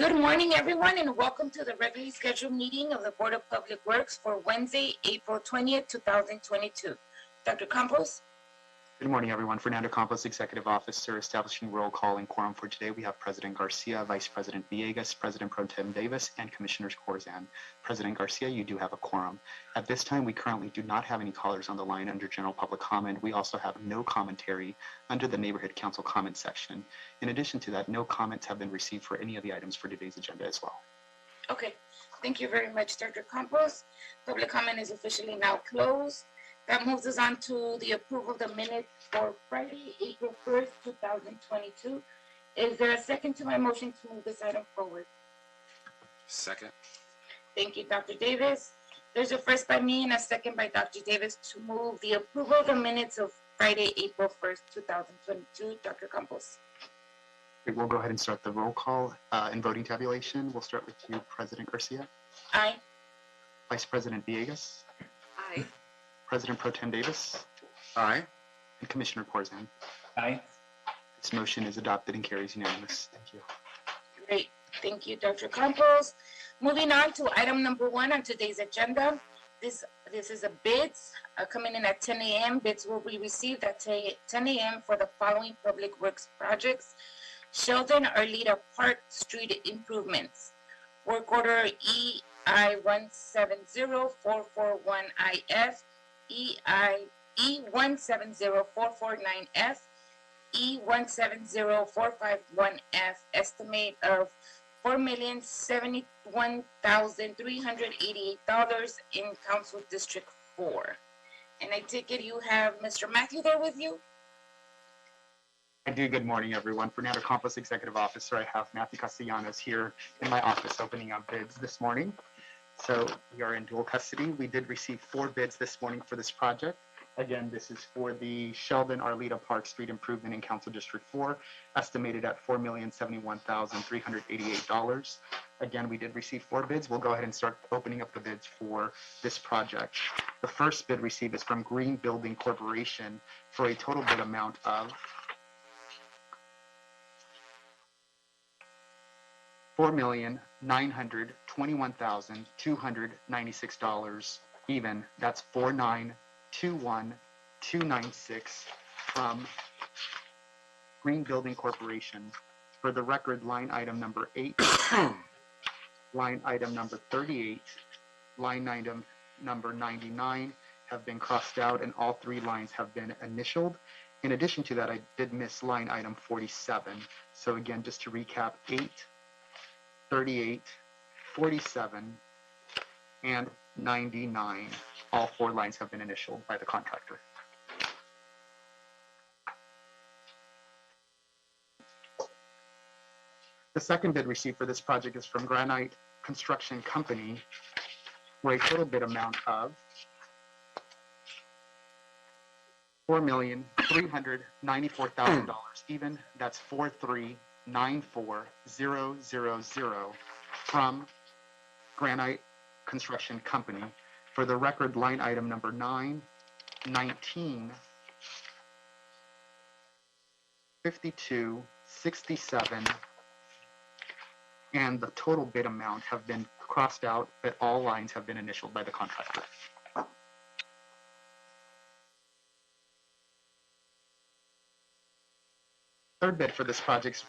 Good morning, everyone, and welcome to the regularly scheduled meeting of the Board of Public Works for Wednesday, April 20th, 2022. Dr. Campos? Good morning, everyone. Fernando Campos, Executive Officer, establishing roll call and quorum for today. We have President Garcia, Vice President Villegas, President Pro Tem Davis, and Commissioners Corzan. President Garcia, you do have a quorum. At this time, we currently do not have any callers on the line under general public comment. We also have no commentary under the Neighborhood Council comment section. In addition to that, no comments have been received for any of the items for today's agenda as well. Okay, thank you very much, Dr. Campos. Public comment is officially now closed. That moves us on to the approval of the minutes for Friday, April 1st, 2022. Is there a second to my motion to move this item forward? Second. Thank you, Dr. Davis. There's a first by me and a second by Dr. Davis to move the approval of the minutes of Friday, April 1st, 2022. Dr. Campos. We'll go ahead and start the roll call and voting tabulation. We'll start with you, President Garcia. Aye. Vice President Villegas. Aye. President Pro Tem Davis. Aye. And Commissioner Corzan. Aye. This motion is adopted and carries unanimous. Thank you. Great. Thank you, Dr. Campos. Moving on to item number 1 on today's agenda. This is a bids coming in at 10 a.m. Bids will be received at 10 a.m. for the following public works projects: Sheldon Arleta Park Street improvements. Work order EI 170441IF, E170449F, E170451F, estimate of $4,071,388 in Council District 4. And I take it you have Mr. Matthew there with you? I do. Good morning, everyone. Fernando Campos, Executive Officer. I have Matthew Castellanos here in my office opening up bids this morning. So we are in dual custody. We did receive 4 bids this morning for this project. Again, this is for the Sheldon Arleta Park Street improvement in Council District 4, estimated at $4,071,388. Again, we did receive 4 bids. We'll go ahead and start opening up the bids for this project. The first bid received is from Green Building Corporation for a total bid amount of $4,921,296 even. That's $4,921,296 from Green Building Corporation. For the record, line item number 8, line item number 38, line item number 99 have been crossed out, and all 3 lines have been initialed. In addition to that, I did miss line item 47. So again, just to recap, 8, 38, 47, and 99. All 4 lines have been initialed by the contractor. The second bid received for this project is from Granite Construction Company for a total bid amount of $4,394,000 even. That's $4,394,000 from Granite Construction Company. For the record, line item number 9, 19, 52, 67, and the total bid amount have been crossed out, but all lines have been initialed by the contractor. Third bid for this project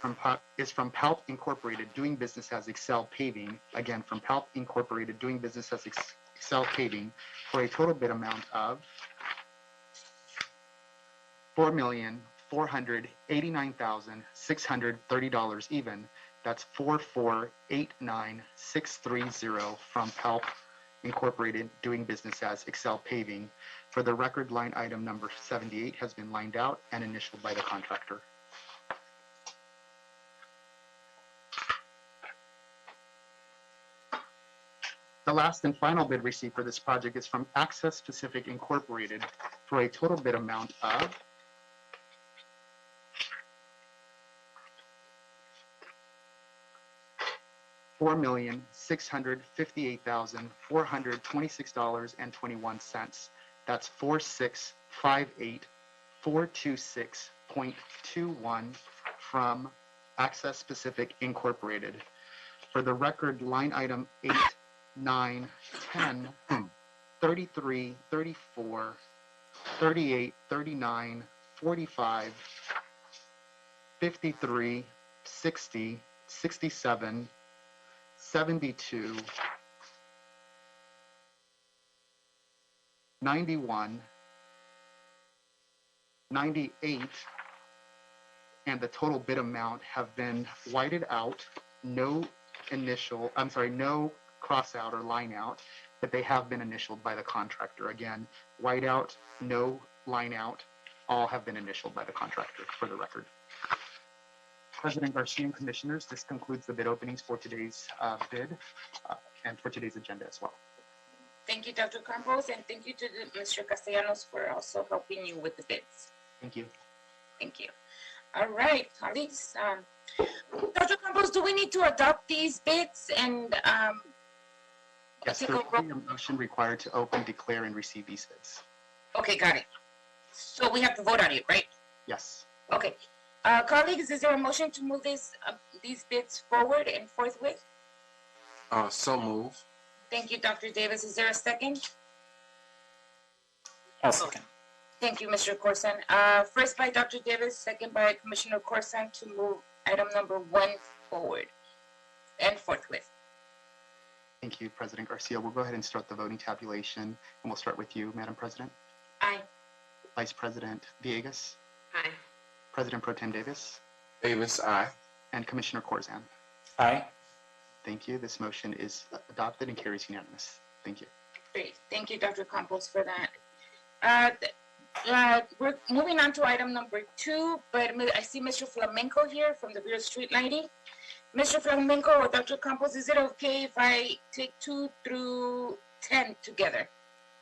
is from Palp Incorporated, doing business as Excel Paving. Again, from Palp Incorporated, doing business as Excel Paving, for a total bid amount of $4,489,630 even. That's $4,489,630 from Palp Incorporated, doing business as Excel Paving. For the record, line item number 78 has been lined out and initialed by the contractor. The last and final bid received for this project is from Access Pacific Incorporated for a total bid amount of $4,658,426.21. That's $4,658,426.21 from Access Pacific Incorporated. For the record, line item 8, 9, 10, 33, 34, 38, 39, 45, 53, 60, 67, 72, 91, 98, and the total bid amount have been whited out, no cross out or line out, but they have been initialed by the contractor. Again, white out, no line out, all have been initialed by the contractor for the record. President Garcia and Commissioners, this concludes the bid openings for today's bid and for today's agenda as well. Thank you, Dr. Campos, and thank you to Mr. Castellanos for also helping you with the bids. Thank you. Thank you. All right, colleagues. Dr. Campos, do we need to adopt these bids and yes, take there a will be a motion required to open, declare, and receive these bids. Okay, got it. So we have to vote on it, right? Yes. Okay. Colleagues, is there a motion to move these bids forward and forthwith? So move. Thank you, Dr. Davis. Is there a second? I'll second. Thank you, Mr. Corson. First by Dr. Davis, second by Commissioner Corson to move item number 1 forward and forthwith. Thank you, President Garcia. We'll go ahead and start the voting tabulation, and we'll start with you, Madam President. Aye. Vice President Villegas, Aye. President Pro Tem Davis, Davis, aye. and Commissioner Corzine. Aye. Thank you. This motion is adopted and carries unanimous. Thank you. Great. Thank you, Dr. Campos, for that. We're moving on to item number 2, but I see Mr. Flamenco here from the Bureau of Street Lighting. Mr. Flamenco or Dr. Campos, is it okay if I take 2 through 10 together?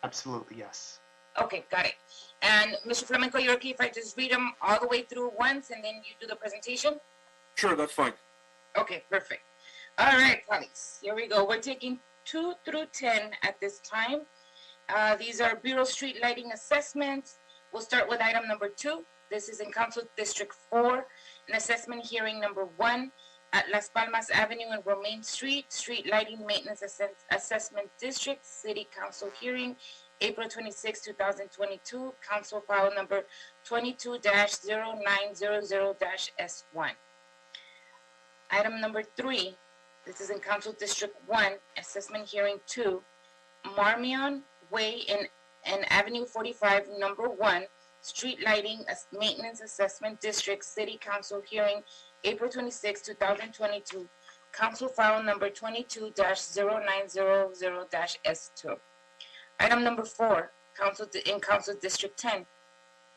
Absolutely, yes. Okay, got it. And Mr. Flamenco, you're okay if I just read them all the way through once and then you do the presentation? Sure, that's fine. Okay, perfect. All right, colleagues, here we go. We're taking 2 through 10 at this time. These are Bureau Street Lighting assessments. We'll start with item number 2. This is in Council District 4, an assessment hearing number 1 at Las Palmas Avenue and Romaine Street, Street Lighting Maintenance Assessment District, City Council hearing, April 26, 2022, Council file number 22-0900-S1. Item number 3, this is in Council District 1, Assessment Hearing 2, Marmion Way and Avenue 45, number 1, Street Lighting Maintenance Assessment District, City Council hearing, April 26, 2022, Council file number 22-0900-S2. Item number 4, in Council District 10,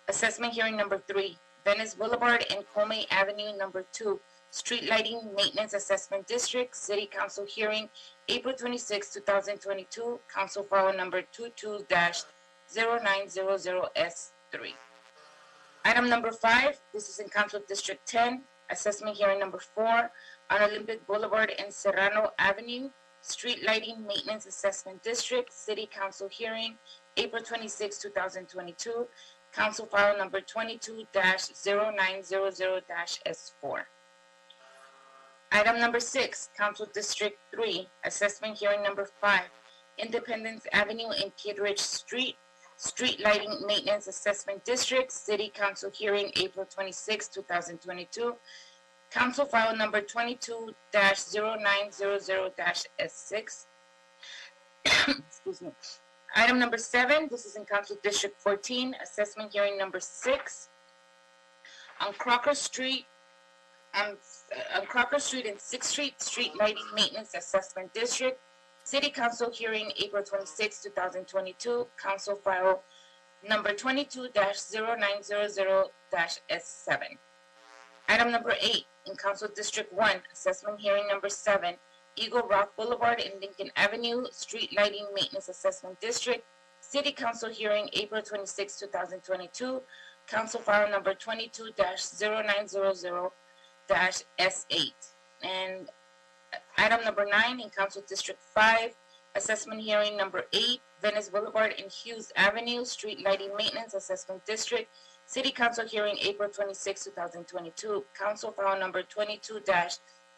Assessment Hearing number 3, Venice Boulevard and Comey Avenue number 2, Street Lighting Maintenance Assessment District, City Council hearing, April 26, 2022, Council file number 22-0900-S3. Item number 5, this is in Council District 10, Assessment Hearing number 4, on Olympic Boulevard and Serrano Avenue, Street Lighting Maintenance Assessment District, City Council hearing, April 26, 2022, Council file number 22-0900-S4. Item number 6, Council District 3, Assessment Hearing number 5, Independence Avenue and Kittredge Street, Street Lighting Maintenance Assessment District, City Council hearing, April 26, 2022, Council file number 22-0900-S6. Excuse me. Item number 7, this is in Council District 14, Assessment Hearing number 6, on Crocker Street and 6th Street, Street Lighting Maintenance Assessment District, City Council hearing, April 26, 2022, Council file number 22-0900-S7. Item number 8, in Council District 1, Assessment Hearing number 7, Eagle Rock Boulevard and Lincoln Avenue, Street Lighting Maintenance Assessment District, City Council hearing, April 26, 2022, Council file number 22-0900-S8. And item number 9, in Council District 5, Assessment Hearing number 8, Venice Boulevard and Hughes Avenue, Street Lighting Maintenance Assessment District, City Council hearing, April 26, 2022, Council file number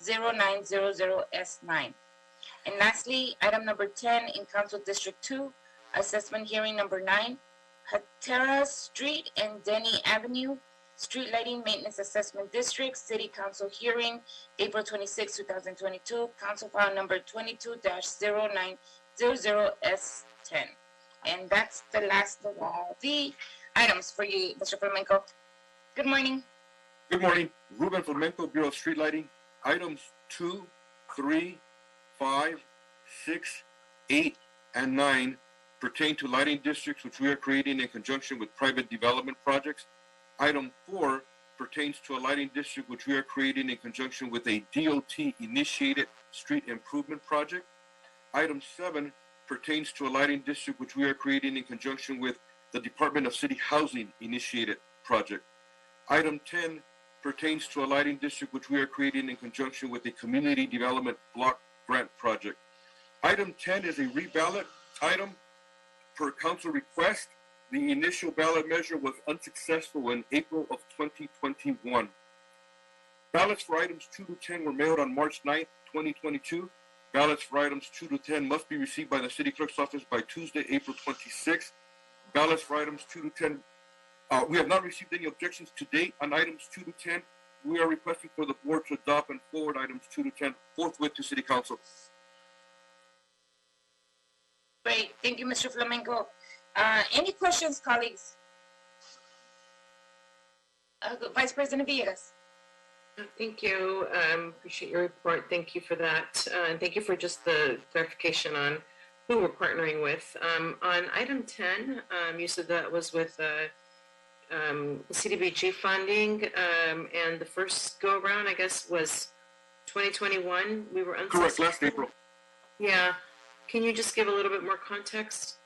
0900S9. And lastly, item number 10 in Council District 2, assessment hearing number 9, Hatera Street and Denny Avenue, Street Lighting Maintenance Assessment District, City Council hearing, April 26, 2022, Council File number 22-0900S10. And that's the last of all the items for you, Mr. Flamenco. Good morning. Good morning. Ruben Flamenco, Bureau of Street Lighting. Items 2, 3, 5, 6, 8, and 9 pertain to lighting districts which we are creating in conjunction with private development projects. Item 4 pertains to a lighting district which we are creating in conjunction with a DOT-initiated street improvement project. Item 7 pertains to a lighting district which we are creating in conjunction with the Department of City Housing initiated project. Item 10 pertains to a lighting district which we are creating in conjunction with a community development block grant project. Item 10 is a reballot item per council request. The initial ballot measure was unsuccessful in April of 2021. Ballots for items 2 to 10 were mailed on March 9th, 2022. Ballots for items 2 to 10 must be received by the city clerk's office by Tuesday, April 26th. Ballots for items 2 to 10, we have not received any objections to date on items 2 to 10. We are requesting for the board to adopt and forward items 2 to 10 forthwith to City Council. Great. Thank you, Mr. Flamenco. Any questions, colleagues? Vice President Villegas. Thank you. Appreciate your report. Thank you for that. And thank you for just the clarification on who we're partnering with. On item 10, you said that was with CDBG funding, and the first go around, I guess, was 2021. We were unsuccessful. Correct, last April. Yeah. Can you just give a little bit more context?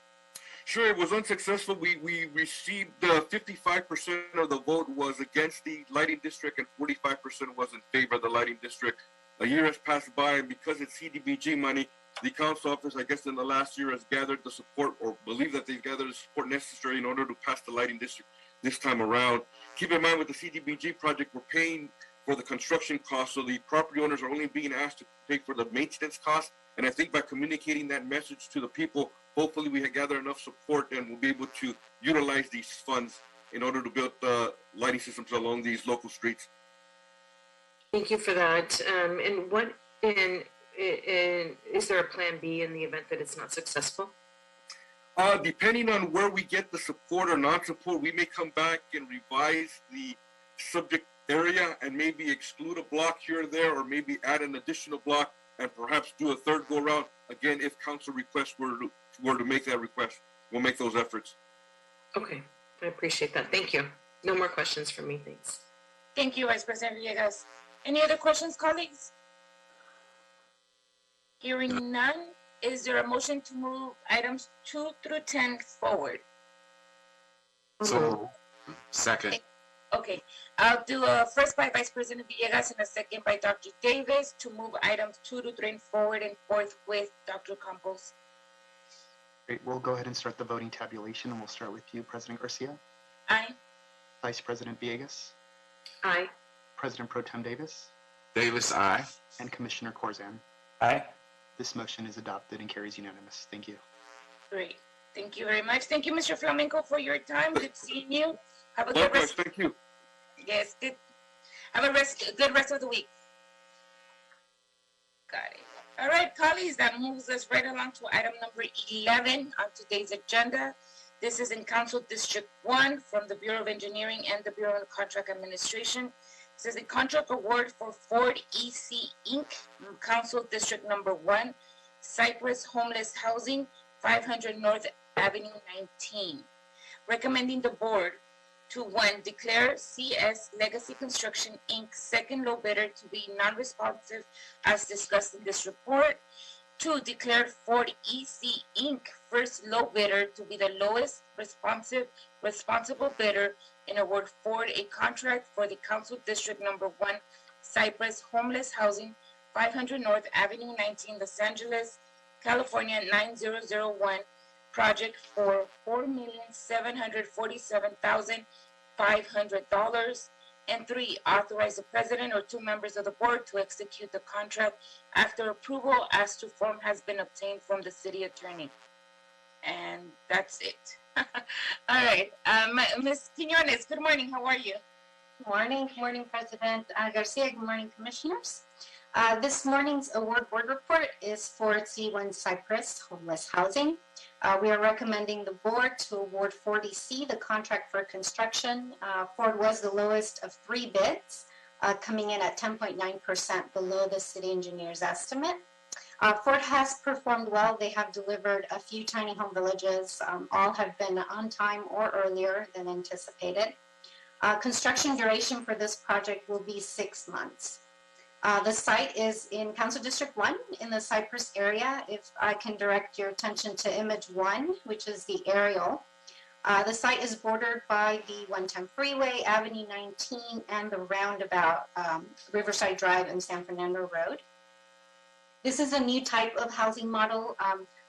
Sure, it was unsuccessful. We received 55% of the vote was against the lighting district and 45% was in favor of the lighting district. A year has passed by, and because it's CDBG money, the council office, I guess in the last year, has gathered the support, or believe that they've gathered the support necessary in order to pass the lighting district this time around. Keep in mind, with the CDBG project, we're paying for the construction costs, so the property owners are only being asked to pay for the maintenance costs. And I think by communicating that message to the people, hopefully we gather enough support and we'll be able to utilize these funds in order to build lighting systems along these local streets. Thank you for that. And what is there a plan B in the event that it's not successful? Depending on where we get the support or non-support, we may come back and revise the subject area and maybe exclude a block here or there, or maybe add an additional block and perhaps do a third go around. Again, if council requests were to make that request, we'll make those efforts. Okay, I appreciate that. Thank you. No more questions from me, thanks. Thank you, Vice President Villegas. Any other questions, colleagues? Hearing none, is there a motion to move items 2 through 10 forward? So, second. Okay, I'll do a first by Vice President Villegas and a second by Dr. Davis to move items 2 to 3 forward and forth with Dr. Campos. Great, we'll go ahead and start the voting tabulation, and we'll start with you, President Garcia. Aye. Vice President Villegas. Aye. President Pro Tem Davis. Davis, aye. And Commissioner Corzan. Aye. This motion is adopted and carries unanimous. Thank you. Great. Thank you very much. Thank you, Mr. Flamenco, for your time. Good seeing you. Have a good Likewise, rest. thank you. Yes, good. Have a good rest of the week. Got it. All right, colleagues, that moves us right along to item number 11 on today's agenda. This is in Council District 1 from the Bureau of Engineering and the Bureau of Contract Administration. It says a contract award for Ford EC Inc., Council District Number 1, Cypress Homeless Housing, 500 North Avenue 19. Recommending the board to 1, declare CS Legacy Construction Inc. second low bidder to be non-responsive as discussed in this report. 2, declare Ford EC Inc. first low bidder to be the lowest responsible bidder and award Ford a contract for the Council District Number 1, Cypress Homeless Housing, 500 North Avenue 19, Los Angeles, California 9001, project for $4,747,500 And 3, authorize the president or 2 members of the board to execute the contract after approval as to form has been obtained from the city attorney. And that's it. All right. Ms. Quinones, good morning. How are you? Good morning, President Garcia. Good morning, Commissioners. This morning's award board report is for C1 Cypress Homeless Housing. We are recommending the board to award 40C the contract for construction. Ford was the lowest of 3 bids, coming in at 10.9% below the city engineer's estimate. Ford has performed well. They have delivered a few tiny home villages. All have been on time or earlier than anticipated. Construction duration for this project will be 6 months. The site is in Council District 1 in the Cypress area. If I can direct your attention to image 1, which is the aerial. The site is bordered by the 110 Freeway, Avenue 19, and the roundabout, Riverside Drive and San Fernando Road. This is a new type of housing model.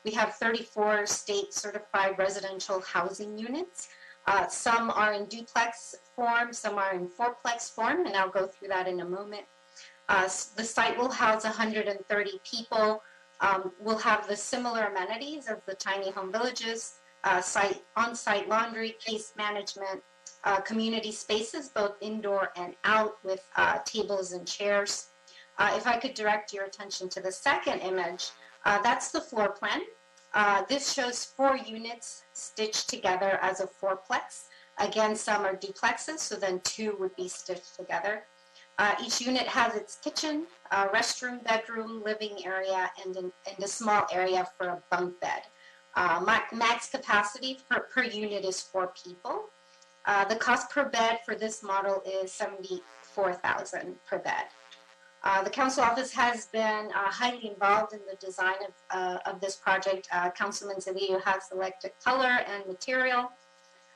We have 34 state certified residential housing units. Some are in duplex form, some are in fourplex form, and I'll go through that in a moment. The site will house 130 people. We'll have the similar amenities of the tiny home villages, on-site laundry, case management, community spaces, both indoor and out with tables and chairs. If I could direct your attention to the second image, that's the floor plan. This shows 4 units stitched together as a fourplex. Again, some are duplexes, so then 2 would be stitched together. Each unit has its kitchen, restroom, bedroom, living area, and a small area for a bunk bed. Max capacity per unit is 4 people. The cost per bed for this model is $74,000 per bed. The council office has been highly involved in the design of this project. Councilman Zedillo has selected color and material,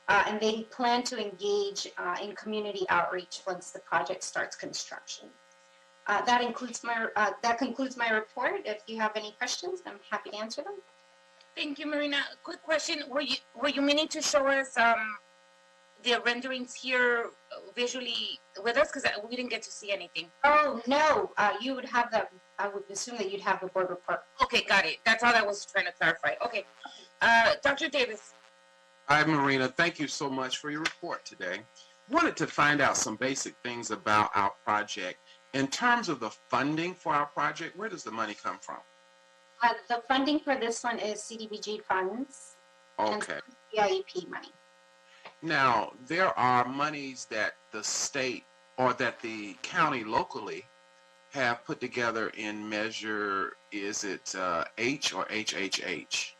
and they plan to engage in community outreach once the project starts construction. That concludes my report. If you have any questions, I'm happy to answer them. Thank you, Marina. Quick question. Were you meaning to show us the renderings here visually with us? Because we didn't get to see anything. Oh, no. You would have that. I would assume that you'd have the board report. Okay, got it. That's all I was trying to clarify. Okay. Dr. Davis. Hi, Marina. Thank you so much for your report today. Wanted to find out some basic things about our project. In terms of the funding for our project, where does the money come from? The funding for this one is CDBG funds Okay. and CIEP money. Now, there are monies that the state or that the county locally have put together in measure, is it H or HHH?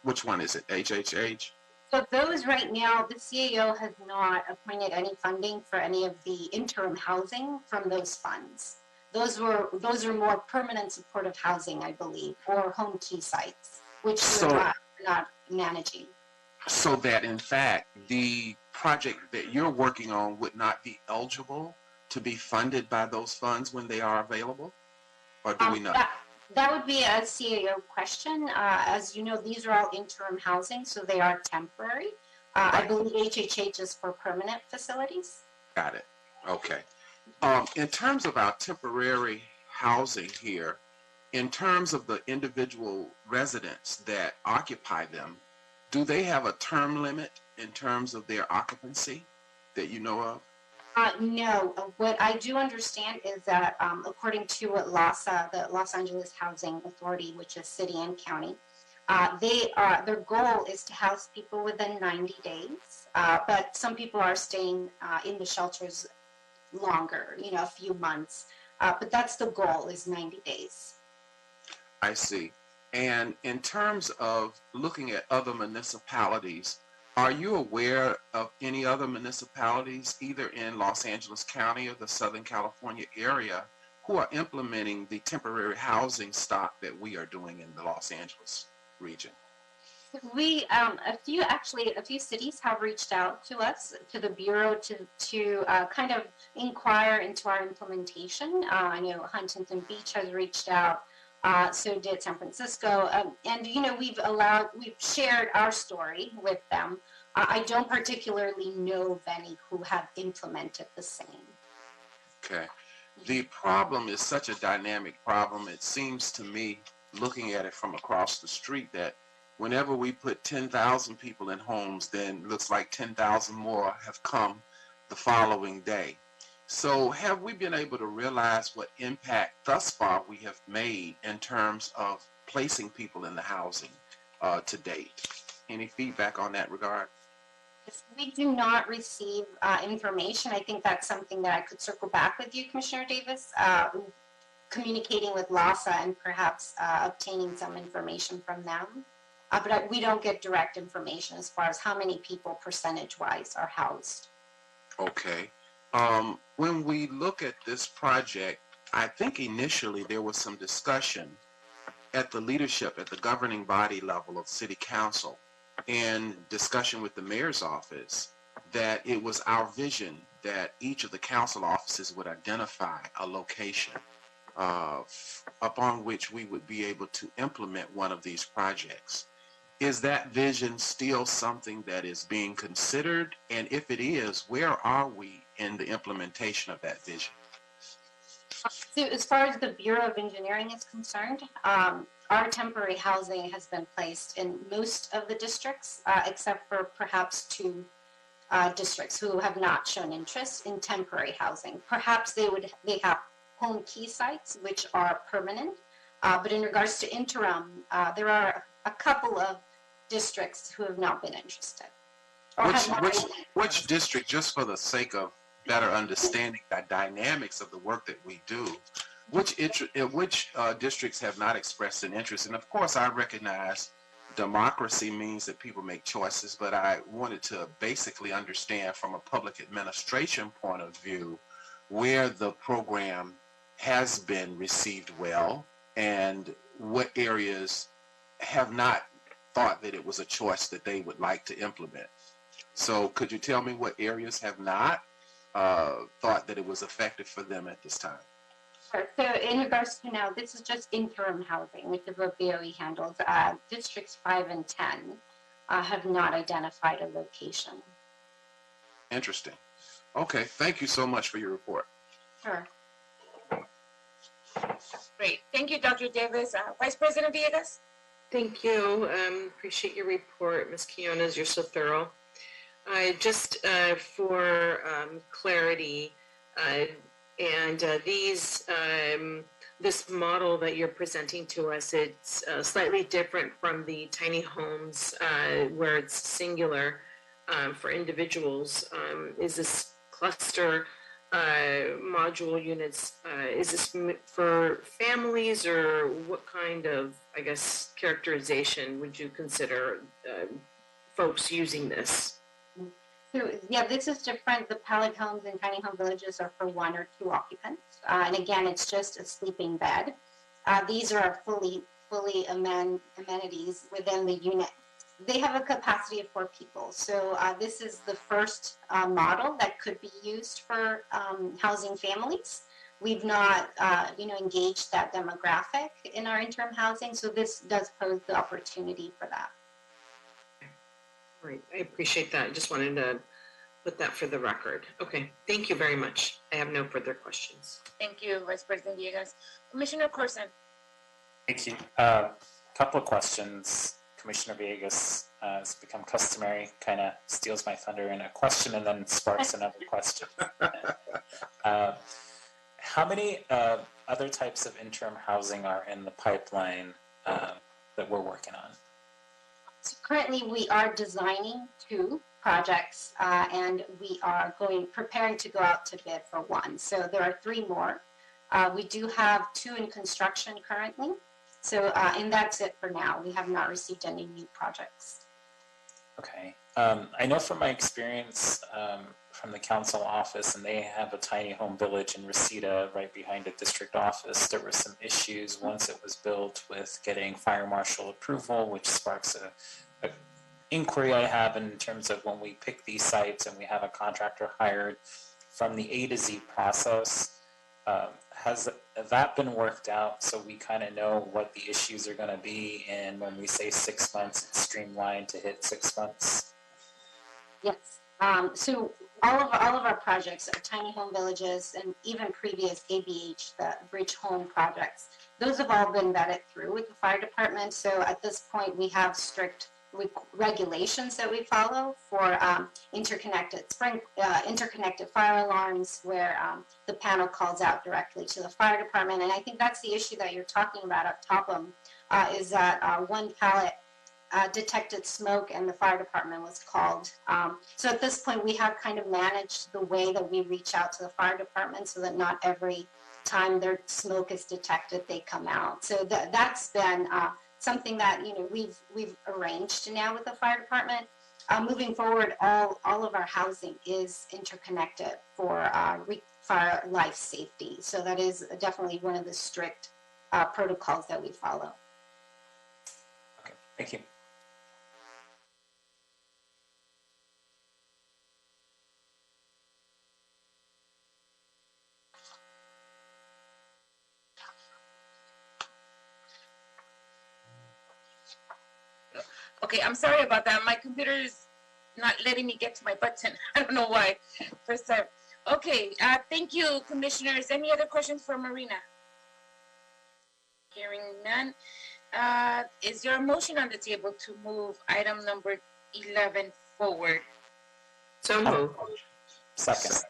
Which one is it, HHH? So those right now, the CAO has not appointed any funding for any of the interim housing from those funds. Those are more permanent supportive housing, I believe, or home key sites, which we're not managing. So that in fact, the project that you're working on would not be eligible to be funded by those funds when they are available? Or do we know? That would be a CAO question. As you know, these are all interim housing, so they are temporary. I believe HHH is for permanent facilities. Got it. Okay. In terms of our temporary housing here, in terms of the individual residents that occupy them, do they have a term limit in terms of their occupancy that you know of? No. What I do understand is that according to what LAHSA, the Los Angeles Housing Authority, which is city and county, their goal is to house people within 90 days. But some people are staying in the shelters longer, a few months. But that's the goal, is 90 days. I see. And in terms of looking at other municipalities, are you aware of any other municipalities, either in Los Angeles County or the Southern California area, who are implementing the temporary housing stock that we are doing in the Los Angeles region? A few cities have reached out to us, to the Bureau, to kind of inquire into our implementation. I know Huntington Beach has reached out. So did San Francisco, and we've shared our story with them. I don't particularly know of any who have implemented the same. Okay. The problem is such a dynamic problem. It seems to me, looking at it from across the street, that whenever we put 10,000 people in homes, then it looks like 10,000 more have come the following day. So have we been able to realize what impact thus far we have made in terms of placing people in the housing to date? Any feedback on that regard? We do not receive information. I think that's something that I could circle back with you, Commissioner Davis, communicating with LASA and perhaps obtaining some information from them. But we don't get direct information as far as how many people percentage-wise are housed. Okay. When we look at this project, I think initially there was some discussion at the leadership, at the governing body level of City Council, and discussion with the mayor's office, that it was our vision that each of the council offices would identify a location upon which we would be able to implement one of these projects. Is that vision still something that is being considered? And if it is, where are we in the implementation of that vision? So as far as the Bureau of Engineering is concerned, our temporary housing has been placed in most of the districts, except for perhaps two districts who have not shown interest in temporary housing. Perhaps they have home key sites, which are permanent, but in regards to interim, there are a couple of districts who have not been interested. Which district, just for the sake of better understanding the dynamics of the work that we do, which districts have not expressed an interest? And of course, I recognize democracy means that people make choices, but I wanted to basically understand from a public administration point of view where the program has been received well and what areas have not thought that it was a choice that they would like to implement. So could you tell me what areas have not thought that it was effective for them at this time? Sure. So in regards to now, this is just interim housing, which is what BOE handles. Districts 5 and 10 have not identified a location. Interesting. Okay, thank you so much for your report. Sure. Great. Thank you, Dr. Davis. Vice President Villegas? Thank you. Appreciate your report, Ms. Quinones. You're so thorough. Just for clarity, this model that you're presenting to us, it's slightly different from the tiny homes where it's singular for individuals. Is this cluster module units, is this for families, or what kind of, I guess, characterization would you consider folks using this? So, yeah, this is different. The pallet homes and tiny home villages are for 1 or 2 occupants. And again, it's just a sleeping bed. These are fully amenities within the unit. They have a capacity of 4 people. So this is the first model that could be used for housing families. We've not, engaged that demographic in our interim housing. So this does pose the opportunity for that. Right, I appreciate that. I just wanted to put that for the record. Okay, thank you very much. I have no further questions. Thank you, Vice President Villegas. Commissioner Corson? Thank you. Couple of questions. Commissioner Villegas has become customary, kind of steals my thunder in a question and then sparks another question. How many other types of interim housing are in the pipeline that we're working on? So currently, we are designing 2 projects, and we are preparing to go out to bid for 1. So there are 3 more. We do have 2 in construction currently. So, and that's it for now. We have not received any new projects. Okay. I know from my experience from the council office, and they have a tiny home village in Reseda right behind the district office. There were some issues once it was built with getting fire marshal approval, which sparks a inquiry I have in terms of when we pick these sites and we have a contractor hired from the A to Z process. Has that been worked out so we kind of know what the issues are going to be, and when we say 6 months, it's streamlined to hit 6 months? Yes. So all of our projects are tiny home villages and even previous ABH, the bridge home projects. Those have all been vetted through with the fire department. So at this point, we have strict regulations that we follow for interconnected fire alarms, where the panel calls out directly to the fire department. And I think that's the issue that you're talking about up top of is that one pallet detected smoke and the fire department was called. So at this point, we have kind of managed the way that we reach out to the fire department so that not every time their smoke is detected, they come out. So that's been something that we've arranged now with the fire department. Moving forward, all of our housing is interconnected for fire life safety. So that is definitely one of the strict protocols that we follow. Okay, thank you. Okay, I'm sorry about that. My computer is not letting me get to my button. I don't know why. First time. Okay, thank you, commissioners. Any other questions for Marina? Hearing none. Is there a motion on the table to move item number 11 forward? So moved. Second.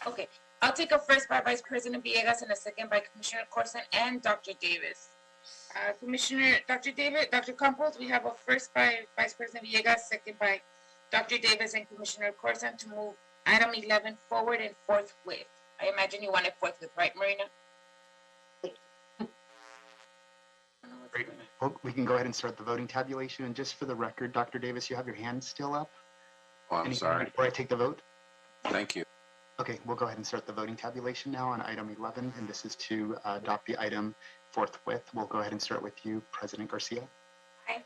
Okay, I'll take a first by Vice President Villegas and a second by Commissioner Corson and Dr. Davis. Commissioner, Dr. Davis, Dr. Campos, we have a first by Vice President Villegas, second by Dr. Davis and Commissioner Corson to move item 11 forward and forthwith. I imagine you want it forthwith, right, Marina? Great. Well, we can go ahead and start the voting tabulation. And just for the record, Dr. Davis, you have your hand still up? Oh, I'm Anything sorry. before I take the vote? Thank you. Okay, we'll go ahead and start the voting tabulation now on item 11, and this is to adopt the item forthwith. We'll go ahead and start with you, President Garcia. Aye.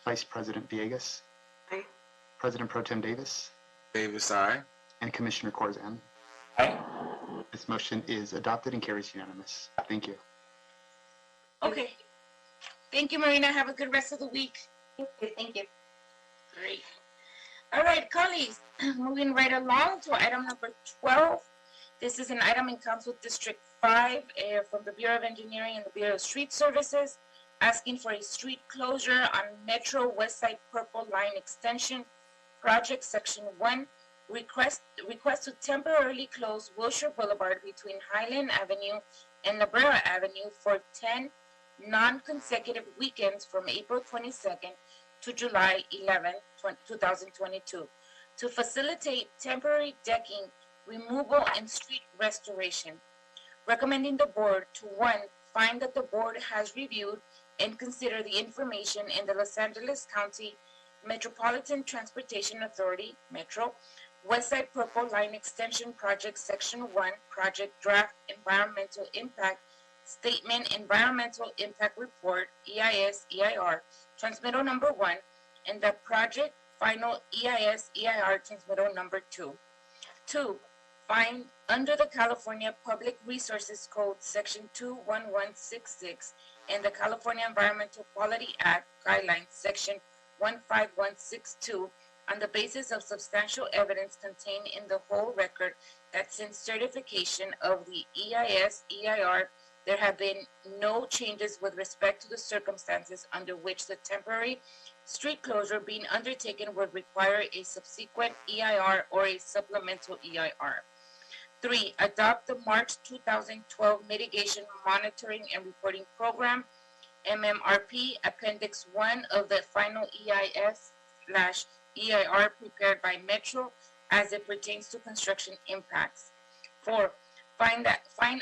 Vice President Villegas. Aye. President Pro Tem Davis. Davis, aye. And Commissioner Corzan. Aye. This motion is adopted and carries unanimous. Thank you. Okay. Thank you, Marina. Have a good rest of the week. Thank you. Great. All right, colleagues, moving right along to item number 12. This is an item in Council District 5 from the Bureau of Engineering and the Bureau of Street Services, asking for a street closure on Metro Westside Purple Line Extension Project Section 1. Request to temporarily close Wilshire Boulevard between Highland Avenue and La Brea Avenue for 10 non-consecutive weekends from April 22nd to July 11, 2022, to facilitate temporary decking removal and street restoration. Recommending the board to 1, find that the board has reviewed and considered the information in the Los Angeles County Metropolitan Transportation Authority, Metro, Westside Purple Line Extension Project Section 1, Project Draft Environmental Impact Statement Environmental Impact Report, EIS-EIR, Transmittal Number 1, and the Project Final EIS-EIR Transmittal Number 2. 2. Find under the California Public Resources Code, Section 21166, and the California Environmental Quality Act Guidelines, Section 15162, on the basis of substantial evidence contained in the whole record that since certification of the EIS-EIR, there have been no changes with respect to the circumstances under which the temporary street closure being undertaken would require a subsequent EIR or a supplemental EIR. 3. Adopt the March 2012 Mitigation Monitoring and Reporting Program, MMRP, Appendix 1 of the final EIS/EIR prepared by Metro as it pertains to construction impacts. 4. Find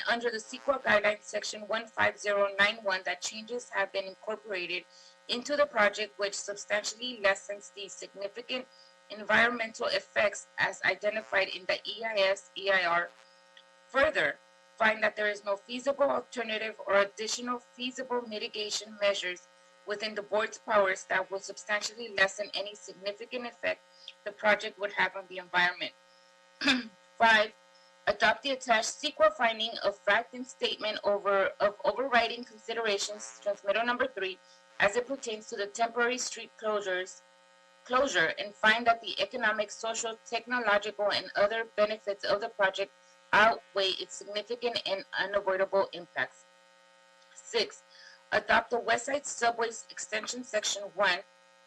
under the CEQA Guidelines Section 15091 that changes have been incorporated into the project which substantially lessens the significant environmental effects as identified in the EIS-EIR. Further, find that there is no feasible alternative or additional feasible mitigation measures within the board's powers that will substantially lessen any significant effect the project would have on the environment. 5. Adopt the attached CEQA finding of fact and statement of overriding considerations, transmittal number 3, as it pertains to the temporary street closures closure and find that the economic, social, technological, and other benefits of the project outweigh its significant and unavoidable impacts. 6. Adopt the Westside Subway Extension Section 1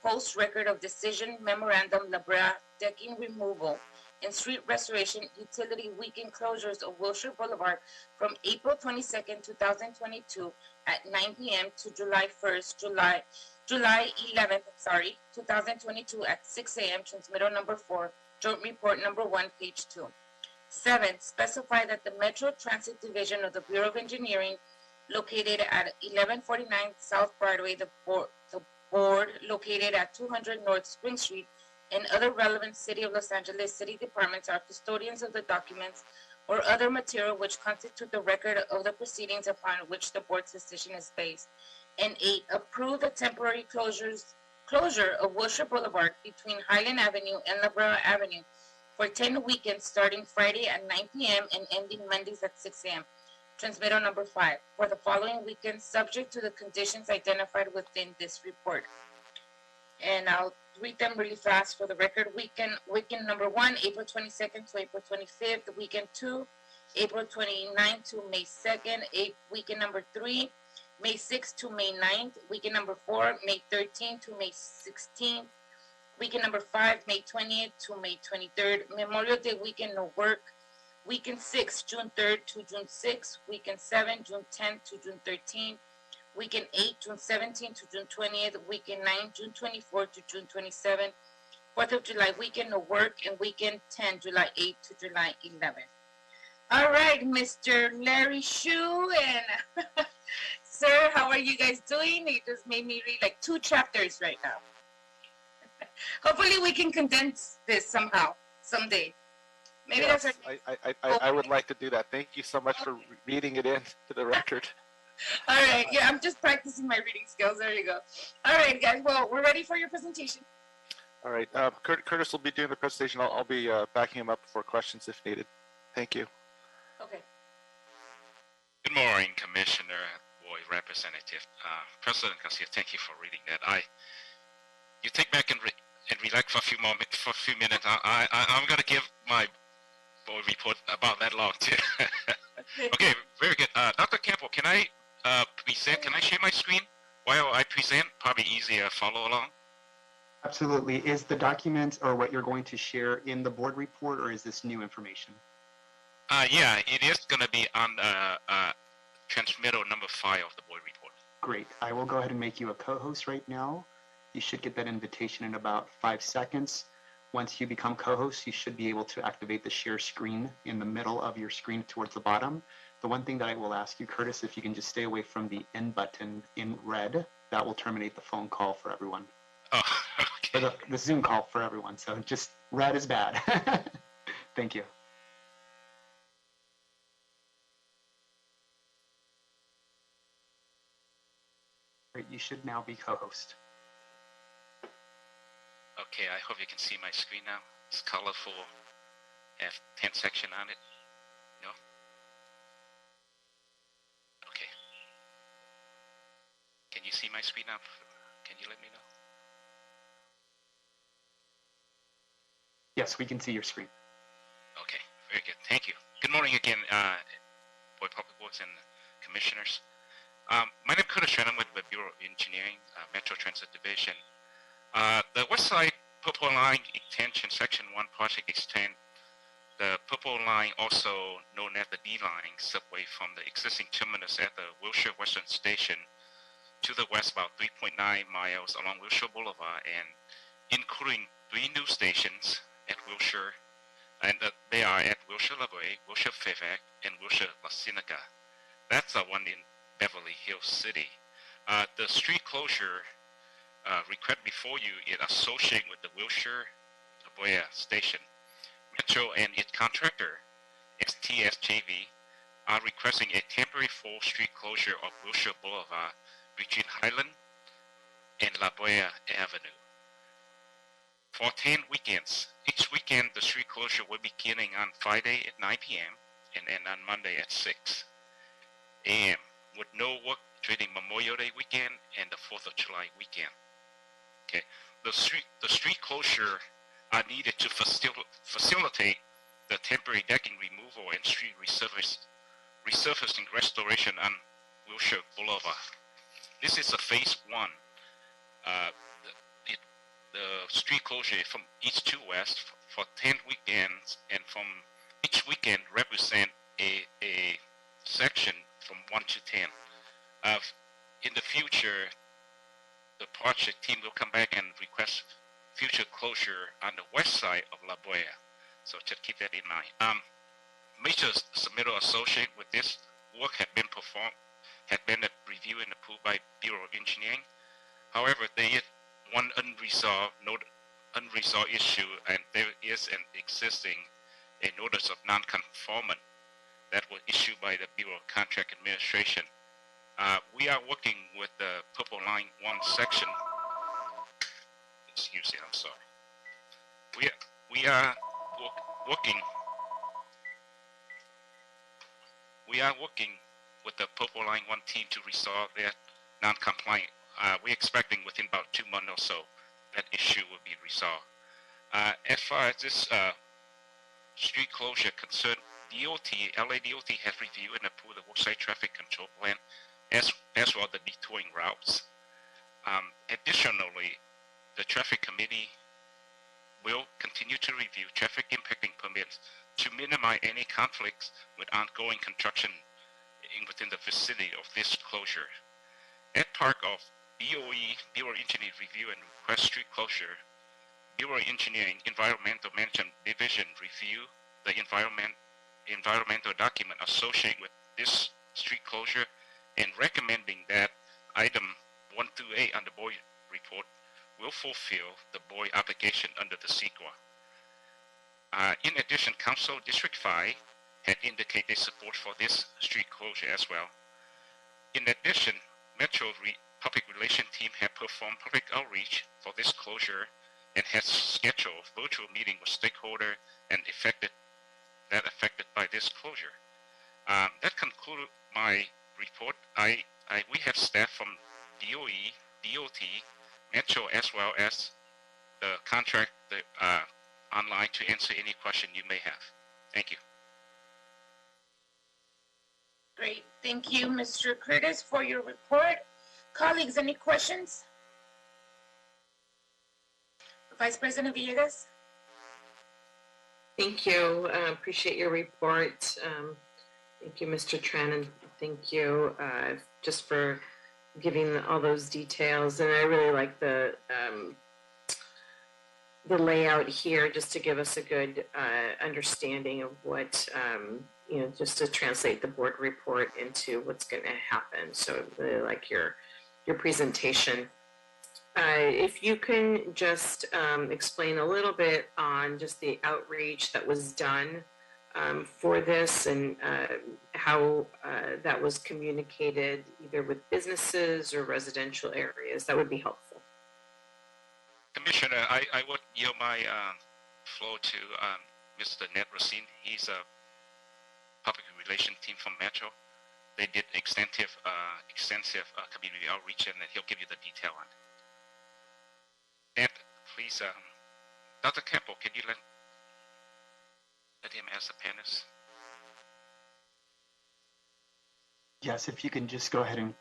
Post Record of Decision Memorandum La Brea decking removal and street restoration utility weekend closures of Wilshire Boulevard from April 22nd, 2022 at 9 p.m. to July 1st, July 11th, 2022 at 6 a.m. Transmittal number 4, Joint Report number 1, page 2. 7. Specify that the Metro Transit Division of the Bureau of Engineering, located at 1149 South Broadway, the board located at 200 North Spring Street, and other relevant City of Los Angeles city departments are custodians of the documents or other material which constitute the record of the proceedings upon which the board's decision is based. And 8, approve the temporary closure of Wilshire Boulevard between Highland Avenue and La Brea Avenue for 10 weekends starting Friday at 9 p.m. and ending Mondays at 6 a.m. Transmittal number 5, for the following weekends, subject to the conditions identified within this report. And I'll read them really fast for the record. Weekend number 1, April 22nd to April 25th. Weekend 2, April 29th to May 2nd. Weekend number 3, May 6th to May 9th. Weekend number 4, May 13th to May 16th. Weekend number 5, May 20th to May 23rd. Memorial Day weekend, no work. Weekend 6, June 3rd to June 6th. Weekend 7, June 10th to June 13th. Weekend 8, June 17th to June 20th. Weekend 9, June 24th to June 27th. 4th of July weekend, no work. And weekend 10, July 8th to July 11th. All right, Mr. Larry Shu and sir, how are you guys doing? You just made me read like 2 chapters right now. Hopefully we can condense this somehow, someday. Maybe Yes, that's I would like to do that. Thank you so much for reading it in to the record. All right, yeah, I'm just practicing my reading skills. There you go. All right, guys, well, we're ready for your presentation. All right, Curtis will be doing the presentation. I'll be backing him up for questions if needed. Thank you. Okay. Good morning, Commissioner, Boyd, Representative, President Garcia. Thank you for reading that. You take back and relax for a few minutes. I'm going to give my board report about that long too. Okay, very good. Dr. Campbell, can I present? Can I share my screen while I present? Probably easier to follow along. Absolutely. Is the document or what you're going to share in the board report, or is this new information? Yeah, it is going to be on transmittal number 5 of the board report. Great. I will go ahead and make you a co-host right now. You should get that invitation in about 5 seconds. Once you become co-host, you should be able to activate the share screen in the middle of your screen towards the bottom. The one thing that I will ask you, Curtis, if you can just stay away from the end button in red, that will terminate the phone call for everyone. Oh, okay. Or the Zoom call for everyone. So just red is bad. Thank you. Great. You should now be co-host. Okay, I hope you can see my screen now. It's colorful. Have 10 sections on it. No? Okay. Can you see my screen now? Can you let me know? Yes, we can see your screen. Okay, very good. Thank you. Good morning again, Board Public Works and Commissioners. My name is Curtis Shannon with the Bureau of Engineering, Metro Transit Division. The Westside Purple Line Extension Section 1 project extend the Purple Line, also known as the D-Line, subway from the existing terminus at the Wilshire Western Station to the west about 3.9 miles along Wilshire Boulevard, and including 3 new stations at Wilshire, and they are at Wilshire La Brea, Wilshire Fairfax, and Wilshire La Cienega. That's the one in Beverly Hills City. The street closure request before you is associated with the Wilshire La Brea station. Metro and its contractor, STSJV, are requesting a temporary full street closure of Wilshire Boulevard between Highland and La Brea Avenue for 10 weekends. Each weekend, the street closure will be beginning on Friday at 9 p.m. and end on Monday at 6 a.m. with no work during Memorial Day weekend and the 4th of July weekend. Okay. the street closure are needed to facilitate the temporary decking removal and street resurfacing restoration on Wilshire Boulevard. This is a phase one. The street closure from east to west for 10 weekends, and from each weekend represent a section from 1 to 10. In the future, the project team will come back and request future closure on the west side of La Boya. So just keep that in mind. Major submittal associated with this work had been performed, had been reviewed and approved by Bureau of Engineering. However, there is one unresolved issue, and there is an existing notice of non-conformance that was issued by the Bureau of Contract Administration. We are working with the Purple Line 1 section. Excuse me, I'm sorry. We are working with the Purple Line 1 team to resolve their non-compliant. We're expecting within about 2 months or so that issue will be resolved. As far as this street closure concerned, LA DOT has reviewed and approved the worksite traffic control plan as well as the detouring routes. Additionally, the traffic committee will continue to review traffic impacting permits to minimize any conflicts with ongoing construction within the vicinity of this closure. As part of BOE, Bureau of Engineering review and request street closure, Bureau of Engineering Environmental Management Division review the environmental document associated with this street closure and recommending that item 1 through 8 on the BOE report will fulfill the BOE application under the CEQA. In addition, Council District 5 had indicated support for this street closure as well. In addition, Metro Public Relations team had performed public outreach for this closure and has scheduled virtual meeting with stakeholders and affected by this closure. That concludes my report. We have staff from DOE, DOT, Metro, as well as the contract online to answer any question you may have. Thank you. Great. Thank you, Mr. Curtis, for your report. Colleagues, any questions? Vice President Villegas? Thank you. Appreciate your report. Thank you, Mr. Tran, and thank you just for giving all those details. And I really like the layout here, just to give us a good understanding of what, just to translate the board report into what's going to happen. So I really like your presentation. If you can just explain a little bit on just the outreach that was done for this and how that was communicated either with businesses or residential areas, that would be helpful. Commissioner, I would yield my floor to Mr. Ned Racine. He's a public relations team from Metro. They did extensive community outreach, and he'll give you the detail on it. And please, Dr. Campbell, can you let him ask the panelists? Yes, if you can just go ahead and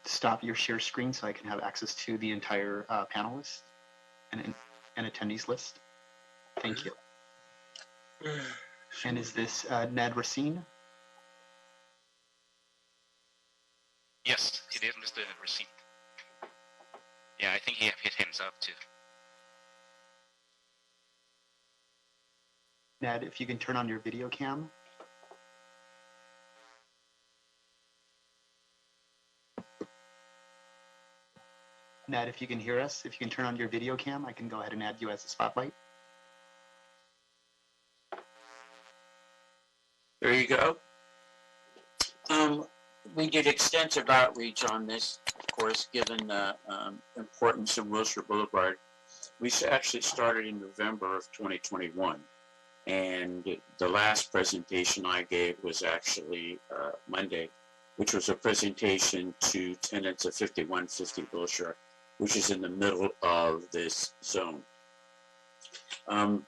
stop your share screen so I can have access to the entire panelists and attendees list. Thank you. And is this Ned Racine? Yes, it is Mr. Racine. Yeah, I think he have his hands up too. Ned, if you can turn on your video cam. Ned, if you can hear us, if you can turn on your video cam, I can go ahead and add you as a spotlight. There you go. We did extensive outreach on this, of course, given the importance of Wilshire Boulevard. We actually started in November of 2021, and the last presentation I gave was actually Monday, which was a presentation to tenants of 5150 Wilshire which is in the middle of this zone.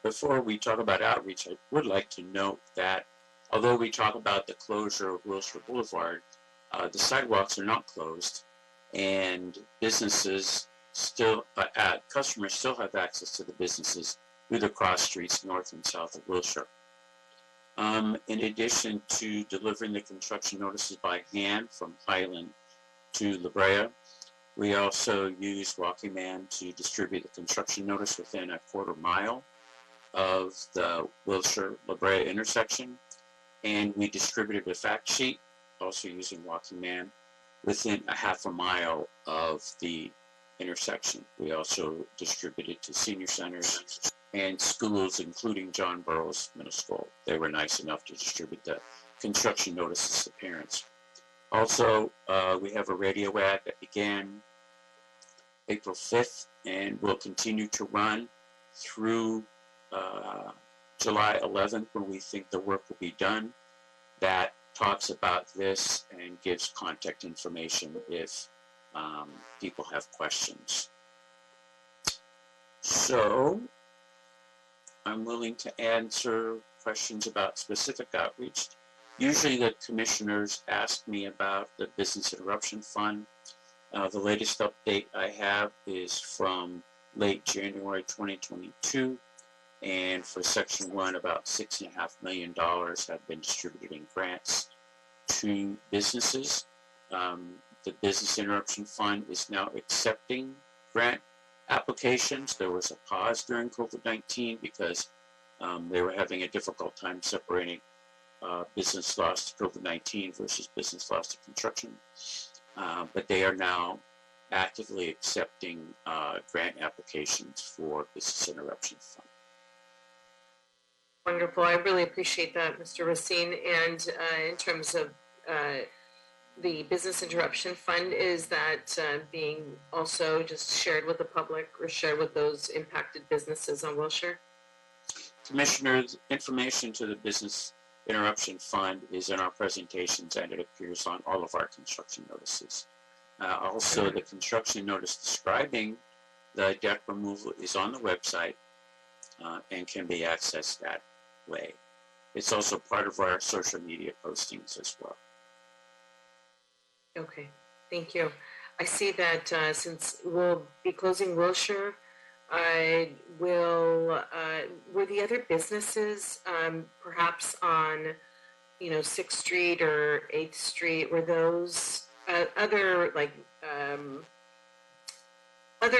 Before we talk about outreach, I would like to note that although we talk about the closure of Wilshire Boulevard, the sidewalks are not closed, and businesses still, customers still have access to the businesses through the cross streets north and south of Wilshire. In addition to delivering the construction notices by hand from Highland to La Brea, we also use Walking Man to distribute the construction notice within a quarter mile of the Wilshire-La Brea intersection, and we distributed a fact sheet, also using Walking Man, within a half a mile of the intersection. We also distributed to senior centers and schools, including John Burroughs Middle School. They were nice enough to distribute the construction notices to parents. Also, we have a radio ad that began April 5th and will continue to run through July 11th, when we think the work will be done, that talks about this and gives contact information if people have questions. So I'm willing to answer questions about specific outreach. Usually the commissioners ask me about the Business Interruption Fund. The latest update I have is from late January 2022. And for Section 1, about $6.5 million have been distributed in grants to businesses. The Business Interruption Fund is now accepting grant applications. There was a pause during COVID-19 because they were having a difficult time separating business loss to COVID-19 versus business loss to construction. But they are now actively accepting grant applications for Business Interruption Fund. Wonderful. I really appreciate that, Mr. Racine. And in terms of the Business Interruption Fund, is that being also just shared with the public or shared with those impacted businesses on Wilshire? Commissioners, information to the Business Interruption Fund is in our presentations, and it appears on all of our construction notices. Also, the construction notice describing the deck removal is on the website and can be accessed that way. It's also part of our social media postings as well. Okay, thank you. I see that since we'll be closing Wilshire, were the other businesses perhaps on, 6th Street or 8th Street, were those other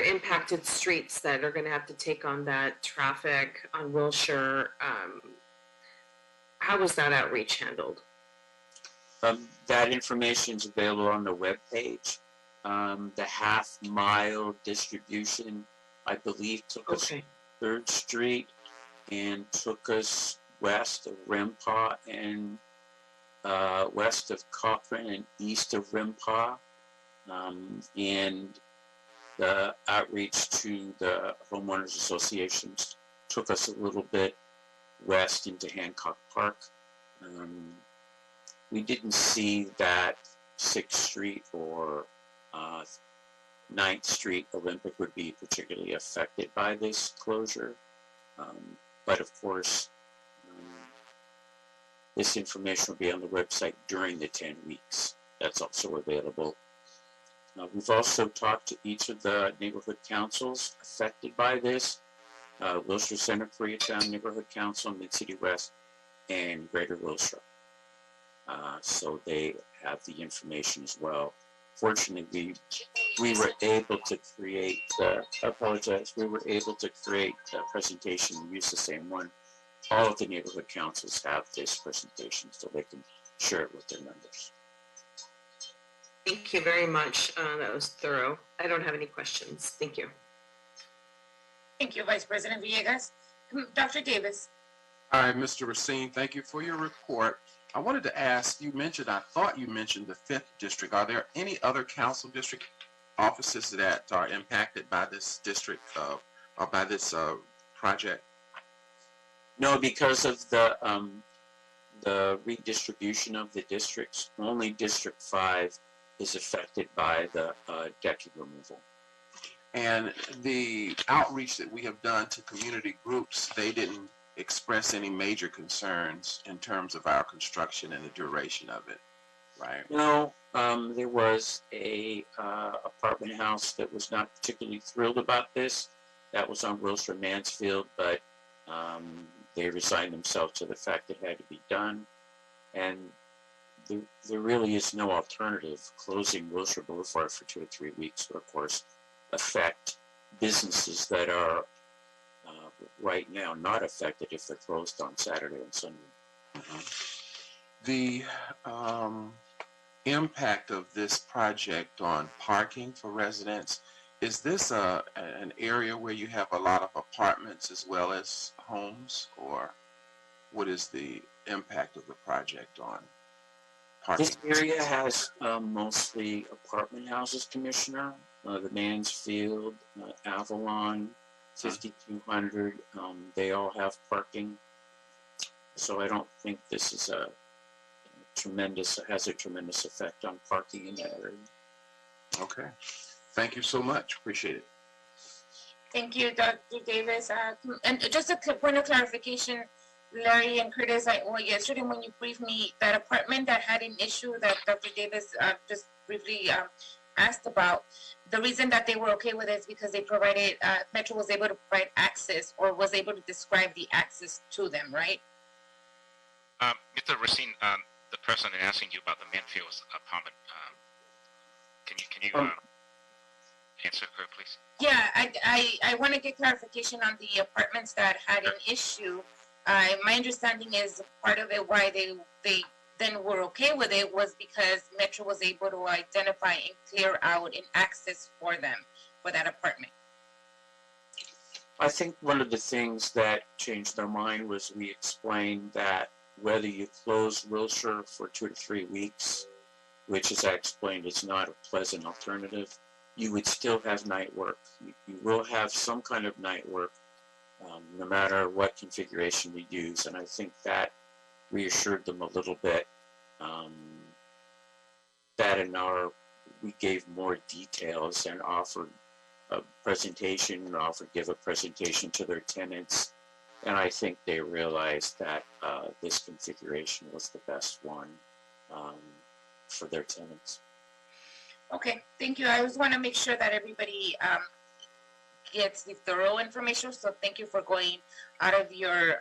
impacted streets that are going to have to take on that traffic on Wilshire? How was that outreach handled? That information is available on the webpage. The half-mile distribution, I believe, took us 3rd Street and took us west of Rimpaw and west of Cochrane and east of Rimpaw. And the outreach to the homeowners associations took us a little bit west into Hancock Park. We didn't see that 6th Street or 9th Street Olympic would be particularly affected by this closure. But of course, this information will be on the website during the 10 weeks. That's also available. We've also talked to each of the neighborhood councils affected by this. Wilshire Center, Koreatown Neighborhood Council, Mid-City West, and Greater Wilshire. So they have the information as well. Fortunately, we were able to create, we were able to create a presentation and use the same one. All of the neighborhood councils have this presentation so they can share it with their members. Thank you very much. That was thorough. I don't have any questions. Thank you. Thank you, Vice President Villegas. Dr. Davis. Hi, Mr. Racine. Thank you for your report. I wanted to ask, I thought you mentioned the 5th district. Are there any other council district offices that are impacted by this district or by this project? No, because of the redistribution of the districts, only District 5 is affected by the decking removal. And the outreach that we have done to community groups, they didn't express any major concerns in terms of our construction and the duration of it, right? No, there was a apartment house that was not particularly thrilled about this. That was on Wilshire Mansfield, but they resigned themselves to the fact it had to be done. And there really is no alternative. Closing Wilshire Boulevard for 2 or 3 weeks would, of course, affect businesses that are right now not affected if they're closed on Saturday and Sunday. The impact of this project on parking for residents, is this an area where you have a lot of apartments as well as homes, or what is the impact of the project on parking? This area has mostly apartment houses, Commissioner. The Mansfield, Avalon, 5200, they all have parking. So I don't think this is has a tremendous effect on parking in that area. Okay. Thank you so much. Appreciate it. Thank you, Dr. Davis. And just a point of clarification, Larry and Curtis, yesterday when you briefed me, that apartment that had an issue that Dr. Davis just briefly asked about, the reason that they were okay with it is because they provided, Metro was able to provide access or was able to describe the access to them, right? Mr. Racine, the person asking you about the Manfield's apartment, can you answer her, please? Yeah, I want to get clarification on the apartments that had an issue. My understanding is part of it why they then were okay with it was because Metro was able to identify and clear out an access for them for that apartment. I think one of the things that changed their mind was we explained that whether you close Wilshire for 2 to 3 weeks, which as I explained is not a pleasant alternative, you would still have night work. You will have some kind of night work no matter what configuration we use, and I think that reassured them a little bit. We gave more details and offered a presentation and give a presentation to their tenants, and I think they realized that this configuration was the best one for their tenants. Okay, thank you. I just want to make sure that everybody gets the thorough information. So thank you for going out of your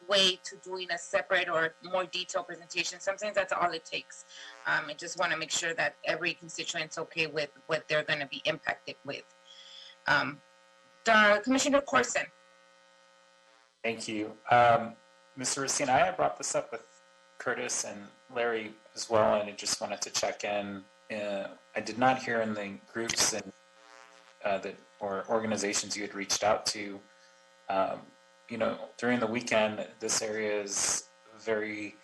way to doing a separate or more detailed presentation. Sometimes that's all it takes. I just want to make sure that every constituent's okay with what they're going to be impacted with. Commissioner Corson. Thank you. Mr. Racine, I had brought this up with Curtis and Larry as well, and I just wanted to check in. I did not hear in the groups and or organizations you had reached out to, during the weekend, this area is very,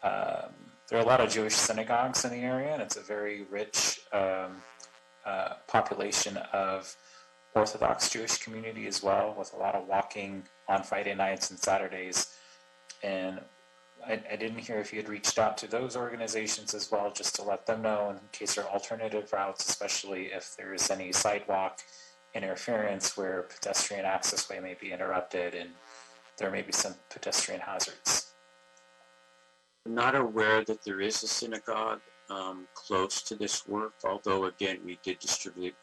there are a lot of Jewish synagogues in the area, and it's a very rich population of Orthodox Jewish community as well, with a lot of walking on Friday nights and Saturdays. And I didn't hear if you had reached out to those organizations as well, just to let them know in case there are alternative routes, especially if there is any sidewalk interference where pedestrian accessway may be interrupted and there may be some pedestrian hazards. I'm not aware that there is a synagogue close to this work, although again, we did distribute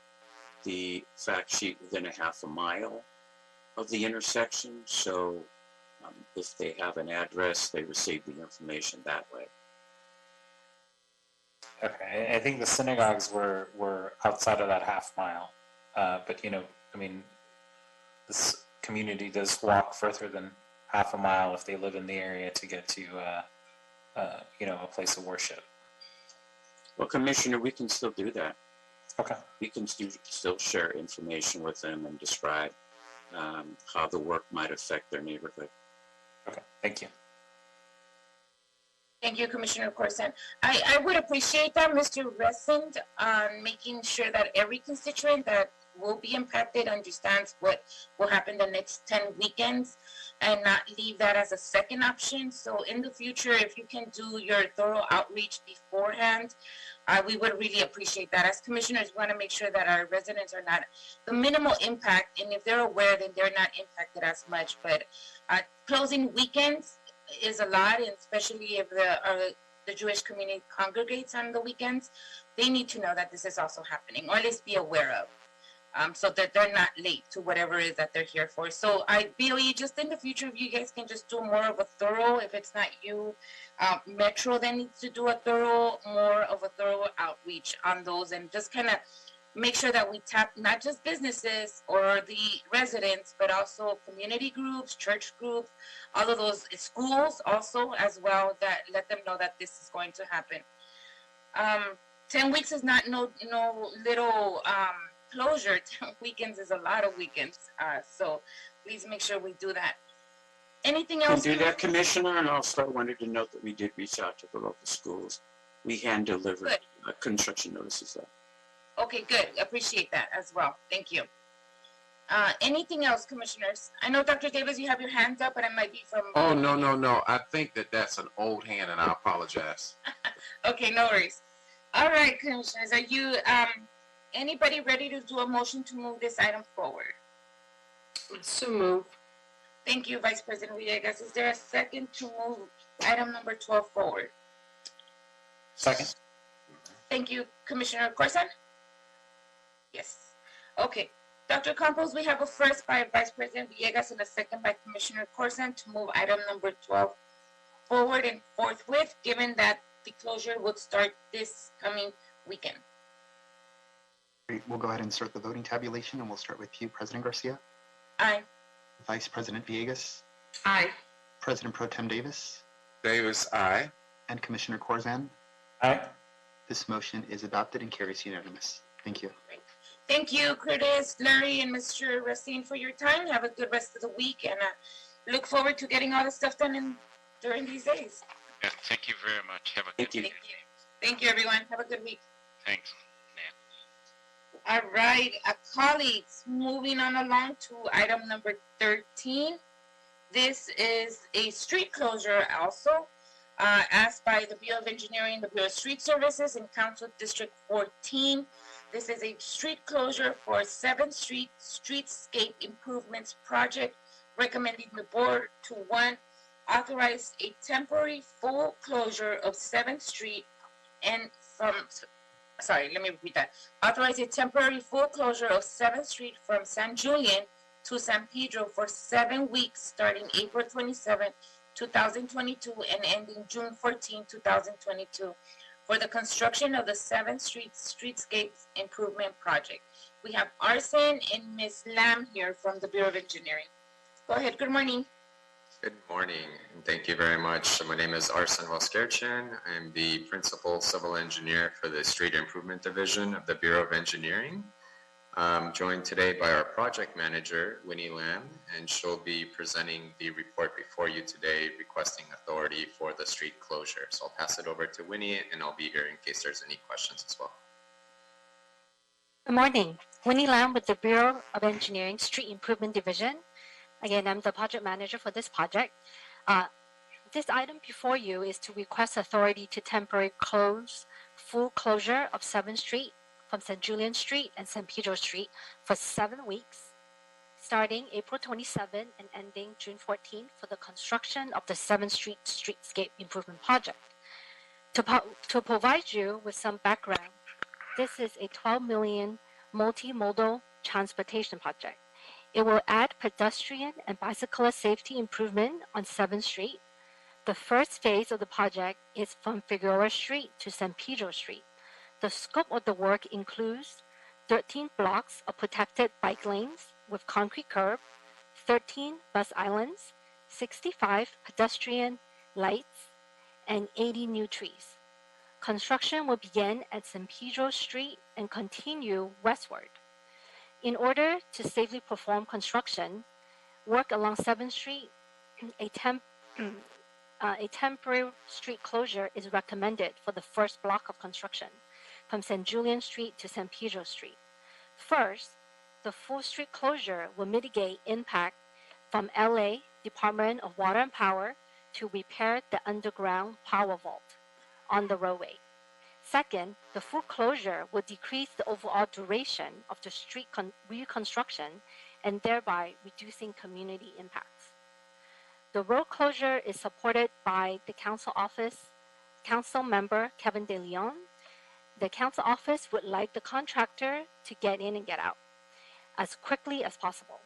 the fact sheet within a half a mile of the intersection. So if they have an address, they receive the information that way. Okay, I think the synagogues were outside of that half mile. But, this community does walk further than half a mile if they live in the area to get to, a place of worship. Well, Commissioner, we can still do that. Okay. We can still share information with them and describe how the work might affect their neighborhood. Okay, thank you. Thank you, Commissioner Corson. I would appreciate that, Mr. Resend, on making sure that every constituent that will be impacted understands what will happen the next 10 weekends and not leave that as a second option. So in the future, if you can do your thorough outreach beforehand, We would really appreciate that. As commissioners, we want to make sure that our residents are not the minimal impact, and if they're aware, then they're not impacted as much. But closing weekends is a lot, and especially if the Jewish community congregates on the weekends, they need to know that this is also happening, or at least be aware of. So that they're not late to whatever it is that they're here for. So BOE, just in the future, if you guys can just do more of a thorough, if it's not you, Metro then needs to do more of a thorough outreach on those, and just kind of make sure that we tap not just businesses or the residents, but also community groups, church groups, all of those, schools also as well, that let them know that this is going to happen. 10 weeks is not no little closure. 10 weekends is a lot of weekends. So please make sure we do that. Anything else? Do that, Commissioner, and also I wanted to note that we did reach out to the local schools. We hand delivered construction notices there. Okay, good. Appreciate that as well. Thank you. Anything else, commissioners? I know, Dr. Davis, you have your hands up, but it might be from... Oh, no. I think that's an old hand, and I apologize. Okay, no worries. All right, commissioners, are you... anybody ready to do a motion to move this item forward? So move. Thank you, Vice President Villegas. Is there a second to move item number 12 forward? Second. Thank you, Commissioner Corson. Yes. Okay. Dr. Campos, we have a first by Vice President Villegas and a second by Commissioner Corson to move item number 12 forward and forthwith, given that the closure would start this coming weekend. Great. We'll go ahead and start the voting tabulation, and we'll start with you, President Garcia. Aye. Vice President Villegas. Aye. President Pro Tem Davis. Davis, aye. And Commissioner Corzan. Aye. This motion is adopted and carries unanimous. Thank you. Thank you, Curtis, Larry, and Mr. Racine for your time. Have a good rest of the week, and look forward to getting all the stuff done during these days. Yeah, thank you very much. Have a good Thank you. Thank you, everyone. Have a good week. Thanks. All right, colleagues, moving on along to item number 13. This is a street closure also asked by the Bureau of Engineering, the Bureau of Street Services, and Council District 14. This is a street closure for 7th Street Streetscape Improvements Project, recommending the board to 1, authorize a temporary full closure of 7th Street and let me repeat that. Authorize a temporary full closure of 7th Street from San Julian to San Pedro for 7 weeks starting April 27, 2022 and ending June 14, 2022 for the construction of the 7th Street Streetscape Improvement Project. We have Arsen and Ms. Lam here from the Bureau of Engineering. Go ahead. Good morning. Good morning, and thank you very much. My name is Arsen Voskerchin. I'm the Principal Civil Engineer for the Street Improvement Division of the Bureau of Engineering. I'm joined today by our Project Manager, Winnie Lam, and she'll be presenting the report before you today requesting authority for the street closure. So I'll pass it over to Winnie, and I'll be here in case there's any questions as well. Good morning. Winnie Lam with the Bureau of Engineering Street Improvement Division. Again, I'm the project manager for this project. This item before you is to request authority to temporarily close full closure of 7th Street from St. Julian Street and San Pedro Street for 7 weeks, starting April 27 and ending June 14 for the construction of the 7th Street Streetscape Improvement Project. To provide you with some background, this is a $12 million multimodal transportation project. It will add pedestrian and bicyclist safety improvement on 7th Street. The first phase of the project is from Figueroa Street to San Pedro Street. The scope of the work includes 13 blocks of protected bike lanes with concrete curb, 13 bus islands, 65 pedestrian lights, and 80 new trees. Construction will begin at San Pedro Street and continue westward. In order to safely perform construction, work along 7th Street, a temporary street closure is recommended for the first block of construction from St. Julian Street to San Pedro Street. First, the full street closure will mitigate impact from LA Department of Water and Power to repair the underground power vault on the roadway. Second, the full closure will decrease the overall duration of the street reconstruction and thereby reducing community impacts. The road closure is supported by the council member Kevin De Leon. The council office would like the contractor to get in and get out as quickly as possible.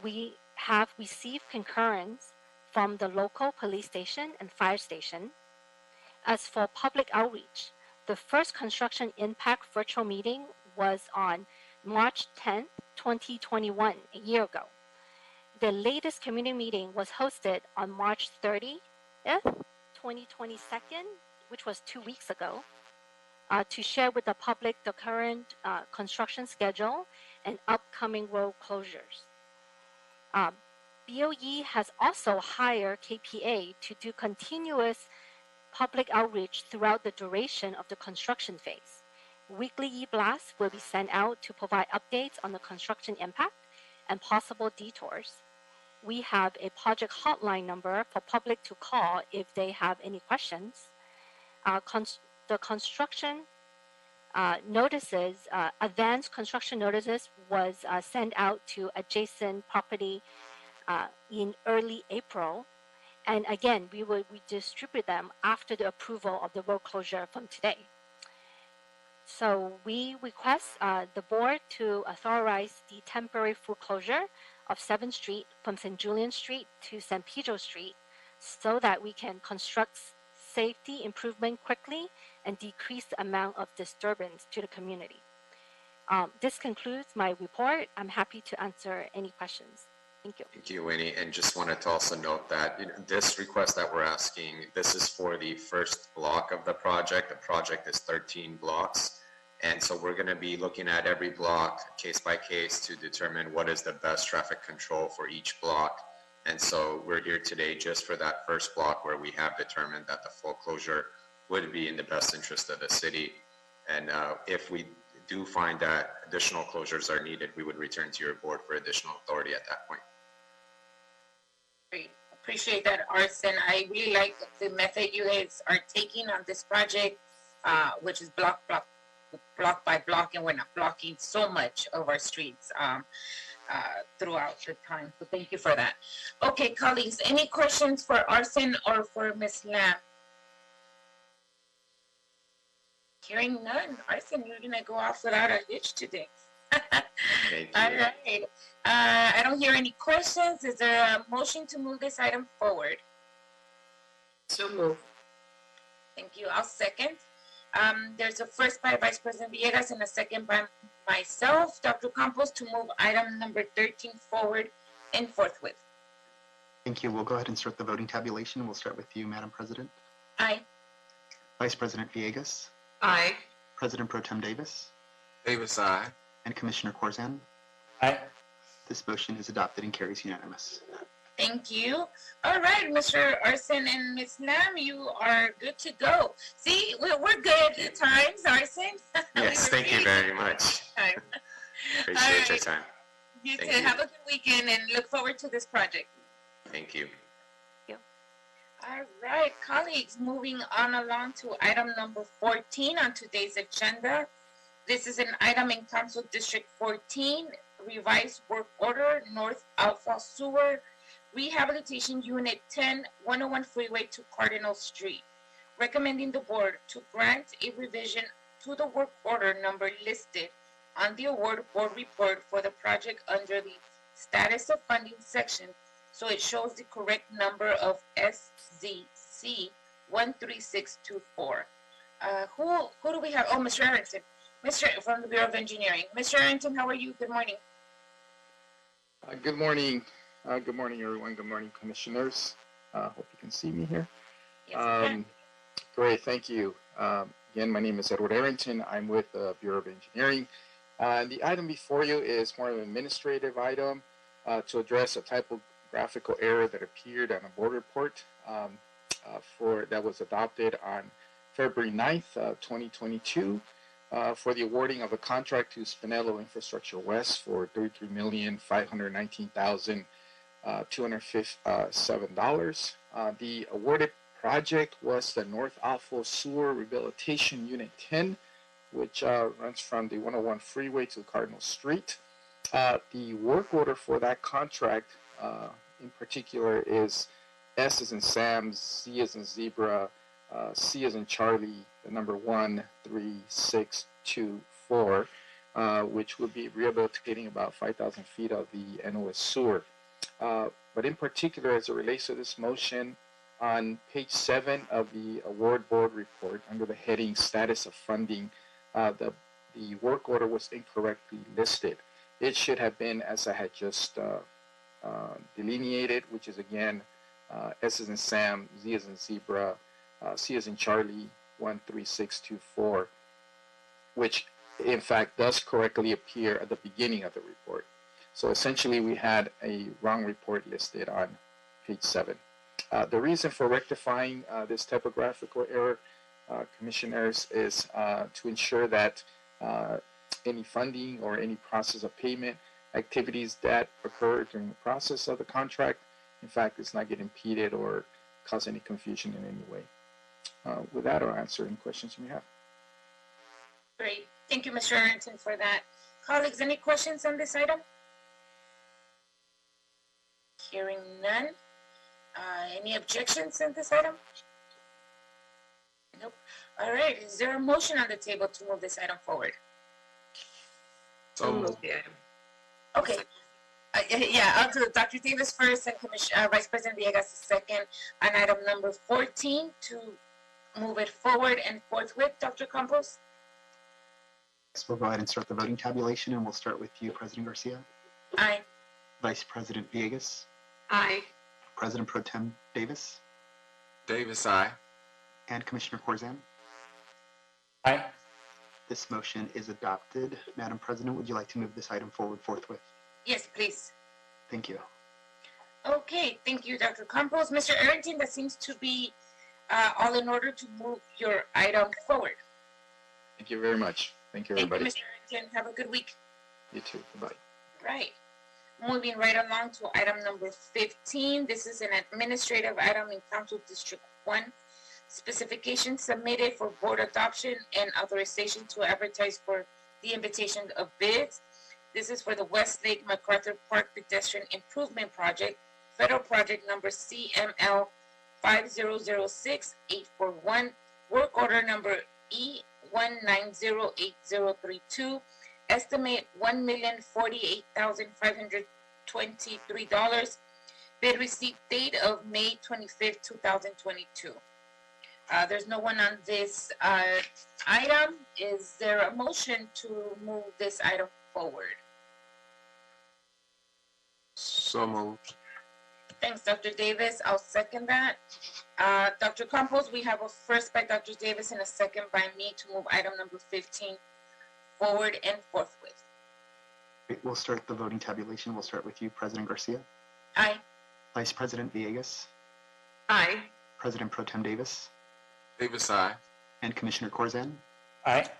We have received concurrence from the local police station and fire station. As for public outreach, the first construction impact virtual meeting was on March 10th, 2021, a year ago. The latest community meeting was hosted on March 30th, 2022, which was 2 weeks ago, to share with the public the current construction schedule and upcoming road closures. BOE has also hired KPA to do continuous public outreach throughout the duration of the construction phase. Weekly e-blasts will be sent out to provide updates on the construction impact and possible detours. We have a project hotline number for public to call if they have any questions. The construction notices, advanced construction notices was sent out to adjacent property in early April. And again, we will redistribute them after the approval of the road closure from today. So we request the board to authorize the temporary full closure of 7th Street from St. Julian Street to San Pedro Street so that we can construct safety improvement quickly and decrease the amount of disturbance to the community. This concludes my report. I'm happy to answer any questions. Thank you. Thank you, Winnie. And just wanted to also note that this request that we're asking, this is for the first block of the project. The project is 13 blocks. And so we're going to be looking at every block case by case to determine what is the best traffic control for each block. And so we're here today just for that first block where we have determined that the full closure would be in the best interest of the city. And if we do find that additional closures are needed, we would return to your board for additional authority at that point. Great. Appreciate that, Arson. I really like the method you guys are taking on this project, which is block by block, and we're not blocking so much of our streets throughout the time. So thank you for that. Okay, colleagues, any questions for Arson or for Ms. Lam? Hearing none. Arson, you're going to go off without a hitch today. Thank you. All right. I don't hear any questions. Is there a motion to move this item forward? So move. Thank you. I'll second. There's a first by Vice President Villegas and a second by myself, Dr. Campos, to move item number 13 forward and forthwith. Thank you. We'll go ahead and start the voting tabulation. We'll start with you, Madam President. Aye. Vice President Villegas. Aye. President Pro Tem Davis. Davis, aye. And Commissioner Corzan. Aye. This motion is adopted and carries unanimous. Thank you. All right, Mr. Arson and Ms. Lam, you are good to go. See, we're good at times, Arson. Yes, thank you very much. Appreciate your time. You too. Thank you. Have a good weekend and look forward to this project. Thank you. All right, colleagues, moving on along to item number 14 on today's agenda. This is an item in Council District 14, revised work order, North Alpha Sewer, Rehabilitation Unit 10, 101 Freeway to Cardinal Street. Recommending the board to grant a revision to the work order number listed on the award board report for the project under the status of funding section, so it shows the correct number of SZC 13624. Who do we have? Oh, Mr. Arrington. Mr. from the Bureau of Engineering. Mr. Arrington, how are you? Good morning. Good morning. Good morning, everyone. Good morning, commissioners. Hope you can see me here. Yes, great, thank you. Again, my name is Edward Arrington. I'm with the Bureau of Engineering. The item before you is more of an administrative item to address a typographical error that appeared on a board report that was adopted on February 9th, 2022. For the awarding of a contract to Spinello Infrastructure West for $33,519,257. The awarded project was the North Alpha Sewer Rehabilitation Unit 10, which runs from the 101 freeway to Cardinal Street. The work order for that contract in particular is S as in Sam, Z as in Zebra, C as in Charlie, the number 13624, which would be rehabilitating about 5,000 feet of the NOS sewer. But in particular, as it relates to this motion, on page 7 of the award board report, under the heading Status of Funding, the work order was incorrectly listed. It should have been, as I had just delineated, which is again S as in Sam, Z as in Zebra, C as in Charlie, 13624, which in fact does correctly appear at the beginning of the report. So essentially we had a wrong report listed on page 7. The reason for rectifying this typographical error, commissioners, is to ensure that any funding or any process of payment activities that occur during the process of the contract, in fact, it's not get impeded or cause any confusion in any way. With that, I'll answer any questions you may have. Great. Thank you, Mr. Arrington, for that. Colleagues, any questions on this item? Hearing none. Any objections on this item? Nope. All right. Is there a motion on the table to move this item forward? So Move the item. Okay. Yeah, I'll do Dr. Davis first and Vice President Villegas second on item number 14 to move it forward and forthwith. Dr. Campos? So we'll go ahead and start the voting tabulation, and we'll start with you, President Garcia. Aye. Vice President Villegas. Aye. President Pro Tem Davis. Davis, aye. And Commissioner Corzan. Aye. This motion is adopted. Madam President, would you like to move this item forward forthwith? Yes, please. Thank you. Okay, thank you, Dr. Campos. Mr. Arrington, that seems to be all in order to move your item forward. Thank you very much. Thank you, Thank you, everybody. Mr. Arrington. Have a good week. You too. Bye-bye. Right. Moving right along to item number 15. This is an administrative item in Council District 1. Specification submitted for board adoption and authorization to advertise for the invitation of bids. This is for the Westlake Macarthur Park Pedestrian Improvement Project, federal project number CML 5006-841, work order number E1908032, estimate $1,048,523, bid receipt date of May 25th, 2022. There's no one on this item. Is there a motion to move this item forward? So moved. Thanks, Dr. Davis. I'll second that. Dr. Campos, we have a first by Dr. Davis and a second by me to move item number 15 forward and forthwith. Great. We'll start the voting tabulation. We'll start with you, President Garcia. Aye. Vice President Villegas. Aye. President Pro Tem Davis. Davis, aye. And Commissioner Corzan. Aye.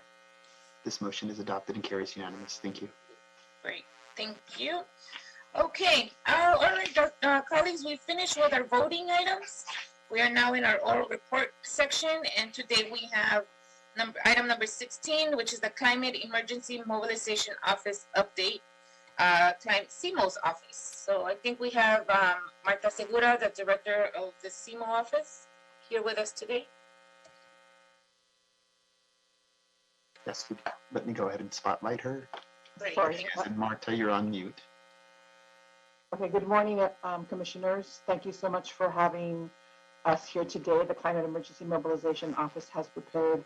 This motion is adopted and carries unanimous. Thank you. Great. Thank you. Okay. All right, colleagues, we finished with our voting items. We are now in our oral report section, and today we have item number 16, which is the Climate Emergency Mobilization Office update, CEMO's office. So I think we have Marta Segura, the director of the CEMO office, here with us today. Yes, let me go ahead and spotlight her. Great. Sorry. And Marta, you're on mute. Okay, good morning, commissioners. Thank you so much for having us here today. The Climate Emergency Mobilization Office has prepared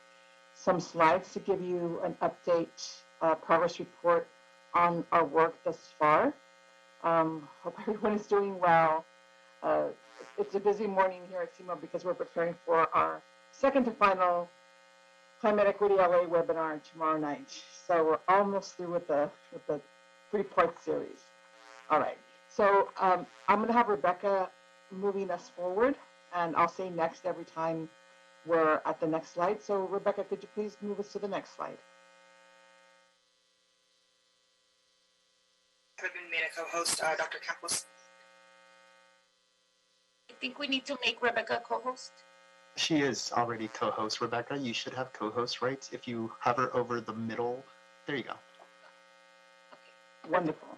some slides to give you an update, progress report on our work thus far. Hope everyone is doing well. It's a busy morning here at CEMO because we're preparing for our second to final Climate Equity LA webinar tomorrow night. So we're almost through with the 3-part series. All right. So I'm going to have Rebecca moving us forward, and I'll say next every time we're at the next slide. So Rebecca, could you please move us to the next slide? I've been made a co-host, Dr. Campos. I think we need to make Rebecca co-host. She is already co-host. Rebecca, you should have co-host rights. If you hover over the middle, there you go. Wonderful.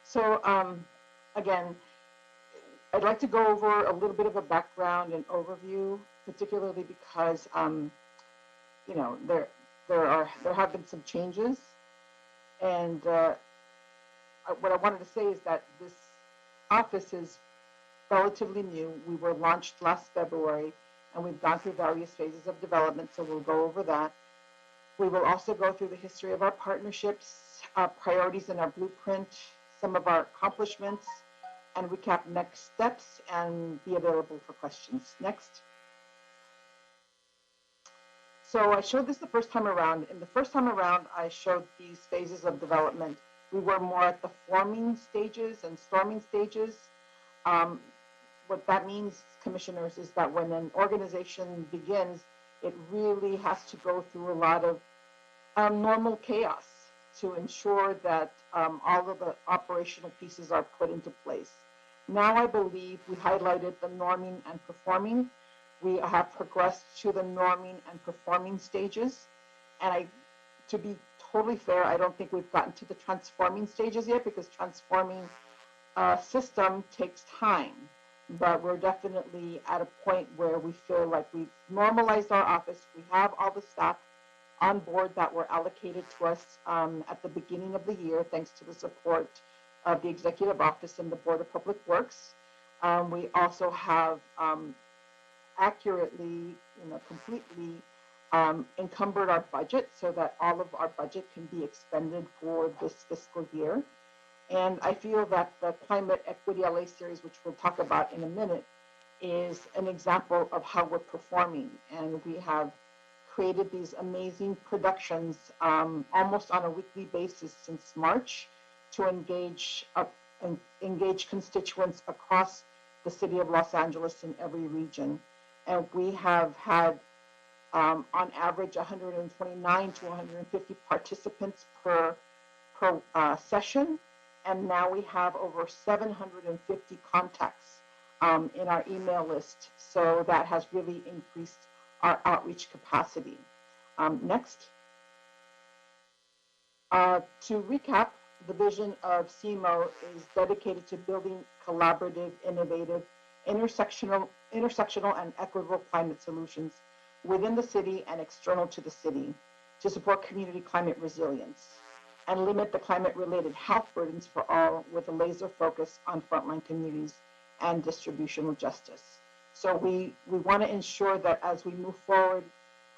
So, again, I'd like to go over a little bit of a background and overview, particularly because, you know, there have been some changes, and what I wanted to say is that this office is relatively new. We were launched last February, and we've gone through various phases of development, so we'll go over that. We will also go through the history of our partnerships, our priorities in our blueprint, some of our accomplishments, and recap next steps and be available for questions. Next. So I showed this the first time around. In the first time around, I showed these phases of development. We were more at the forming stages and storming stages. What that means, commissioners, is that when an organization begins, it really has to go through a lot of normal chaos to ensure that all of the operational pieces are put into place. Now I believe we highlighted the norming and performing. We have progressed to the norming and performing stages. And to be totally fair, I don't think we've gotten to the transforming stages yet, because transforming a system takes time. But we're definitely at a point where we feel like we've normalized our office. We have all the staff on board that were allocated to us at the beginning of the year, thanks to the support of the Executive Office and the Board of Public Works. We also have accurately, completely encumbered our budget so that all of our budget can be expended for this fiscal year. And I feel that the Climate Equity LA series, which we'll talk about in a minute, is an example of how we're performing. And we have created these amazing productions almost on a weekly basis since March to engage constituents across the city of Los Angeles in every region. And we have had, on average, 129 to 150 participants per session. And now we have over 750 contacts in our email list. So that has really increased our outreach capacity. Next. To recap, the vision of CMO is dedicated to building collaborative, innovative, intersectional and equitable climate solutions within the city and external to the city to support community climate resilience and limit the climate-related health burdens for all, with a laser focus on frontline communities and distributional justice. So we want to ensure that as we move forward,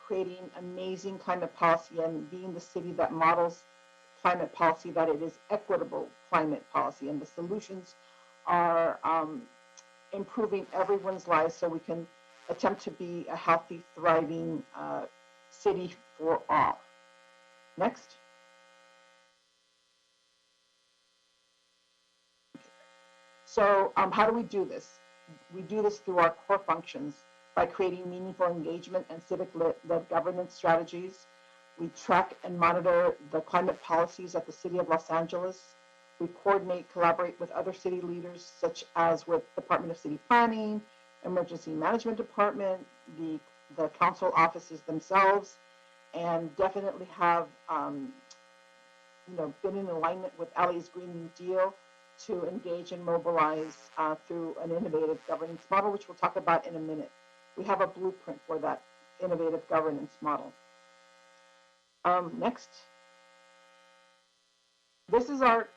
creating amazing climate policy and being the city that models climate policy, that it is equitable climate policy, and the solutions are improving everyone's lives so we can attempt to be a healthy, thriving city for all. Next. So how do we do this? We do this through our core functions by creating meaningful engagement and civic-led governance strategies. We track and monitor the climate policies at the City of Los Angeles. We coordinate, collaborate with other city leaders, such as with Department of City Planning, Emergency Management Department, the council offices themselves, and definitely have been in alignment with LA's Green New Deal to engage and mobilize through an innovative governance model, which we'll talk about in a minute. We have a blueprint for that innovative governance model. Next. This is our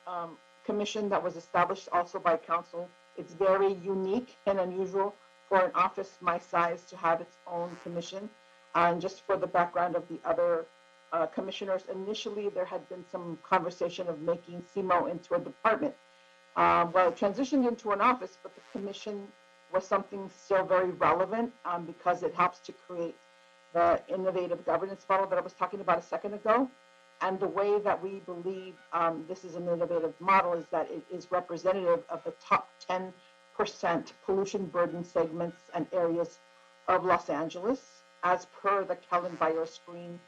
commission that was established also by council. It's very unique and unusual for an office my size to have its own commission. And just for the background of the other commissioners, initially there had been some conversation of making CMO into a department. Well, it transitioned into an office, but the commission was something still very relevant because it helps to create the innovative governance model that I was talking about a second ago. And the way that we believe this is an innovative model is that it is representative of the top 10% pollution burden segments and areas of Los Angeles, as per the Kellen Bioscreen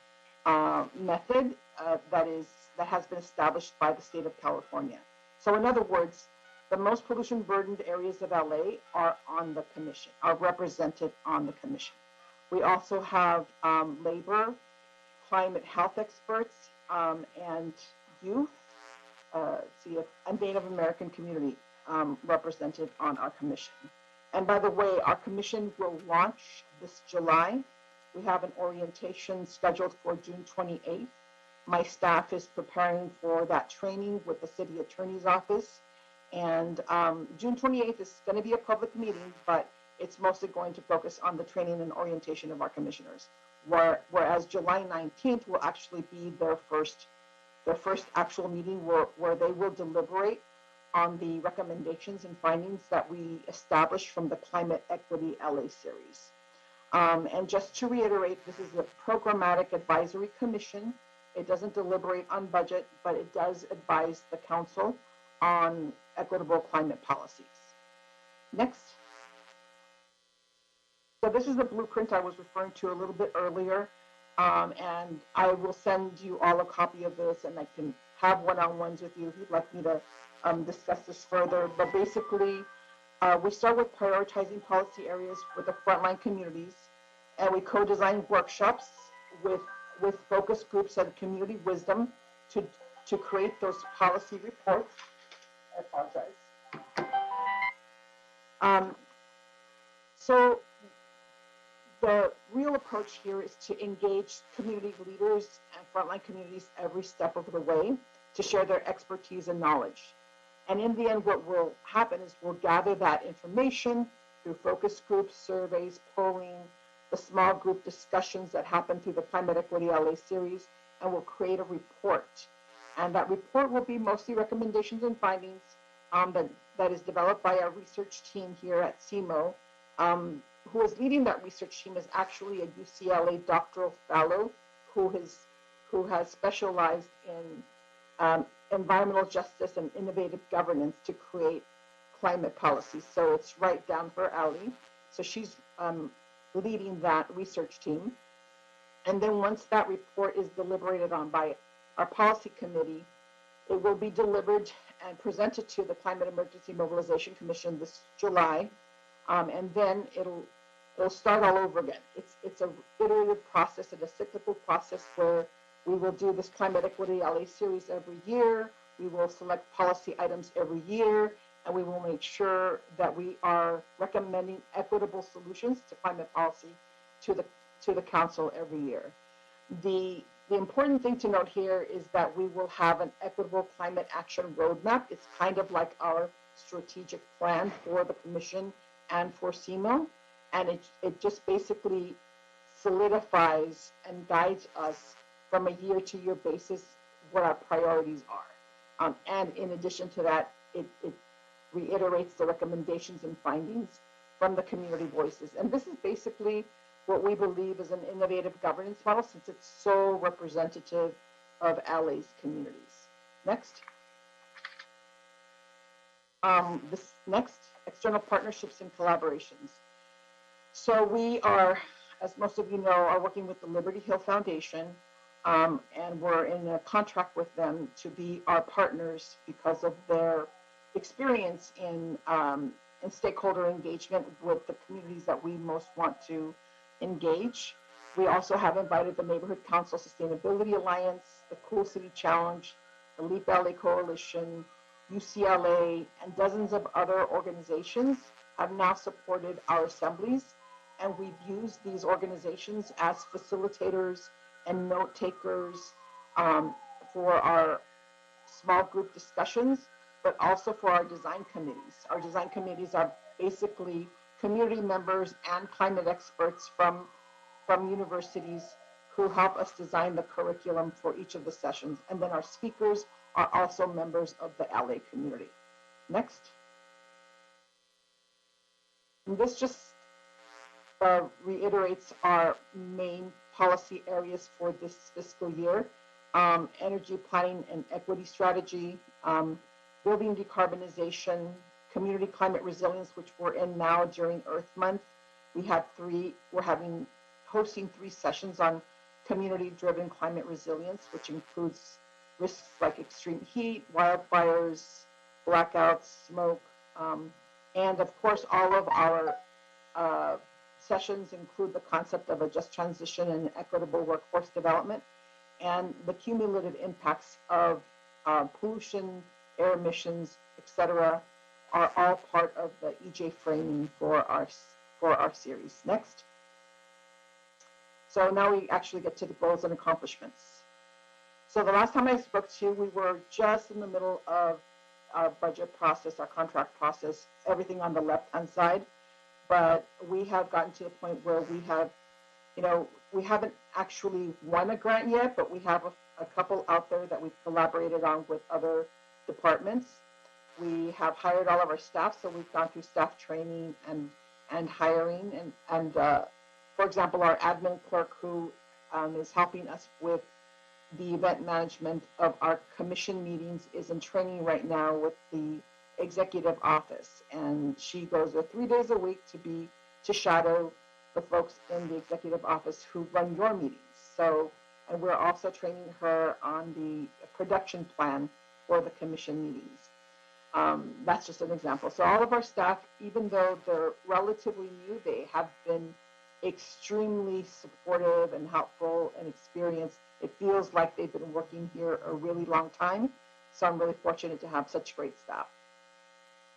method that has been established by the state of California. So in other words, The most pollution burdened areas of LA are on the commission, are represented on the commission. We also have labor, climate health experts, and youth, and Native American community represented on our commission. And by the way, our commission will launch this July. We have an orientation scheduled for June 28th. My staff is preparing for that training with the city attorney's office. And June 28th is going to be a public meeting, but it's mostly going to focus on the training and orientation of our commissioners. Whereas July 19th will actually be their first actual meeting where they will deliberate on the recommendations and findings that we established from the Climate Equity LA series. And just to reiterate, this is a programmatic advisory commission. It doesn't deliberate on budget, but it does advise the council on equitable climate policies. Next. So this is the blueprint I was referring to a little bit earlier. And I will send you all a copy of this, and I can have one-on-ones with you if you'd like me to discuss this further. But basically, we start with prioritizing policy areas with the frontline communities, and we co-design workshops with focus groups and community wisdom to create those policy reports. I apologize. So the real approach here is to engage community leaders and frontline communities every step of the way to share their expertise and knowledge. And in the end, what will happen is we'll gather that information through focus groups, surveys, polling, the small group discussions that happen through the Climate Equity LA series, and we'll create a report. And that report will be mostly recommendations and findings that is developed by our research team here at CMO. Who is leading that research team is actually a UCLA doctoral fellow who has specialized in environmental justice and innovative governance to create climate policy. So it's right down her alley. So she's leading that research team. And then once that report is deliberated on by our policy committee, it will be delivered and presented to the Climate Emergency Mobilization Commission this July. And then it'll start all over again. It's a iterative process and a cyclical process where we will do this Climate Equity LA series every year. We will select policy items every year, and we will make sure that we are recommending equitable solutions to climate policy to the council every year. The important thing to note here is that we will have an equitable climate action roadmap. It's kind of like our strategic plan for the commission and for CMO. And it just basically solidifies and guides us from a year-to-year basis what our priorities are. And in addition to that, it reiterates the recommendations and findings from the community voices. And this is basically what we believe is an innovative governance model since it's so representative of LA's communities. Next. This next, external partnerships and collaborations. So we are, as most of you know, are working with the Liberty Hill Foundation, and we're in a contract with them to be our partners because of their experience in stakeholder engagement with the communities that we most want to engage. We also have invited the Neighborhood Council Sustainability Alliance, the Cool City Challenge, the Leap LA Coalition, UCLA, and dozens of other organizations have now supported our assemblies. And we've used these organizations as facilitators and note takers for our small group discussions, but also for our design committees. Our design committees are basically community members and climate experts from universities who help us design the curriculum for each of the sessions. And then our speakers are also members of the LA community. Next. And this just reiterates our main policy areas for this fiscal year. Energy planning and equity strategy, building decarbonization, community climate resilience, which we're in now during Earth Month. We're hosting 3 sessions on community-driven climate resilience, which includes risks like extreme heat, wildfires, blackouts, smoke, and of course, all of our sessions include the concept of a just transition and equitable workforce development, and the cumulative impacts of pollution, air emissions, etc., are all part of the EJ framing for our series. Next. So now we actually get to the goals and accomplishments. So the last time I spoke to you, we were just in the middle of our budget process, our contract process, everything on the left-hand side. But we have gotten to the point where we have, we haven't actually won a grant yet, but we have a couple out there that we've collaborated on with other departments. We have hired all of our staff, so we've gone through staff training and hiring. And for example, our admin clerk who is helping us with the event management of our commission meetings is in training right now with the executive office, and she goes there 3 days a week to shadow the folks in the executive office who run your meetings. So, and we're also training her on the production plan for the commission meetings. That's just an example. So all of our staff, even though they're relatively new, they have been extremely supportive and helpful and experienced. It feels like they've been working here a really long time. So I'm really fortunate to have such great staff.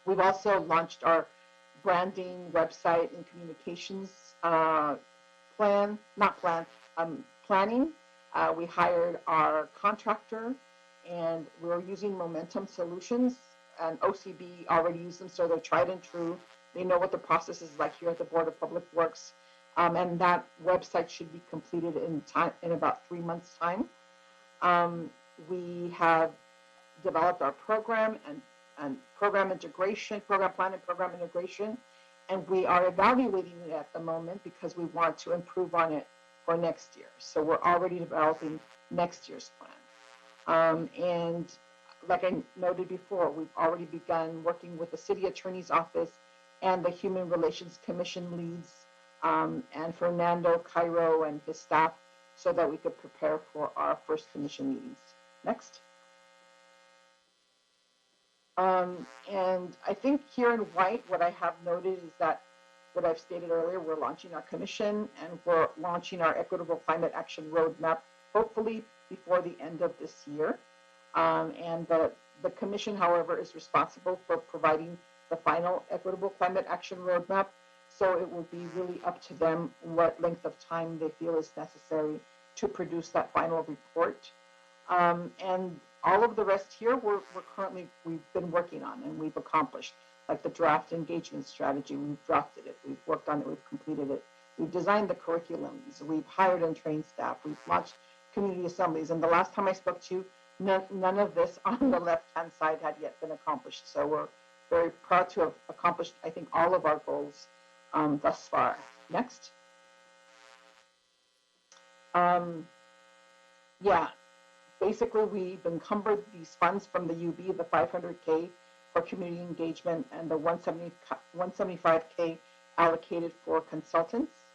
We've also launched our branding, website, and communications planning. We hired our contractor, and we're using Momentum Solutions, and OCB already use them, so they're tried and true. They know what the process is like here at the Board of Public Works, and that website should be completed in about 3 months' time. We have developed our program and program integration, program plan and program integration, and we are evaluating it at the moment because we want to improve on it for next year. So we're already developing next year's plan. And like I noted before, we've already begun working with the City Attorney's Office and the Human Relations Commission leads, and Fernando Cairo and his staff, so that we could prepare for our first commission meetings. Next. And I think here in white, what I have noted is that what I've stated earlier, we're launching our commission and we're launching our Equitable Climate Action Roadmap, hopefully before the end of this year. And the commission, however, is responsible for providing the final Equitable Climate Action Roadmap. So it will be really up to them what length of time they feel is necessary to produce that final report. And all of the rest here, we've been working on and we've accomplished, like the draft engagement strategy. We've drafted it, we've worked on it, we've completed it. We've designed the curriculums, we've hired and trained staff, we've launched community assemblies. And the last time I spoke to you, none of this on the left-hand side had yet been accomplished. So we're very proud to have accomplished, I think, all of our goals thus far. Next. Basically, we've encumbered these funds from the UB, the 500K for community engagement and the 175K allocated for consultants.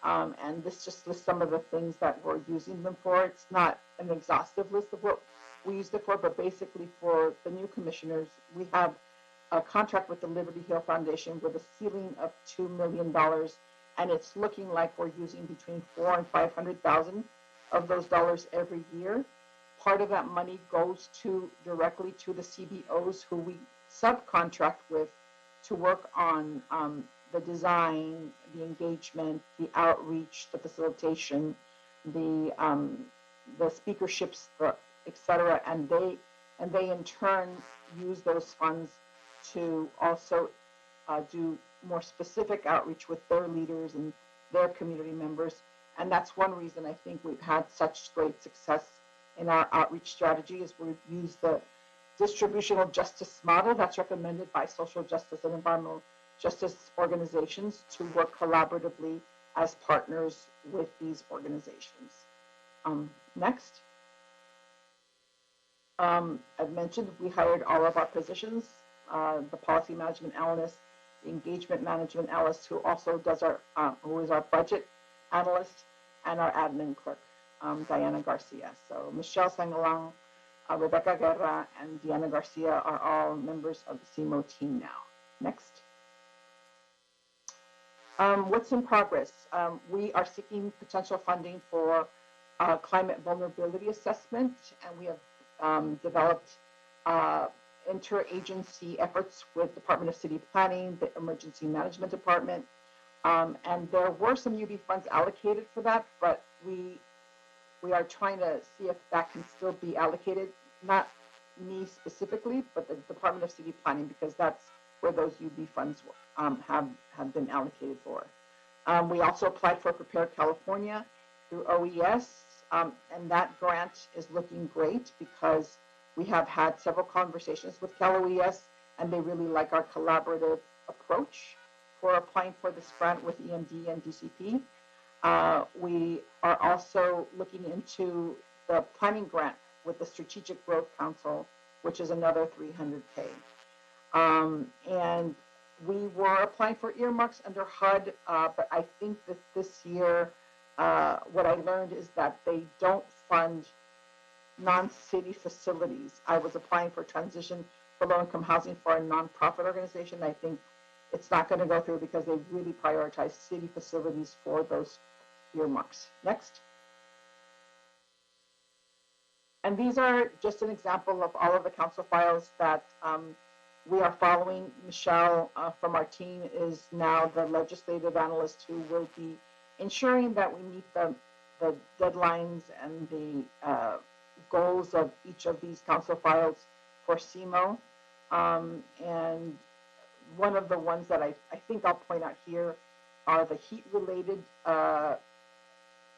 And this just lists some of the things that we're using them for. It's not an exhaustive list of what we used it for, but basically for the new commissioners, we have a contract with the Liberty Hill Foundation with a ceiling of $2 million, and it's looking like we're using between $400,000 and $500,000 of those dollars every year. Part of that money goes directly to the CBOs who we subcontract with to work on the design, the engagement, the outreach, the facilitation, the speakerships, etc. And they in turn use those funds to also do more specific outreach with their leaders and their community members. And that's one reason I think we've had such great success in our outreach strategy, is we've used the distributional justice model that's recommended by social justice and environmental justice organizations to work collaboratively as partners with these organizations. Next. I've mentioned we hired all of our positions, the policy management analyst, the engagement management analyst, who also does who is our budget analyst, and our admin clerk, Diana Garcia. So Michelle Sangalang Rebecca Guerra and Diana Garcia are all members of the CMO team now. Next. What's in progress? We are seeking potential funding for climate vulnerability assessment, and we have developed interagency efforts with Department of City Planning, the Emergency Management Department, and there were some UB funds allocated for that, but we are trying to see if that can still be allocated, not me specifically, but the Department of City Planning, because that's where those UB funds have been allocated for. We also applied for Prepare California through OES, and that grant is looking great because we have had several conversations with Cal OES, and they really like our collaborative approach for applying for this grant with EMD and DCP. We are also looking into the planning grant with the Strategic Growth Council, which is another $300K. And we were applying for earmarks under HUD, but I think that this year, what I learned is that they don't fund non-city facilities. I was applying for transition for low-income housing for a nonprofit organization. I think it's not going to go through because they really prioritize city facilities for those earmarks. Next. And these are just an example of all of the council files that we are following. Michelle from our team is now the legislative analyst who will be ensuring that we meet the deadlines and the goals of each of these council files for CMO. And one of the ones that I think I'll point out here are the heat-related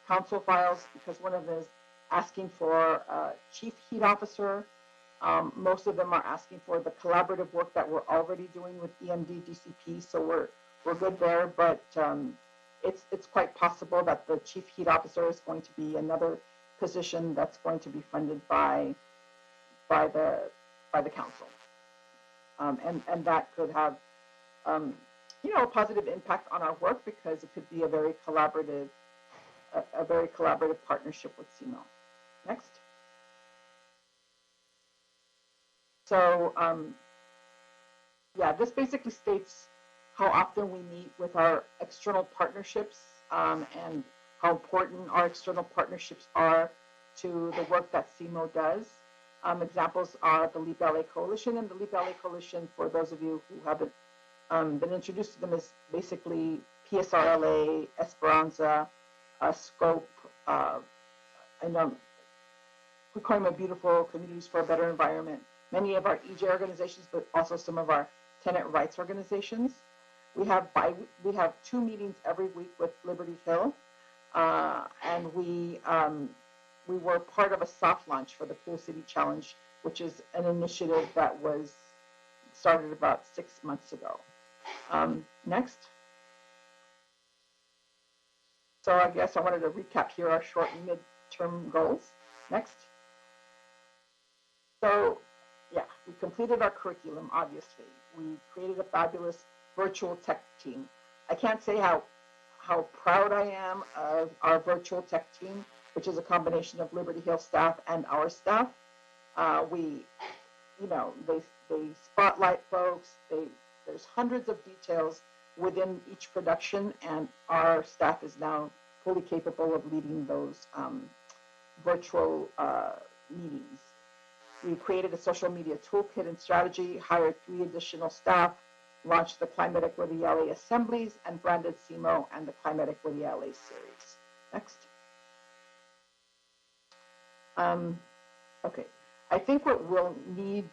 council files, because one of them is asking for chief heat officer. Most of them are asking for the collaborative work that we're already doing with EMD DCP, so we're good there. But it's quite possible that the chief heat officer is going to be another position that's going to be funded by the council, and that could have a positive impact on our work because it could be a very collaborative partnership with CMO. Next. So, this basically states how often we meet with our external partnerships and how important our external partnerships are to the work that CMO does. Examples are the Leap LA Coalition, and the Leap LA Coalition, for those of you who haven't been introduced to them, is basically PSRLA, Esperanza, Scope, and Pacoima Beautiful Communities for a Better Environment. Many of our EJ organizations, but also some of our tenant rights organizations. We have 2 meetings every week with Liberty Hill, and we were part of a soft launch for the Cool City Challenge, which is an initiative that was started about 6 months ago. Next. So I guess I wanted to recap here our short and mid-term goals. Next. So, we completed our curriculum, obviously. We created a fabulous virtual tech team. I can't say how proud I am of our virtual tech team, which is a combination of Liberty Hill staff and our staff. They spotlight folks. There's hundreds of details within each production, and our staff is now fully capable of leading those virtual meetings. We created a social media toolkit and strategy, hired 3 additional staff, launched the Climate Equity LA Assemblies, and branded CMO and the Climate Equity LA series. Next. Okay. I think what we'll need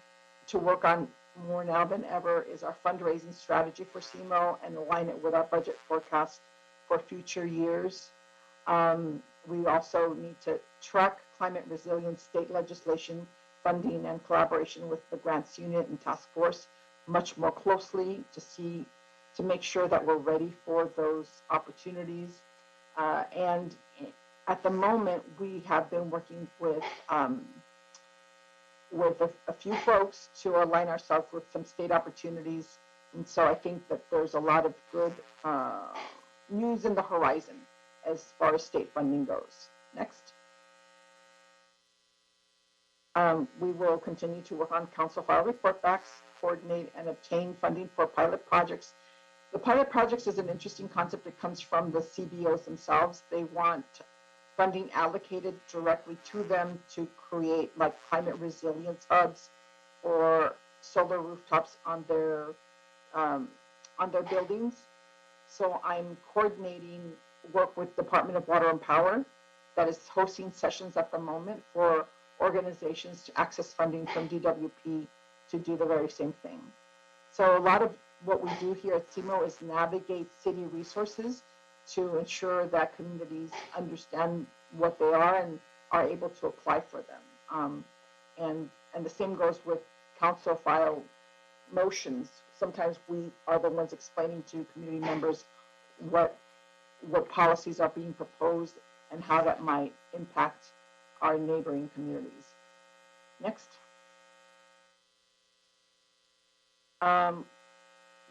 to work on more now than ever is our fundraising strategy for CMO and align it with our budget forecast for future years. We also need to track climate resilience state legislation, funding, and collaboration with the grants unit and task force much more closely to make sure that we're ready for those opportunities. And at the moment, we have been working with a few folks to align ourselves with some state opportunities. And so I think that there's a lot of good news in the horizon as far as state funding goes. Next. We will continue to work on council file report backs, coordinate and obtain funding for pilot projects. The pilot projects is an interesting concept. It comes from the CBOs themselves. They want funding allocated directly to them to create like climate resilience hubs or solar rooftops on their buildings. So I'm coordinating work with Department of Water and Power that is hosting sessions at the moment for organizations to access funding from DWP to do the very same thing. So a lot of what we do here at CMO is navigate city resources to ensure that communities understand what they are and are able to apply for them. And the same goes with council file motions. Sometimes we are the ones explaining to community members what policies are being proposed and how that might impact our neighboring communities. Next.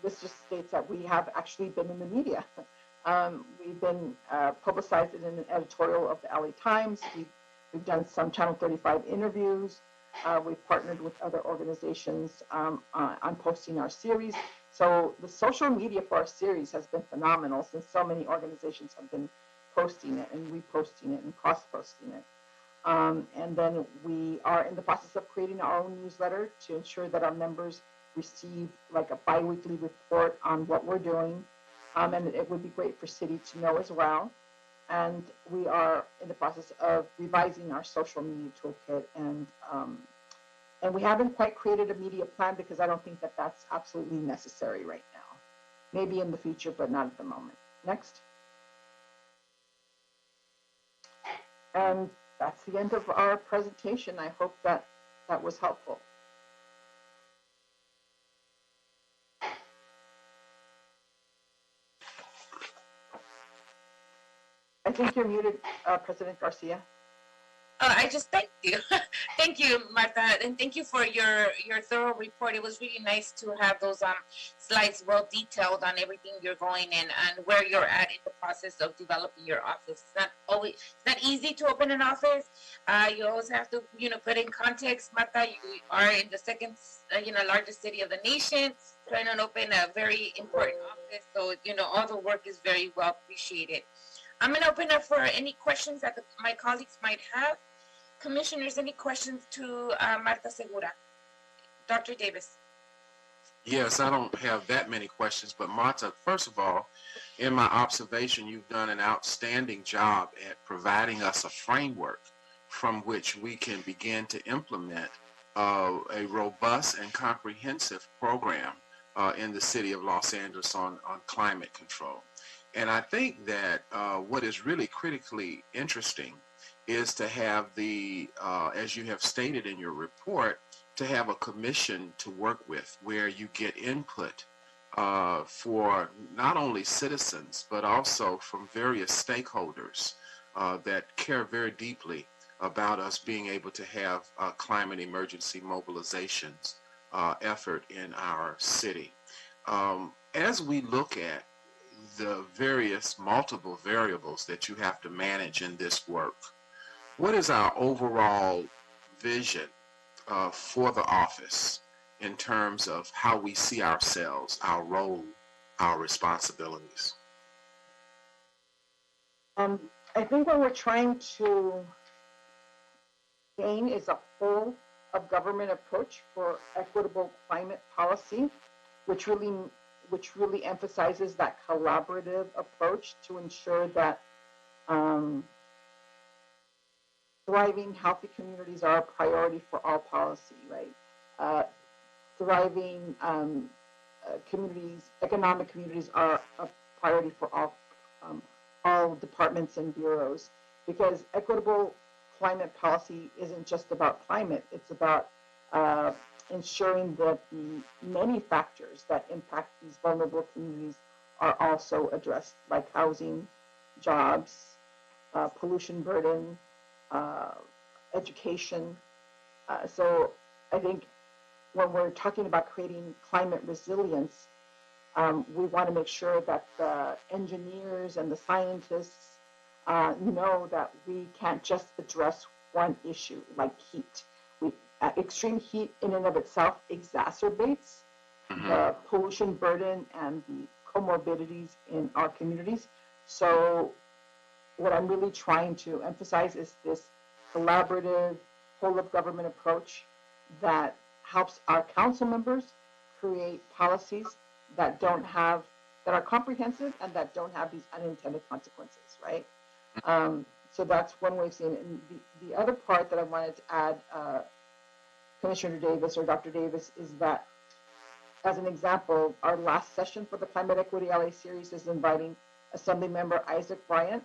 This just states that we have actually been in the media. We've been publicized in an editorial of the LA Times. We've done some Channel 35 interviews. We've partnered with other organizations on posting our series. So the social media for our series has been phenomenal since so many organizations have been posting it and reposting it and cross-posting it. And then we are in the process of creating our own newsletter to ensure that our members receive like a bi-weekly report on what we're doing. And it would be great for city to know as well. And we are in the process of revising our social media toolkit, and we haven't quite created a media plan because I don't think that that's absolutely necessary right now. Maybe in the future, but not at the moment. Next. And that's the end of our presentation. I hope that that was helpful. I think you're muted, President Garcia. I just thank you. Thank you, Martha, and thank you for your thorough report. It was really nice to have those slides well detailed on everything you're going in and where you're at in the process of developing your office. It's not easy to open an office. You always have to, put in context, Martha. You are in the second, largest city of the nation, trying to open a very important office. So, all the work is very well appreciated. I'm going to open up for any questions that my colleagues might have. Commissioners, any questions to Martha Segura? Dr. Davis. Yes, I don't have that many questions, but Martha, first of all, in my observation, you've done an outstanding job at providing us a framework from which we can begin to implement a robust and comprehensive program in the city of Los Angeles on climate control. And I think that what is really critically interesting is to have as you have stated in your report, to have a commission to work with where you get input for not only citizens, but also from various stakeholders that care very deeply about us being able to have climate emergency mobilizations effort in our city. As we look at the various multiple variables that you have to manage in this work, what is our overall vision for the office in terms of how we see ourselves, our role, our responsibilities? I think what we're trying to gain is a whole of government approach for equitable climate policy, which really emphasizes that collaborative approach to ensure that thriving, healthy communities are a priority for all policy, right? Thriving communities, economic communities are a priority for all departments and bureaus, because equitable climate policy isn't just about climate, it's about ensuring that the many factors that impact these vulnerable communities are also addressed, like housing, jobs, pollution burden, education. So I think when we're talking about creating climate resilience, we want to make sure that the engineers and the scientists know that we can't just address one issue like heat. extreme heat in and of itself exacerbates the pollution burden and the comorbidities in our communities. So what I'm really trying to emphasize is this collaborative, whole of government approach that helps our council members create policies that are comprehensive and that don't have these unintended consequences, right? So that's one way of seeing it. And the other part that I wanted to add, Commissioner Davis or Dr. Davis, is that, as an example, our last session for the Climate Equity LA series is inviting Assemblymember Isaac Bryant.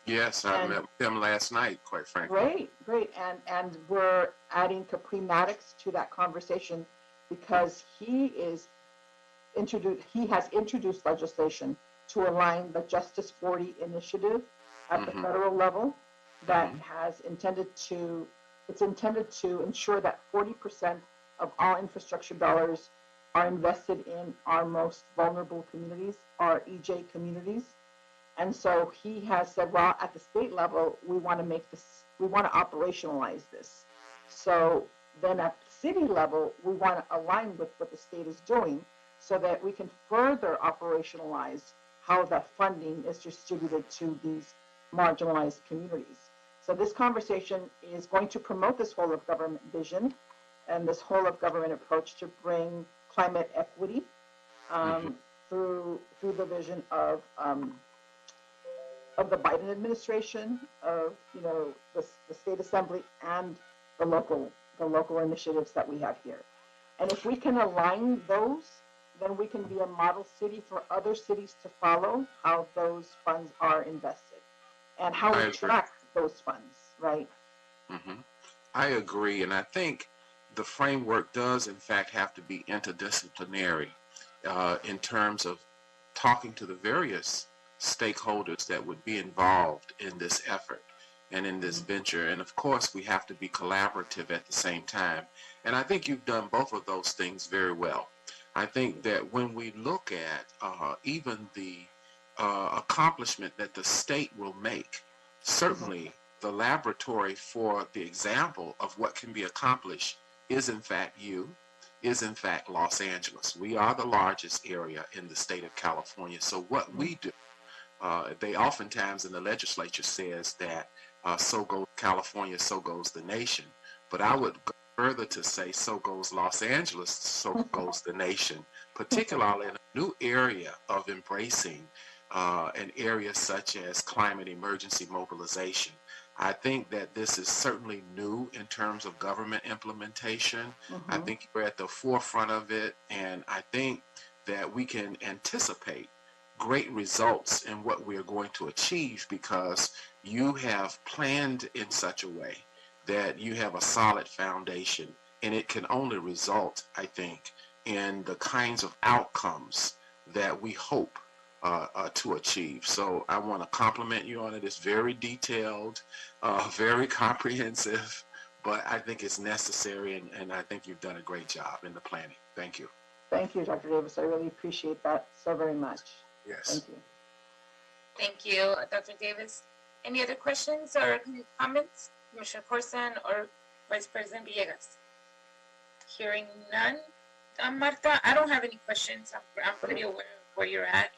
Yes, I met him last night, quite frankly. Great. And we're adding Capri Maddox to that conversation because he has introduced legislation to align the Justice 40 initiative at the federal level that has intended to ensure that 40% of all infrastructure dollars are invested in our most vulnerable communities, our EJ communities. And so he has said, well, at the state level, we want to operationalize this. So then at the city level, we want to align with what the state is doing so that we can further operationalize how that funding is distributed to these marginalized communities. So this conversation is going to promote this whole of government vision and this whole of government approach to bring climate equity through the vision of the Biden administration, of the state assembly, and the local initiatives that we have here. And if we can align those, then we can be a model city for other cities to follow how those funds are invested and how we track those funds, right? I agree, and I think the framework does, in fact, have to be interdisciplinary in terms of talking to the various stakeholders that would be involved in this effort and in this venture. And of course, we have to be collaborative at the same time. And I think you've done both of those things very well. I think that when we look at even the accomplishment that the state will make, certainly the laboratory for the example of what can be accomplished is in fact is in fact Los Angeles. We are the largest area in the state of California. So what we do, they oftentimes in the legislature says that so goes California, so goes the nation. But I would go further to say so goes Los Angeles, so goes the nation, particularly in a new area of embracing an area such as climate emergency mobilization. I think that this is certainly new in terms of government implementation. I think we're at the forefront of it, and I think that we can anticipate great results in what we are going to achieve because you have planned in such a way that you have a solid foundation, and it can only result, I think, in the kinds of outcomes that we hope to achieve. So I want to compliment you on it. It's very detailed, very comprehensive, but I think it's necessary, and I think you've done a great job in the planning. Thank you. Thank you, Dr. Davis. I really appreciate that so very much. Yes. Thank you. Thank you, Dr. Davis. Any other questions or comments, Commissioner Corson or Vice President Villegas? Hearing none. Marta, I don't have any questions. I'm pretty aware of where you're at.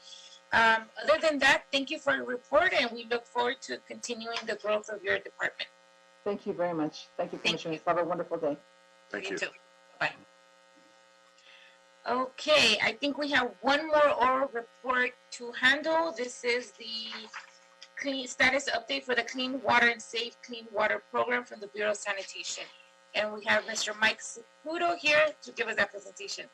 Other than that, thank you for your report, and we look forward to continuing the growth of your department. Thank you very much. Thank you, Commissioners. Have a wonderful day. Thank you. Too. Bye. Okay, I think we have one more oral report to handle. This is the status update for the Clean Water and Safe Clean Water Program from the Bureau of Sanitation. And we have Mr. Mike Saputo here to give us that presentation.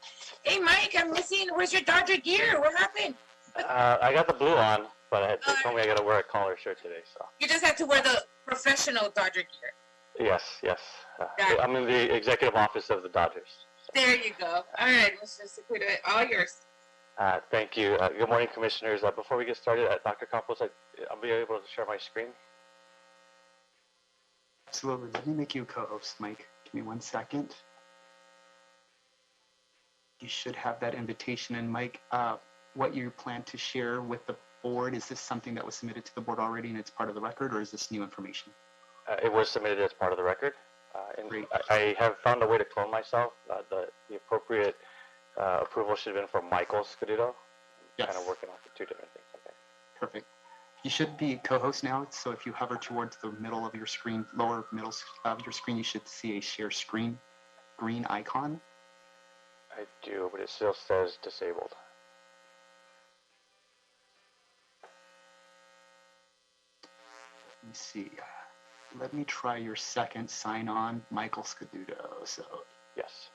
Hey, Mike, I'm missing. Where's your Dodger gear? What happened? I got the blue on, but they told me I got to wear a collar shirt today. So you just have to wear the professional Dodger gear. Yes. I'm in the executive office of the Dodgers. So. There you go. All right, Mr. Saputo, all yours. Thank you. Good morning, Commissioners. Before we get started, Dr. Campos, I'll be able to share my screen. Absolutely. Let me make you a co-host, Mike. Give me 1 second. You should have that invitation. And Mike, what you plan to share with the board, is this something that was submitted to the board already and it's part of the record, or is this new information? It was submitted as part of the record. And Great. I have found a way to clone myself. The appropriate approval should have been from Michael Scudito. Yes. Kind of working off the two different things. Okay. Perfect. You should be co-host now, so if you hover towards the middle of your screen, lower middle of your screen, you should see a share screen green icon. I do, but it still says disabled. Let me see. Let me try your second sign on, Michael Scaduto. So Yes.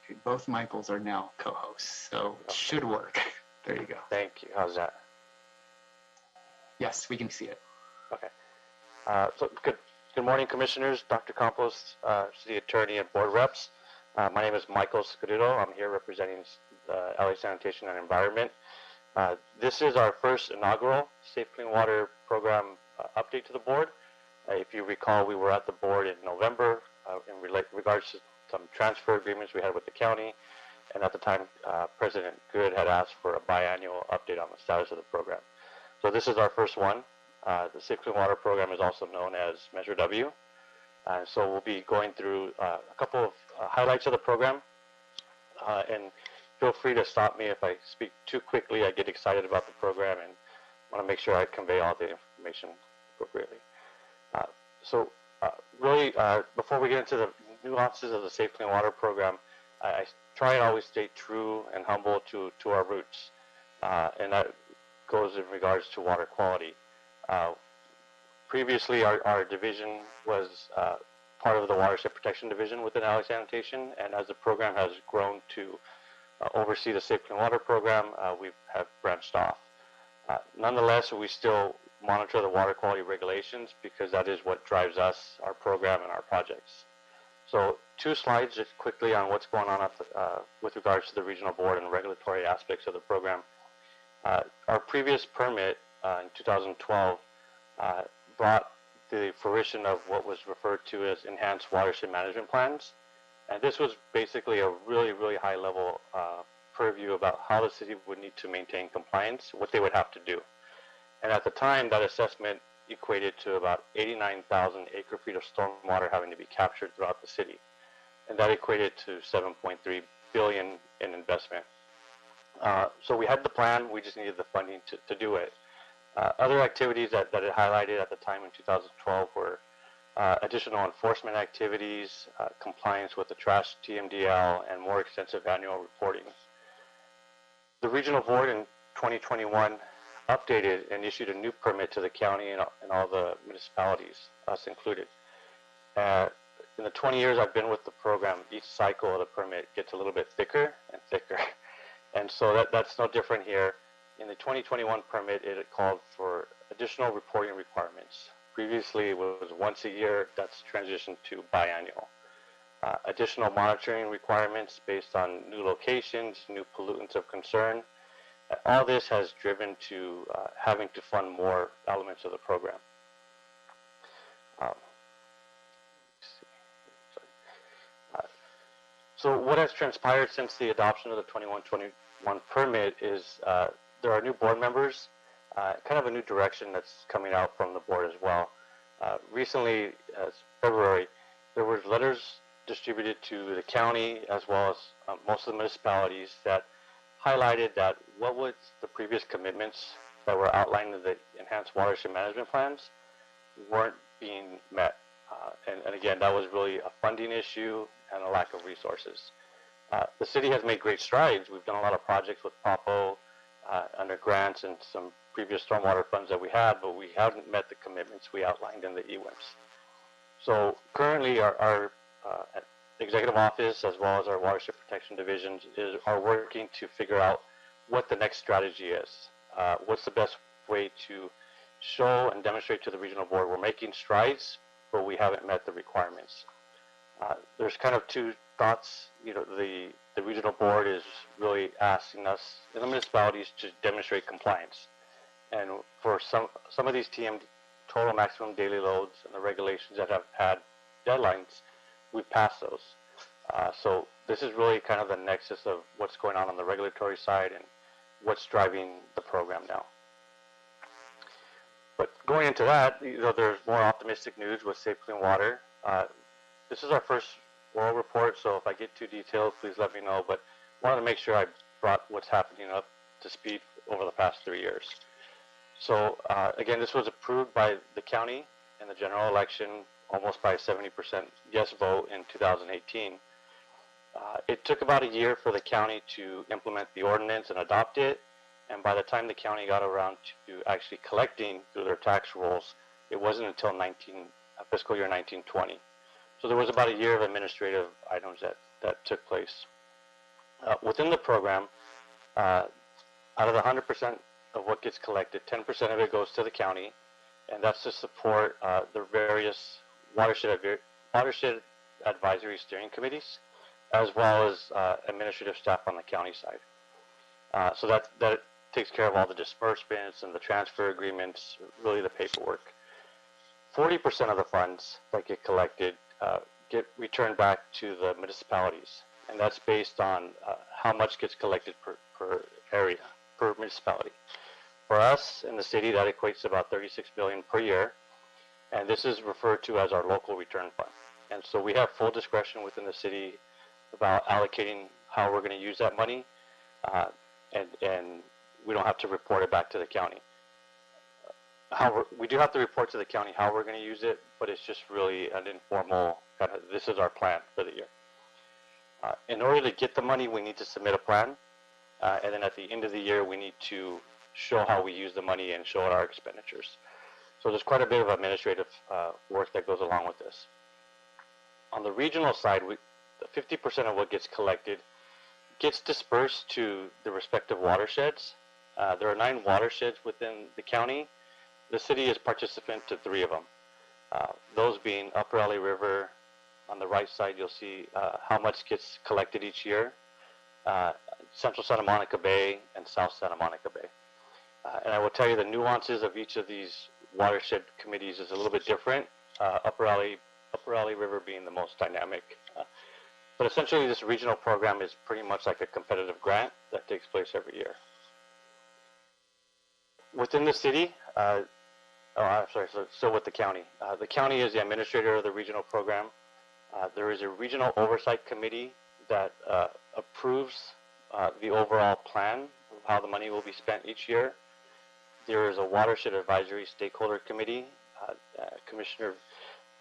okay, both Michaels are now co-hosts, so it should work. There you go. Thank you. How's that? Yes, we can see it. Okay. So good morning, commissioners, Dr. Campos, city attorney, and board reps. My name is Michael Scaduto. I'm here representing LA Sanitation and Environment. This is our first inaugural Safe Clean Water Program update to the board. If you recall, we were at the board in November in regards to some transfer agreements we had with the county, and at the time, President Good had asked for a biannual update on the status of the program. So this is our first one. The Safe Clean Water Program is also known as Measure W. So we'll be going through a couple of highlights of the program, and feel free to stop me if I speak too quickly. I get excited about the program and want to make sure I convey all the information appropriately. Really, before we get into the nuances of the Safe Clean Water Program, I try and always stay true and humble to our roots, and that goes in regards to water quality. Previously, our division was part of the Watershed Protection Division within LA Sanitation, and as the program has grown to oversee the Safe Clean Water Program, we have branched off. Nonetheless, we still monitor the water quality regulations because that is what drives us, our program, and our projects. So 2 slides just quickly on what's going on with regards to the regional board and regulatory aspects of the program. Our previous permit in 2012 brought the fruition of what was referred to as enhanced watershed management plans. And this was basically a really, really high level purview about how the city would need to maintain compliance, what they would have to do. And at the time, that assessment equated to about 89,000 acre-feet of stormwater having to be captured throughout the city. And that equated to $7.3 billion in investment. So we had the plan, we just needed the funding to do it. Other activities that it highlighted at the time in 2012 were additional enforcement activities, compliance with the trash Tmdl, and more extensive annual reporting. The regional board in 2021 updated and issued a new permit to the county and all the municipalities, us included. In the 20 years I've been with the program, each cycle of the permit gets a little bit thicker and thicker. And so that's no different here. In the 2021 permit, it called for additional reporting requirements. Previously, it was once a year. That's transitioned to biannual. Additional monitoring requirements based on new locations, new pollutants of concern. All this has driven to having to fund more elements of the program. So what has transpired since the adoption of the 21 permit is there are new board members, kind of a new direction that's coming out from the board as well. Recently, as February, there were letters distributed to the county as well as most of the municipalities that highlighted that what was the previous commitments that were outlined in the enhanced watershed management plans weren't being met. And again, that was really a funding issue and a lack of resources. The city has made great strides. We've done a lot of projects with POPO under grants and some previous stormwater funds that we had, but we haven't met the commitments we outlined in the EWIMS. So currently our executive office as well as our watershed protection divisions are working to figure out what the next strategy is. What's the best way to show and demonstrate to the regional board we're making strides, but we haven't met the requirements. There's kind of 2 thoughts. You know, the regional board is really asking us in the municipalities to demonstrate compliance. And for some of these total maximum daily loads and the regulations that have had deadlines, we've passed those. So this is really kind of the nexus of what's going on the regulatory side and what's driving the program now. Going into that, there's more optimistic news with Safe Clean Water. This is our first oral report, so if I get too detailed, please let me know. But I wanted to make sure I brought what's happening up to speed over the past 3 years. So again, this was approved by the county in the general election, almost by a 70% yes vote in 2018. It took about a year for the county to implement the ordinance and adopt it. And by the time the county got around to actually collecting through their tax rolls, it wasn't until fiscal year 1920. So there was about a year of administrative items that took place. Within the program, out of the 100% of what gets collected, 10% of it goes to the county, and that's to support the various watershed advisory steering committees, as well as administrative staff on the county side. So that takes care of all the disbursements and the transfer agreements, really the paperwork. 40% of the funds that get collected get returned back to the municipalities, and that's based on how much gets collected per area, per municipality. For us in the city, that equates to about $36 billion per year, and this is referred to as our local return fund. And so we have full discretion within the city about allocating how we're going to use that money, and we don't have to report it back to the county. We do have to report to the county how we're going to use it, but it's just really an informal kind of, this is our plan for the year. In order to get the money, we need to submit a plan, and then at the end of the year, we need to show how we use the money and show our expenditures. So there's quite a bit of administrative work that goes along with this. On the regional side, 50% of what gets collected gets dispersed to the respective watersheds. There are 9 watersheds within the county. The city is participant to 3 of them. Those being Upper LA River. On the right side, you'll see how much gets collected each year. Central Santa Monica Bay and South Santa Monica Bay. And I will tell you the nuances of each of these watershed committees is a little bit different. Upper LA River being the most dynamic. But essentially, this regional program is pretty much like a competitive grant that takes place every year. Within the city, so with the county. The county is the administrator of the regional program. There is a regional oversight committee that approves the overall plan of how the money will be spent each year. There is a watershed advisory stakeholder committee. Commissioner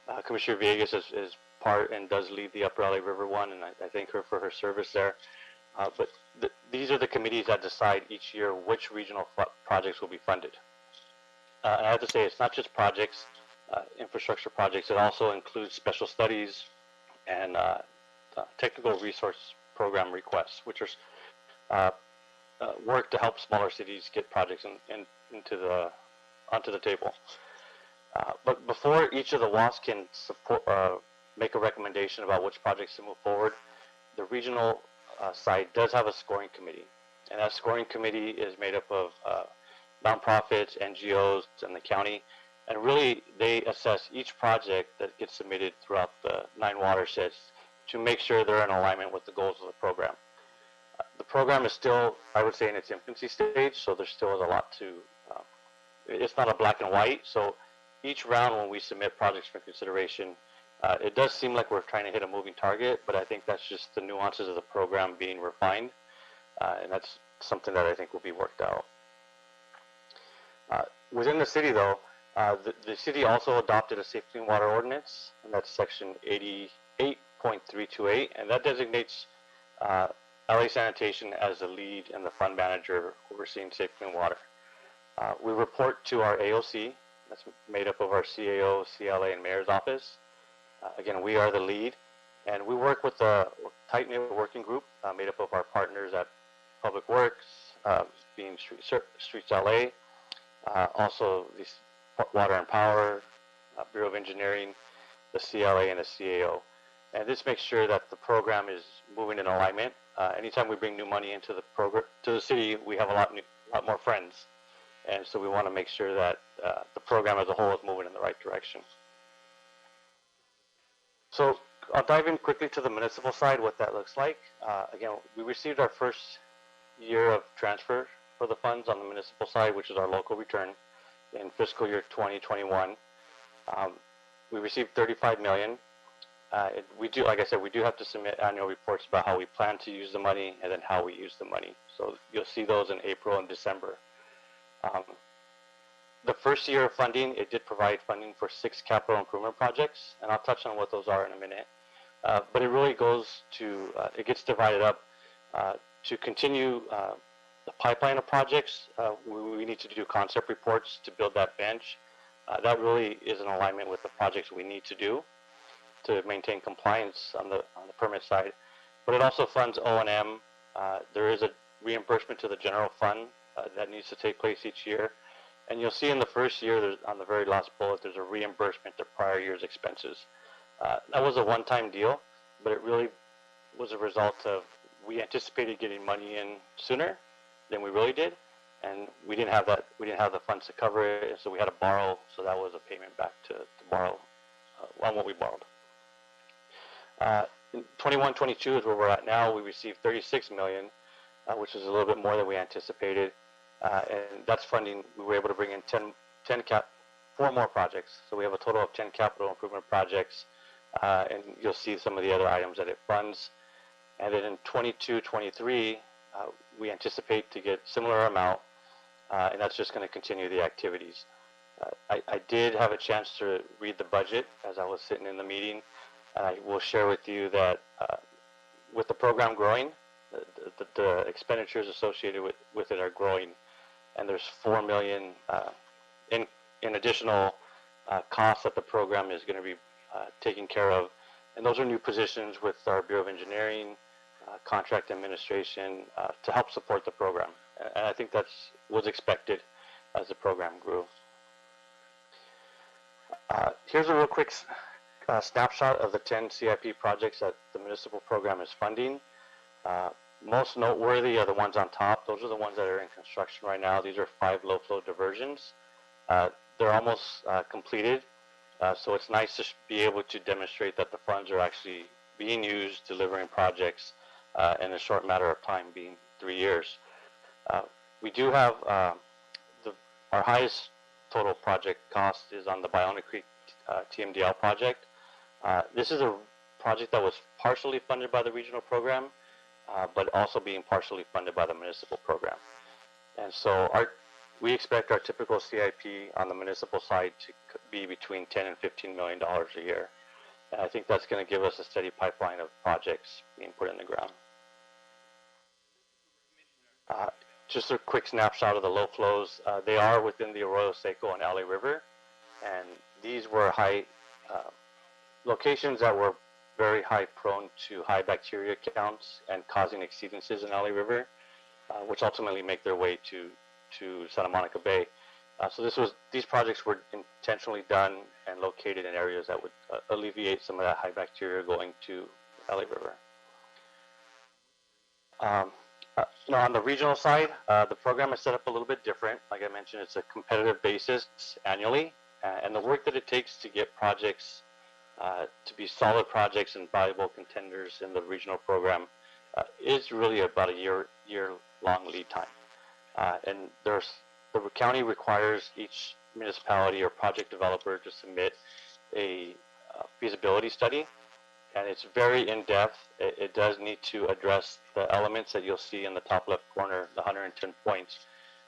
Villegas is part and does lead the Upper LA River one, and I thank her for her service there. But these are the committees that decide each year which regional projects will be funded. And I have to say, it's not just projects, infrastructure projects. It also includes special studies and technical resource program requests, which are work to help smaller cities get projects onto the table. But before each of the WAS can make a recommendation about which projects to move forward, the regional side does have a scoring committee. And that scoring committee is made up of nonprofits, NGOs, and the county. And really, they assess each project that gets submitted throughout the 9 watersheds to make sure they're in alignment with the goals of the program. The program is still, I would say, in its infancy stage, so there still is a lot to, it's not a black and white. So each round when we submit projects for consideration, it does seem like we're trying to hit a moving target, but I think that's just the nuances of the program being refined, and that's something that I think will be worked out. Within the city, though, the city also adopted a Safe Clean Water Ordinance, and that's section 88.328, and that designates LA Sanitation as the lead and the fund manager overseeing Safe Clean Water. We report to our AOC, that's made up of our CAO, CLA, and Mayor's Office. Again, we are the lead, and we work with a tight-knit working group made up of our partners at Public Works, being Streets LA, also the Water and Power, Bureau of Engineering, the CLA, and the CAO. And this makes sure that the program is moving in alignment. Anytime we bring new money into the program, to the city, we have a lot more friends. And so we want to make sure that the program as a whole is moving in the right direction. So I'll dive in quickly to the municipal side, what that looks like. Again, we received our first year of transfer for the funds on the municipal side, which is our local return. in fiscal year 2021. We received 35 million. We do, like I said, we do have to submit annual reports about how we plan to use the money and then how we use the money. So you'll see those in April and December. The first year of funding, it did provide funding for 6 capital improvement projects, and I'll touch on what those are in a minute. But it really goes to, it gets divided up to continue the pipeline of projects. We need to do concept reports to build that bench. That really is in alignment with the projects we need to do to maintain compliance on the permit side. But it also funds O&M. There is a reimbursement to the general fund that needs to take place each year. And you'll see in the first year, on the very last bullet, there's a reimbursement to prior year's expenses. That was a one-time deal, but it really was a result of we anticipated getting money in sooner than we really did, and we didn't have that. We didn't have the funds to cover it, and so we had to borrow. So that was a payment back to borrow on what we borrowed. In 21-22 is where we're at now. We received 36 million, which is a little bit more than we anticipated. And that's funding. We were able to bring in 4 more projects. So we have a total of 10 capital improvement projects, and you'll see some of the other items that it funds. And then in 22-23, we anticipate to get similar amount, and that's just going to continue the activities. I did have a chance to read the budget as I was sitting in the meeting, and I will share with you that with the program growing, the expenditures associated with it are growing. And there's 4 million in additional costs that the program is going to be taking care of. And those are new positions with our Bureau of Engineering, contract administration to help support the program. And I think that's was expected as the program grew. Here's a real quick snapshot of the 10 CIP projects that the municipal program is funding. Most noteworthy are the ones on top. Those are the ones that are in construction right now. These are 5 low-flow diversions. They're almost completed, so it's nice to be able to demonstrate that the funds are actually being used, delivering projects in a short matter of time, being 3 years. We do have our highest total project cost is on the Bionic Creek Tmdl project. This is a project that was partially funded by the regional program, but also being partially funded by the municipal program. And so we expect our typical CIP on the municipal side to be between $10 and $15 million a year. And I think that's going to give us a steady pipeline of projects being put in the ground. Just a quick snapshot of the low flows. They are within the Arroyo Seco and LA River, and these were high locations that were very high prone to high bacteria counts and causing exceedances in LA River, which ultimately make their way to Santa Monica Bay. So these projects were intentionally done and located in areas that would alleviate some of that high bacteria going to LA River. On the regional side, the program is set up a little bit different. Like I mentioned, it's a competitive basis annually, and the work that it takes to get projects to be solid projects and valuable contenders in the regional program is really about a year-long lead time. And the county requires each municipality or project developer to submit a feasibility study, and it's very in-depth. It does need to address the elements that you'll see in the top left corner, the 110 points.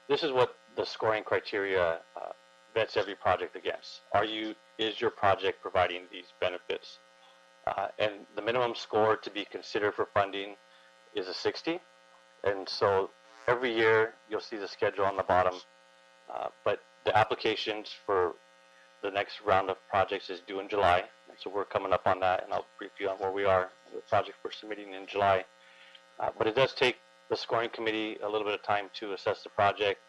This is what the scoring criteria vets every project against. Is your project providing these benefits? And the minimum score to be considered for funding is a 60. And so every year you'll see the schedule on the bottom, but the applications for the next round of projects is due in July. And so we're coming up on that, and I'll brief you on where we are on the project we're submitting in July. But it does take the scoring committee a little bit of time to assess the project.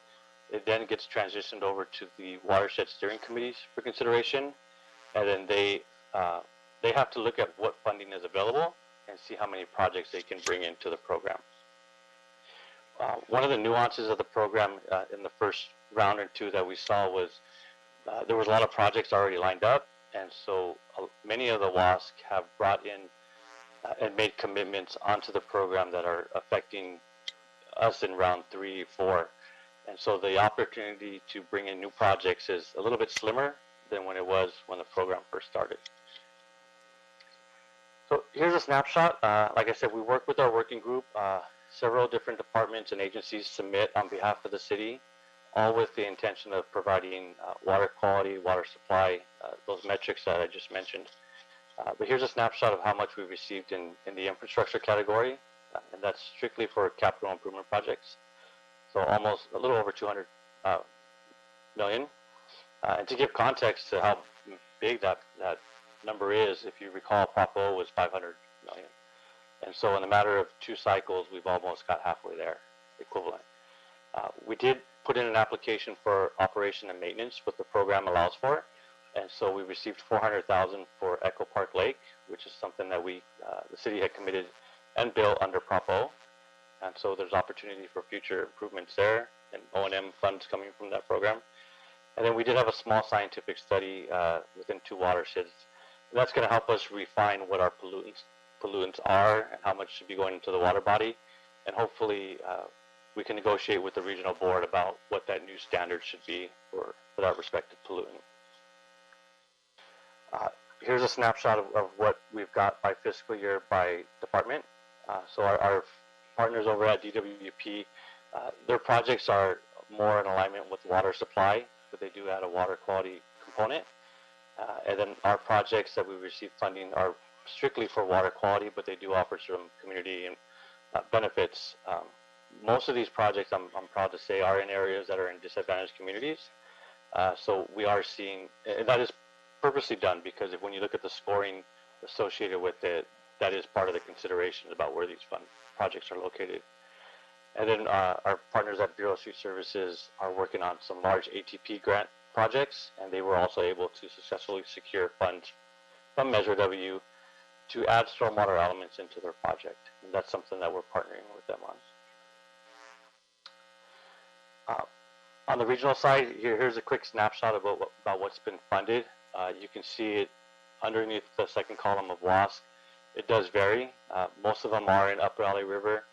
It then gets transitioned over to the watershed steering committees for consideration, and then they have to look at what funding is available and see how many projects they can bring into the program. One of the nuances of the program in the first round or two that we saw was there was a lot of projects already lined up, and so many of the WASC have brought in and made commitments onto the program that are affecting us in round 3, 4. And so the opportunity to bring in new projects is a little bit slimmer than when it was when the program first started. So here's a snapshot. Like I said, we work with our working group. Several different departments and agencies submit on behalf of the city, all with the intention of providing water quality, water supply, those metrics that I just mentioned. But here's a snapshot of how much we've received in the infrastructure category, and that's strictly for capital improvement projects. So almost a little over 200 million. And to give context to how big that number is, if you recall, Prop O was 500 million. And so in a matter of 2 cycles, we've almost got halfway there, equivalent. We did put in an application for operation and maintenance, what the program allows for. And so we received 400,000 for Echo Park Lake, which is something that we, the city had committed and built under Prop O. And so there's opportunity for future improvements there and O&M funds coming from that program. And then we did have a small scientific study within 2 watersheds. That's going to help us refine what our pollutants are and how much should be going into the water body. And hopefully we can negotiate with the regional board about what that new standard should be for that respective pollutant. Here's a snapshot of what we've got by fiscal year by department. So our partners over at DWP, their projects are more in alignment with water supply, but they do add a water quality component. And then our projects that we receive funding are strictly for water quality, but they do offer some community and benefits. Most of these projects, I'm proud to say, are in areas that are in disadvantaged communities. So we are seeing, and that is purposely done because when you look at the scoring associated with it, that is part of the consideration about where these fund projects are located. And then our partners at Bureau of Street Services are working on some large ATP grant projects, and they were also able to successfully secure funds from Measure W to add stormwater elements into their project. And that's something that we're partnering with them on. On the regional side, here's a quick snapshot about what's been funded. You can see it underneath the second column of WASC. It does vary. Most of them are in Upper Alley River.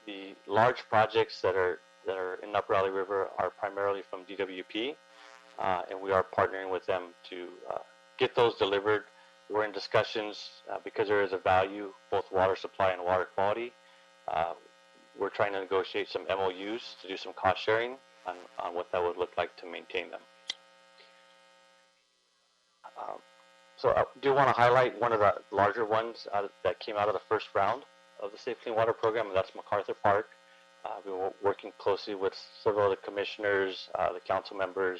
The large projects that are in Upper Alley River are primarily from DWP, and we are partnering with them to get those delivered. We're in discussions because there is a value, both water supply and water quality. We're trying to negotiate some MOUs to do some cost sharing on what that would look like to maintain them. So I do want to highlight one of the larger ones that came out of the first round of the Safe Clean Water Program, and that's Macarthur Park. We were working closely with several of the commissioners, the council member,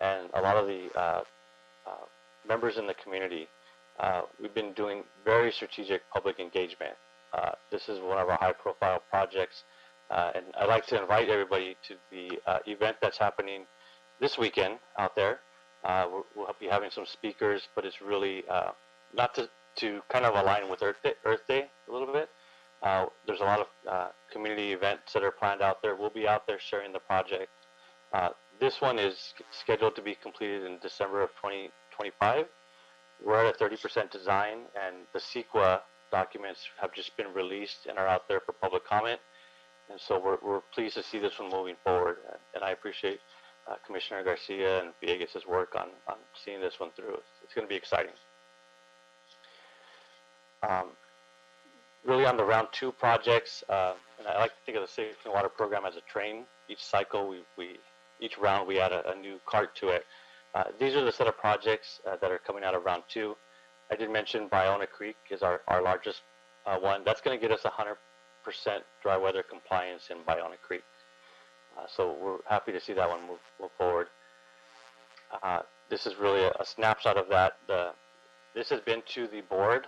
and a lot of the members in the community. We've been doing very strategic public engagement. This is one of our high-profile projects, and I'd like to invite everybody to the event that's happening this weekend out there. We'll be having some speakers, but it's really not to kind of align with Earth Day a little bit. There's a lot of community events that are planned out there. We'll be out there sharing the project. This one is scheduled to be completed in December of 2025. We're at a 30% design, and the CEQA documents have just been released and are out there for public comment. And so we're pleased to see this one moving forward. And I appreciate Commissioner Garcia and Villegas' work on seeing this one through. It's going to be exciting. Really on the round 2 projects, and I like to think of the Safe Clean Water Program as a train. Each cycle, each round we add a new cart to it. These are the set of projects that are coming out of round 2. I did mention Bionic Creek is our largest one. That's going to get us 100% dry weather compliance in Bionic Creek. So we're happy to see that one move forward. This is really a snapshot of that. This has been to the board.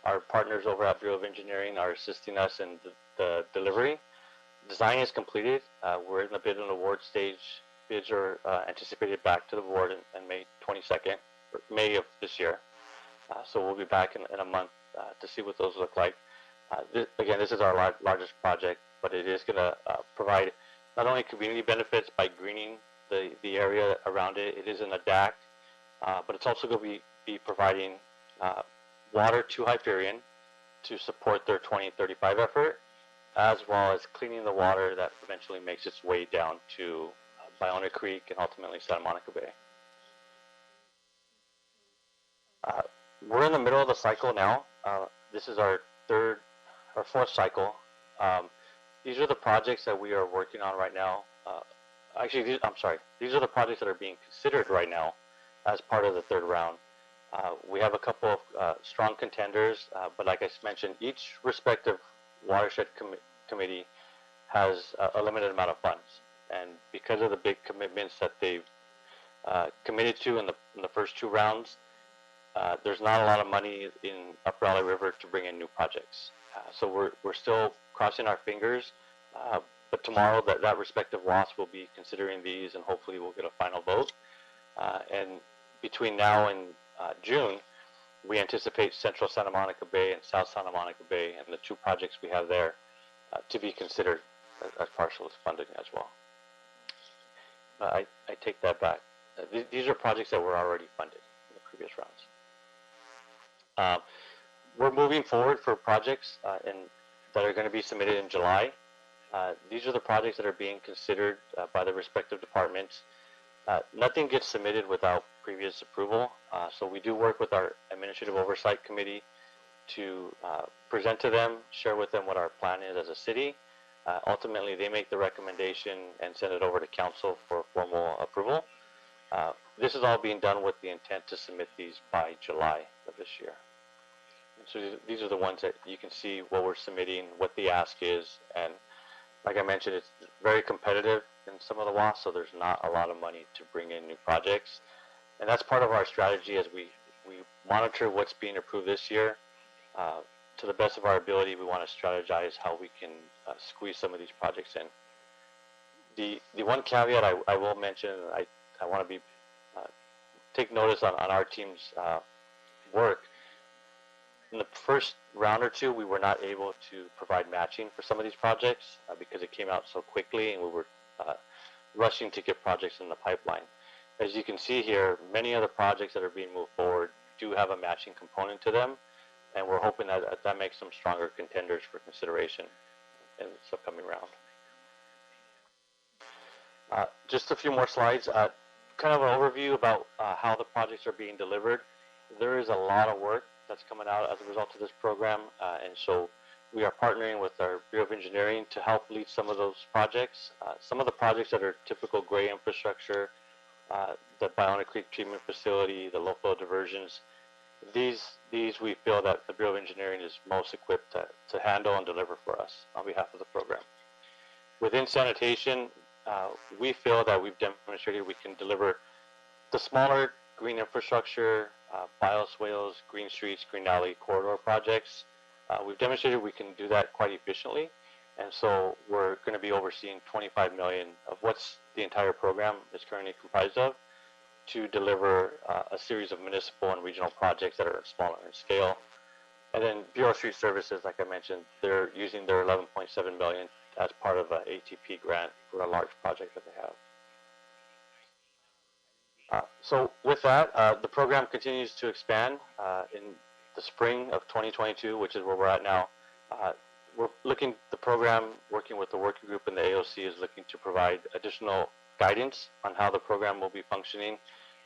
Our partners over at Bureau of Engineering are assisting us in the delivery. Design is completed. We're in the bid and award stage. Bids are anticipated back to the board on May 22nd, or May of this year. So we'll be back in a month to see what those look like. Again, this is our largest project, but it is going to provide not only community benefits by greening the area around it. It is in a DAC, but it's also going to be providing water to Hyperion to support their 2035 effort, as well as cleaning the water that eventually makes its way down to Bionic Creek and ultimately Santa Monica Bay. We're in the middle of the cycle now. This is our fourth cycle. These are the projects that we are working on right now. These are the projects that are being considered right now as part of the third round. We have a couple of strong contenders, but like I mentioned, each respective watershed committee has a limited amount of funds. And because of the big commitments that they've committed to in the first two rounds, there's not a lot of money in Upper Valley River to bring in new projects. So we're still crossing our fingers, but tomorrow that respective WAS will be considering these, and hopefully we'll get a final vote. And between now and June, we anticipate Central Santa Monica Bay and South Santa Monica Bay and the two projects we have there to be considered as partial funding as well. I take that back. These are projects that were already funded in the previous rounds. We're moving forward for projects that are going to be submitted in July. These are the projects that are being considered by the respective departments. Nothing gets submitted without previous approval, so we do work with our Administrative Oversight Committee to present to them, share with them what our plan is as a city. Ultimately, they make the recommendation and send it over to Council for formal approval. This is all being done with the intent to submit these by July of this year. And so these are the ones that you can see what we're submitting, what the ask is, and like I mentioned, it's very competitive in some of the WAS, so there's not a lot of money to bring in new projects. And that's part of our strategy as we monitor what's being approved this year. To the best of our ability, we want to strategize how we can squeeze some of these projects in. The one caveat I will mention, I want to be take notice on our team's work. In the first round or two, we were not able to provide matching for some of these projects because it came out so quickly and we were rushing to get projects in the pipeline. As you can see here, many of the projects that are being moved forward do have a matching component to them, and we're hoping that that makes them stronger contenders for consideration in this upcoming round. Just a few more slides. Kind of an overview about how the projects are being delivered. There is a lot of work that's coming out as a result of this program, and so we are partnering with our Bureau of Engineering to help lead some of those projects. Some of the projects that are typical gray infrastructure, the Bionic Creek Treatment Facility, the low flow diversions, these we feel that the Bureau of Engineering is most equipped to handle and deliver for us on behalf of the program. Within sanitation, we feel that we've demonstrated we can deliver the smaller green infrastructure, bioswales, green streets, green alley corridor projects. We've demonstrated we can do that quite efficiently, and so we're going to be overseeing $25 million of what's the entire program is currently comprised of to deliver a series of municipal and regional projects that are smaller in scale. And then Bureau of Street Services, like I mentioned, they're using their $11.7 million as part of an ATP grant for a large project that they have. So with that, the program continues to expand in the spring of 2022, which is where we're at now. We're looking, the program, working with the working group and the AOC, is looking to provide additional guidance on how the program will be functioning.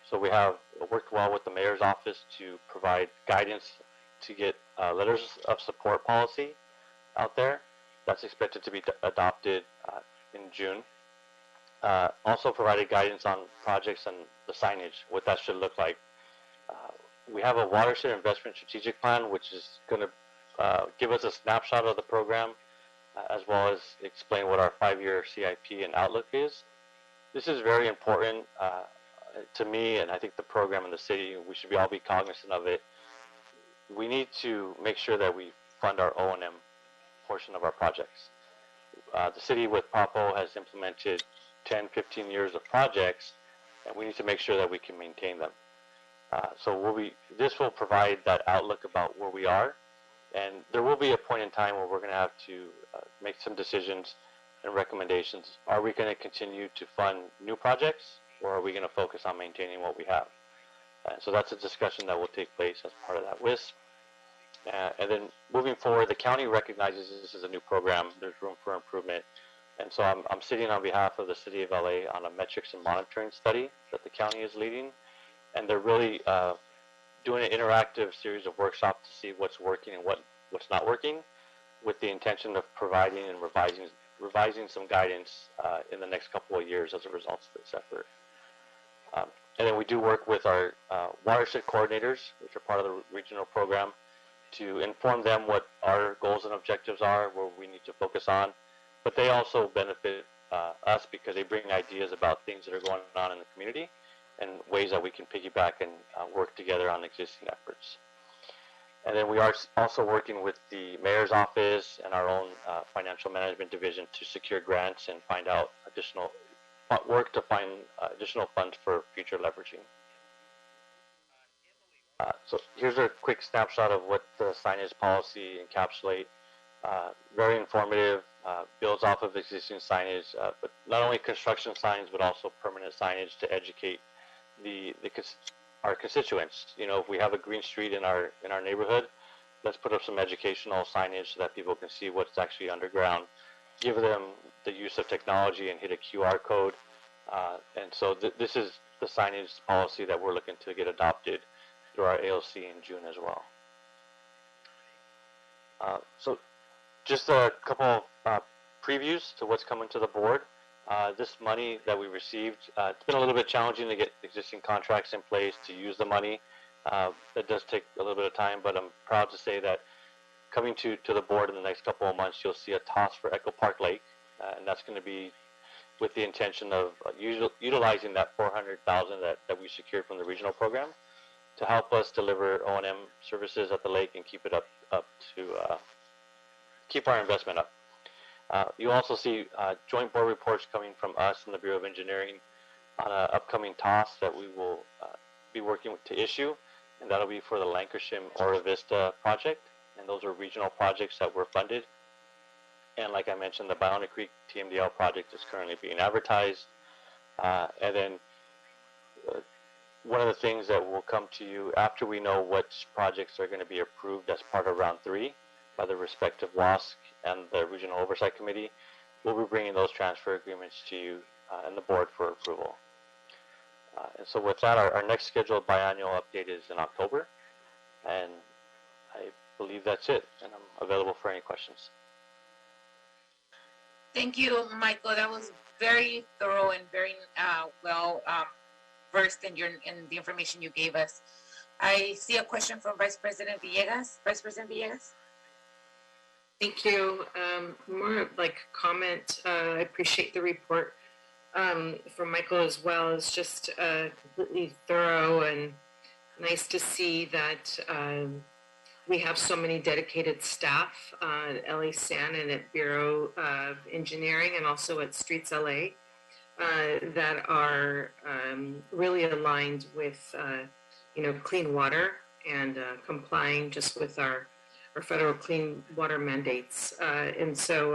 So we have worked well with the mayor's office to provide guidance to get letters of support policy out there. That's expected to be adopted in June. Also provided guidance on projects and the signage, what that should look like. We have a watershed investment strategic plan, which is going to give us a snapshot of the program, as well as explain what our 5-year CIP and outlook is. This is very important to me, and I think the program and the city, we should all be cognizant of it. We need to make sure that we fund our O&M portion of our projects. The city with PAPO has implemented 10, 15 years of projects, and we need to make sure that we can maintain them. So this will provide that outlook about where we are, and there will be a point in time where we're going to have to make some decisions and recommendations. Are we going to continue to fund new projects, or are we going to focus on maintaining what we have? So that's a discussion that will take place as part of that WISP. And then moving forward, the county recognizes this is a new program. There's room for improvement. And so I'm sitting on behalf of the City of LA on a metrics and monitoring study that the county is leading. And they're really doing an interactive series of workshops to see what's working and what's not working, with the intention of providing and revising some guidance in the next couple of years as a result of this effort. And then we do work with our watershed coordinators, which are part of the regional program, to inform them what our goals and objectives are, where we need to focus on. But they also benefit us because they bring ideas about things that are going on in the community and ways that we can piggyback and work together on existing efforts. And then we are also working with the mayor's office and our own financial management division to secure grants and find out additional work to find additional funds for future leveraging. So here's a quick snapshot of what the signage policy encapsulate. Very informative, builds off of existing signage, but not only construction signs, but also permanent signage to educate our constituents. You know, if we have a green street in our neighborhood, let's put up some educational signage so that people can see what's actually underground. Give them the use of technology and hit a QR code. And so this is the signage policy that we're looking to get adopted through our ALC in June as well. So just a couple of previews to what's coming to the board. This money that we received, it's been a little bit challenging to get existing contracts in place to use the money. That does take a little bit of time, but I'm proud to say that coming to the board in the next couple of months, you'll see a toss for Echo Park Lake, and that's going to be with the intention of utilizing that $400,000 that we secured from the regional program to help us deliver O&M services at the lake and keep it up to keep our investment up. You also see joint board reports coming from us and the Bureau of Engineering on an upcoming toss that we will be working to issue, and that'll be for the Lancashire Ora Vista project, and those are regional projects that were funded. And like I mentioned, the Bionic Creek Tmdl project is currently being advertised. And then one of the things that will come to you after we know which projects are going to be approved as part of round 3 by the respective WASC and the Regional Oversight Committee, we'll be bringing those transfer agreements to you and the board for approval. And so with that, our next scheduled biannual update is in October. And I believe that's it. And I'm available for any questions. Thank you, Michael. That was very thorough and very well versed in the information you gave us. I see a question from Vice President Villegas. Vice President Villegas. Thank you. More like comment. I appreciate the report from Michael as well. It's just completely thorough and nice to see that we have so many dedicated staff at LA San and at Bureau of Engineering and also at Streets LA that are really aligned with clean water and complying just with our federal clean water mandates. And so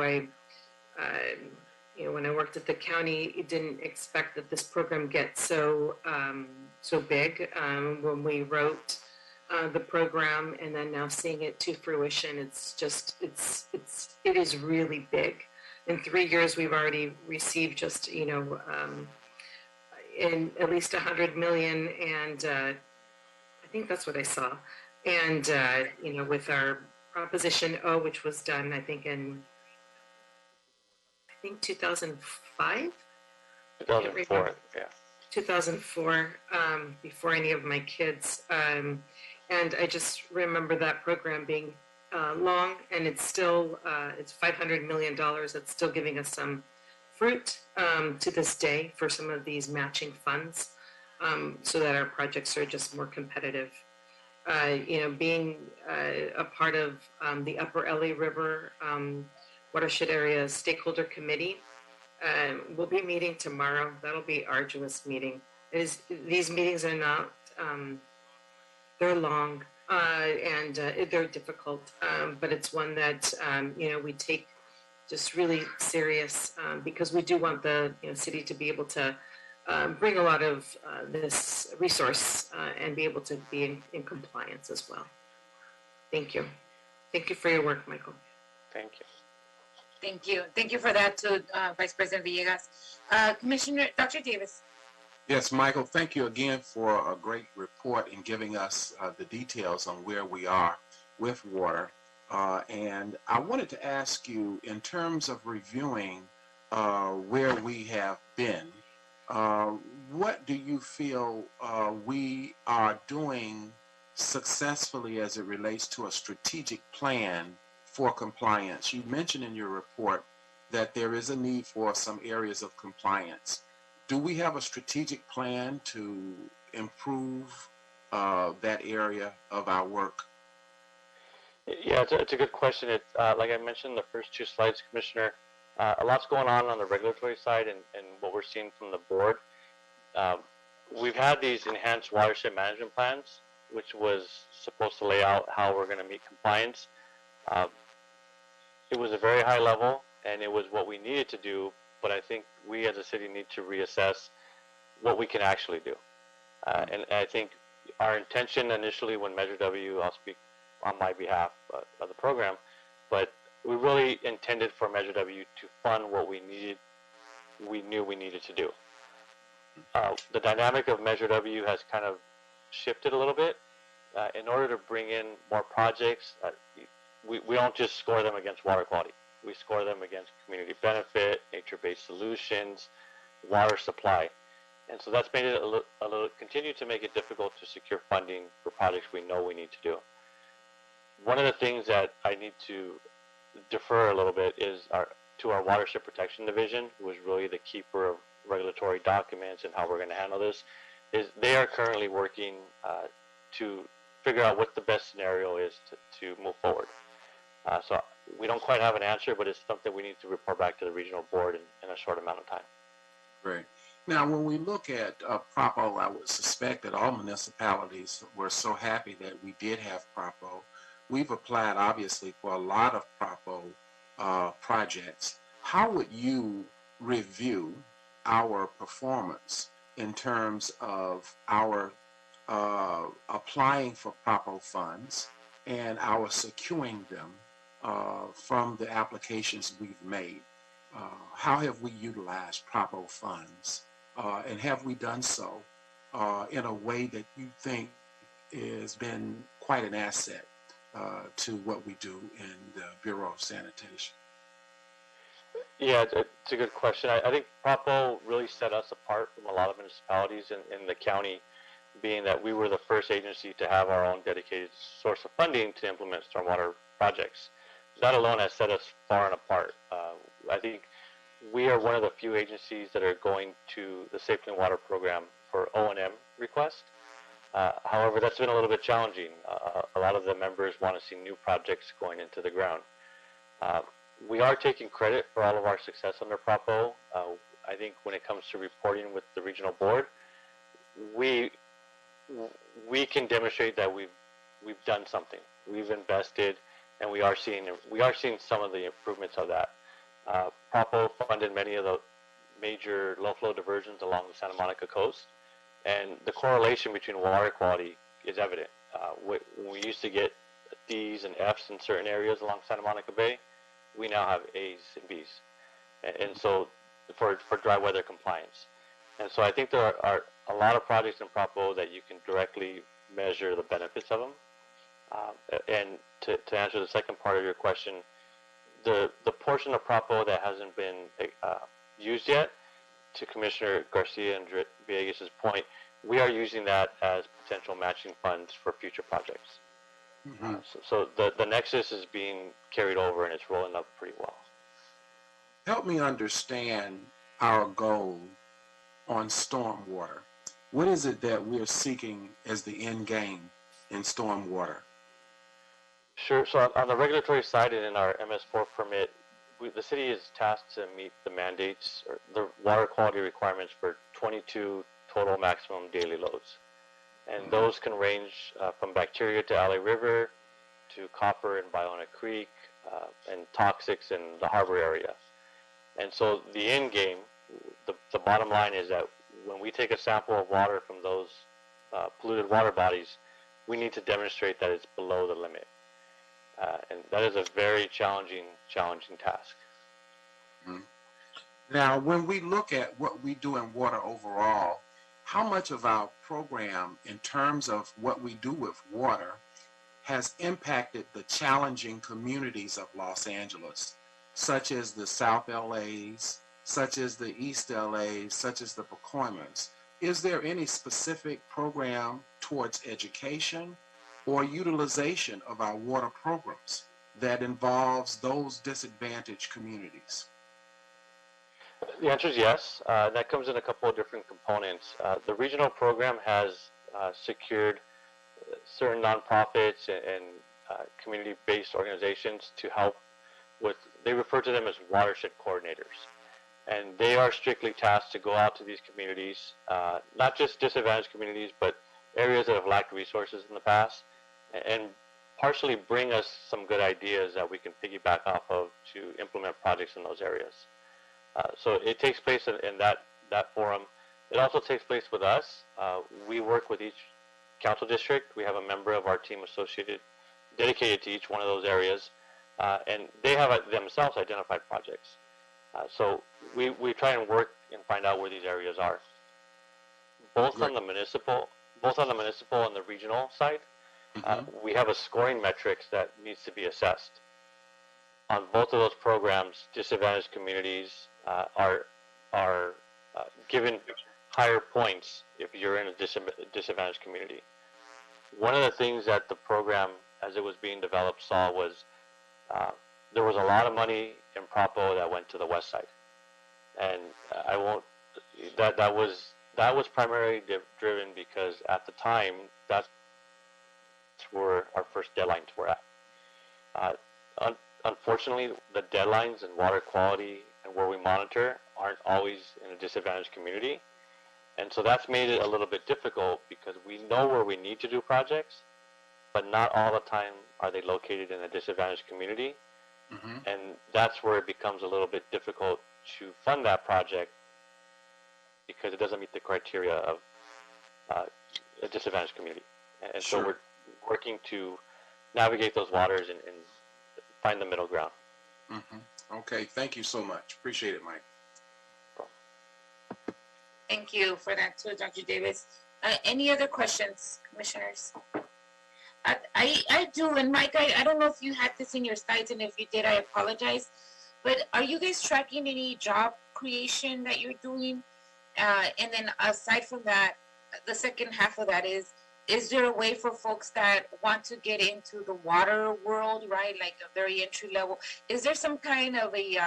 when I worked at the county, I didn't expect that this program gets so big. When we wrote the program and then now seeing it to fruition, it is really big. In 3 years, we've already received just, in at least 100 million. And I think that's what I saw. And, with our Proposition O, which was done, I think 2005? 2004, yeah. 2004, before any of my kids. And I just remember that program being long, and it's still, it's $500 million. That's still giving us some fruit to this day for some of these matching funds so that our projects are just more competitive. Being a part of the Upper LA River Watershed Area Stakeholder Committee, we'll be meeting tomorrow. That'll be arduous meeting. These meetings are not, they're long and they're difficult, but it's one that, we take just really serious because we do want the city to be able to bring a lot of this resource and be able to be in compliance as well. Thank you. Thank you for your work, Michael. Thank you. Thank you. Thank you for that to Vice President Villegas. Commissioner, Dr. Davis. Yes, Michael, thank you again for a great report and giving us the details on where we are with water. And I wanted to ask you, in terms of reviewing where we have been, what do you feel we are doing successfully as it relates to a strategic plan for compliance? You mentioned in your report that there is a need for some areas of compliance. Do we have a strategic plan to improve that area of our work? Yeah, it's a good question. It's like I mentioned in the first two slides, Commissioner, a lot's going on the regulatory side and what we're seeing from the board. We've had these enhanced watershed management plans, which was supposed to lay out how we're going to meet compliance. It was a very high level, and it was what we needed to do, but I think we as a city need to reassess what we can actually do. And I think our intention initially when Measure W, I'll speak on my behalf of the program, but we really intended for Measure W to fund what we knew we needed to do. The dynamic of Measure W has kind of shifted a little bit. In order to bring in more projects, we don't just score them against water quality. We score them against community benefit, nature-based solutions, water supply. And so that's made it continue to make it difficult to secure funding for projects we know we need to do. One of the things that I need to defer a little bit is to our Watershed Protection Division, who is really the keeper of regulatory documents and how we're going to handle this, is they are currently working to figure out what the best scenario is to move forward. So we don't quite have an answer, but it's something we need to report back to the regional board in a short amount of time. Great. Now, when we look at PROPO, I would suspect that all municipalities were so happy that we did have PROPO. We've applied, obviously, for a lot of PROPO projects. How would you review our performance in terms of our applying for PROPO funds and our securing them from the applications we've made? How have we utilized PROPO funds? And have we done so in a way that you think has been quite an asset to what we do in the Bureau of Sanitation? Yeah, it's a good question. I think PROPO really set us apart from a lot of municipalities in the county, being that we were the first agency to have our own dedicated source of funding to implement stormwater projects. That alone has set us far and apart. I think we are one of the few agencies that are going to the Safe Clean Water Program for O&M request. However, that's been a little bit challenging. A lot of the members want to see new projects going into the ground. We are taking credit for all of our success under PROPO. I think when it comes to reporting with the regional board, we can demonstrate that we've done something. We've invested, and we are seeing some of the improvements of that. PROPO funded many of the major low-flow diversions along the Santa Monica coast, and the correlation between water quality is evident. When we used to get D's and F's in certain areas along Santa Monica Bay, we now have A's and B's, and so for dry weather compliance. And so I think there are a lot of projects in PROPO that you can directly measure the benefits of them. And to answer the second part of your question, the portion of PROPO that hasn't been used yet, to Commissioner Garcia and Villegas' point, we are using that as potential matching funds for future projects. Mm-hmm. So the nexus is being carried over and it's rolling up pretty well. Help me understand our goal on stormwater. What is it that we're seeking as the end game in stormwater? Sure. So on the regulatory side and in our MS4 permit, the city is tasked to meet the mandates or the water quality requirements for 22 total maximum daily loads. And those can range from bacteria to Alley River, to copper in Bionic Creek, and toxics in the harbor area. And so the end game, the bottom line is that when we take a sample of water from those polluted water bodies, we need to demonstrate that it's below the limit. And that is a very challenging task. Now, when we look at what we do in water overall, how much of our program in terms of what we do with water has impacted the challenging communities of Los Angeles, such as the South LAs, such as the East LAs, such as the Pacoimas? Is there any specific program towards education or utilization of our water programs that involves those disadvantaged communities? The answer is yes. That comes in a couple of different components. The regional program has secured certain nonprofits and community-based organizations to help with, they refer to them as watershed coordinators. And they are strictly tasked to go out to these communities, not just disadvantaged communities, but areas that have lacked resources in the past, and partially bring us some good ideas that we can piggyback off of to implement projects in those areas. So it takes place in that forum. It also takes place with us. We work with each council district. We have a member of our team dedicated to each one of those areas, and they have themselves identified projects. So we try and work and find out where these areas are, both on the municipal and the regional side. We have a scoring metrics that needs to be assessed. On both of those programs, disadvantaged communities are given higher points if you're in a disadvantaged community. One of the things that the program, as it was being developed, saw was there was a lot of money in Propo that went to the west side, and that was primarily driven because at the time that's where our first deadlines were at. Unfortunately, the deadlines in water quality and where we monitor aren't always in a disadvantaged community, and so that's made it a little bit difficult because we know where we need to do projects, but not all the time are they located in a disadvantaged community. And that's where it becomes a little bit difficult to fund that project because it doesn't meet the criteria of a disadvantaged community. And so we're working to navigate those waters and find the middle ground. Okay, thank you so much. Appreciate it, Mike. Thank you for that too, Dr. Davis. Any other questions, commissioners? I do, and Mike, I don't know if you had this in your slides, and if you did, I apologize. But are you guys tracking any job creation that you're doing? And then aside from that, the second half of that is there a way for folks that want to get into the water world, right, like a very entry level, is there some kind of a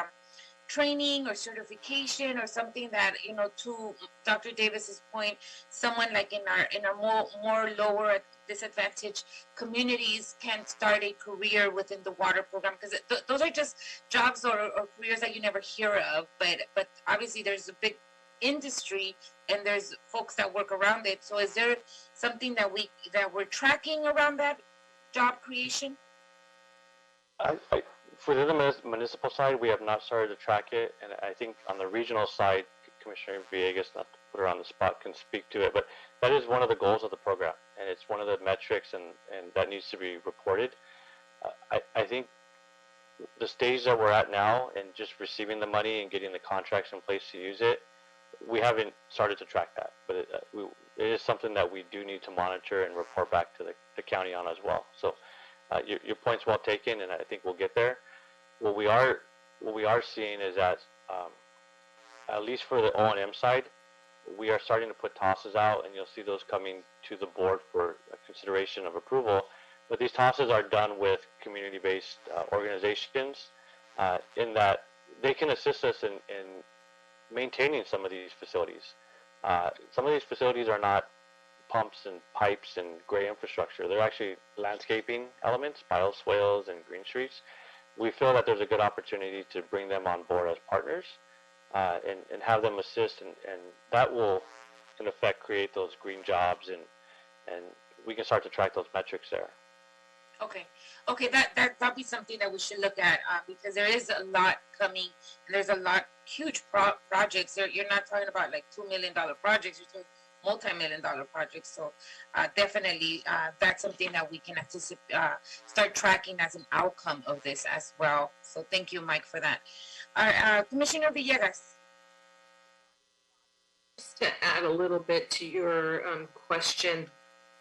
training or certification or something that, you know, to Dr. Davis's point, someone like in our more lower disadvantaged communities can start a career within the water program? Because those are just jobs or careers that you never hear of, but obviously there's a big industry and there's folks that work around it. So is there something that we're tracking around that job creation? For the municipal side, we have not started to track it, and I think on the regional side, Commissioner Villegas, not to put her on the spot, can speak to it, but that is one of the goals of the program, and it's one of the metrics, and that needs to be reported. I think the stage that we're at now and just receiving the money and getting the contracts in place to use it, we haven't started to track that, but it is something that we do need to monitor and report back to the county on as well. So your point's well taken, and I think we'll get there. What we are seeing is that at least for the O&M side, we are starting to put tosses out, and you'll see those coming to the board for consideration of approval. But these tosses are done with community-based organizations in that they can assist us in maintaining some of these facilities. Some of these facilities are not pumps and pipes and gray infrastructure. They're actually landscaping elements, bioswales and green streets. We feel that there's a good opportunity to bring them on board as partners and have them assist, and that will, in effect, create those green jobs, and we can start to track those metrics there. Okay, that'll be something that we should look at because there is a lot coming, and there's a lot huge projects. You're not talking about like $2 million projects. You're talking multi-million-dollar projects. So definitely that's something that we can anticipate, start tracking as an outcome of this as well. So thank you, Mike, for that. Commissioner Villegas. Just to add a little bit to your question,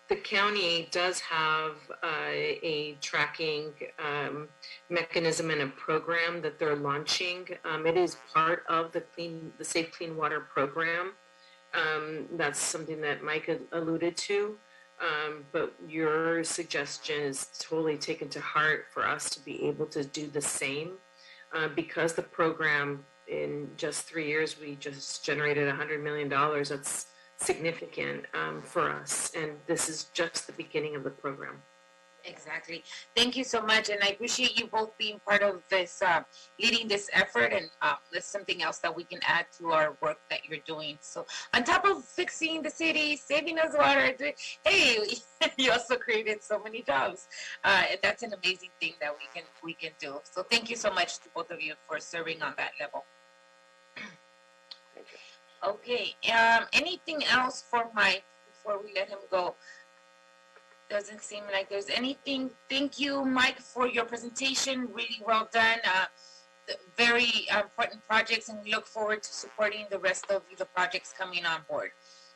the county does have a tracking mechanism and a program that they're launching. It is part of the Safe Clean Water program. That's something that Mike alluded to. But your suggestion is totally taken to heart for us to be able to do the same. Because the program, in just 3 years, we just generated $100 million. That's significant for us, and this is just the beginning of the program. Exactly. Thank you so much, and I appreciate you both being part of this, leading this effort, and that's something else that we can add to our work that you're doing. So on top of fixing the city, saving us water, hey, you also created so many jobs. That's an amazing thing that we can do. So thank you so much to both of you for serving on that level. Okay, anything else for Mike before we let him go? Doesn't seem like there's anything. Thank you, Mike, for your presentation. Really well done. Very important projects, and we look forward to supporting the rest of the projects coming on board.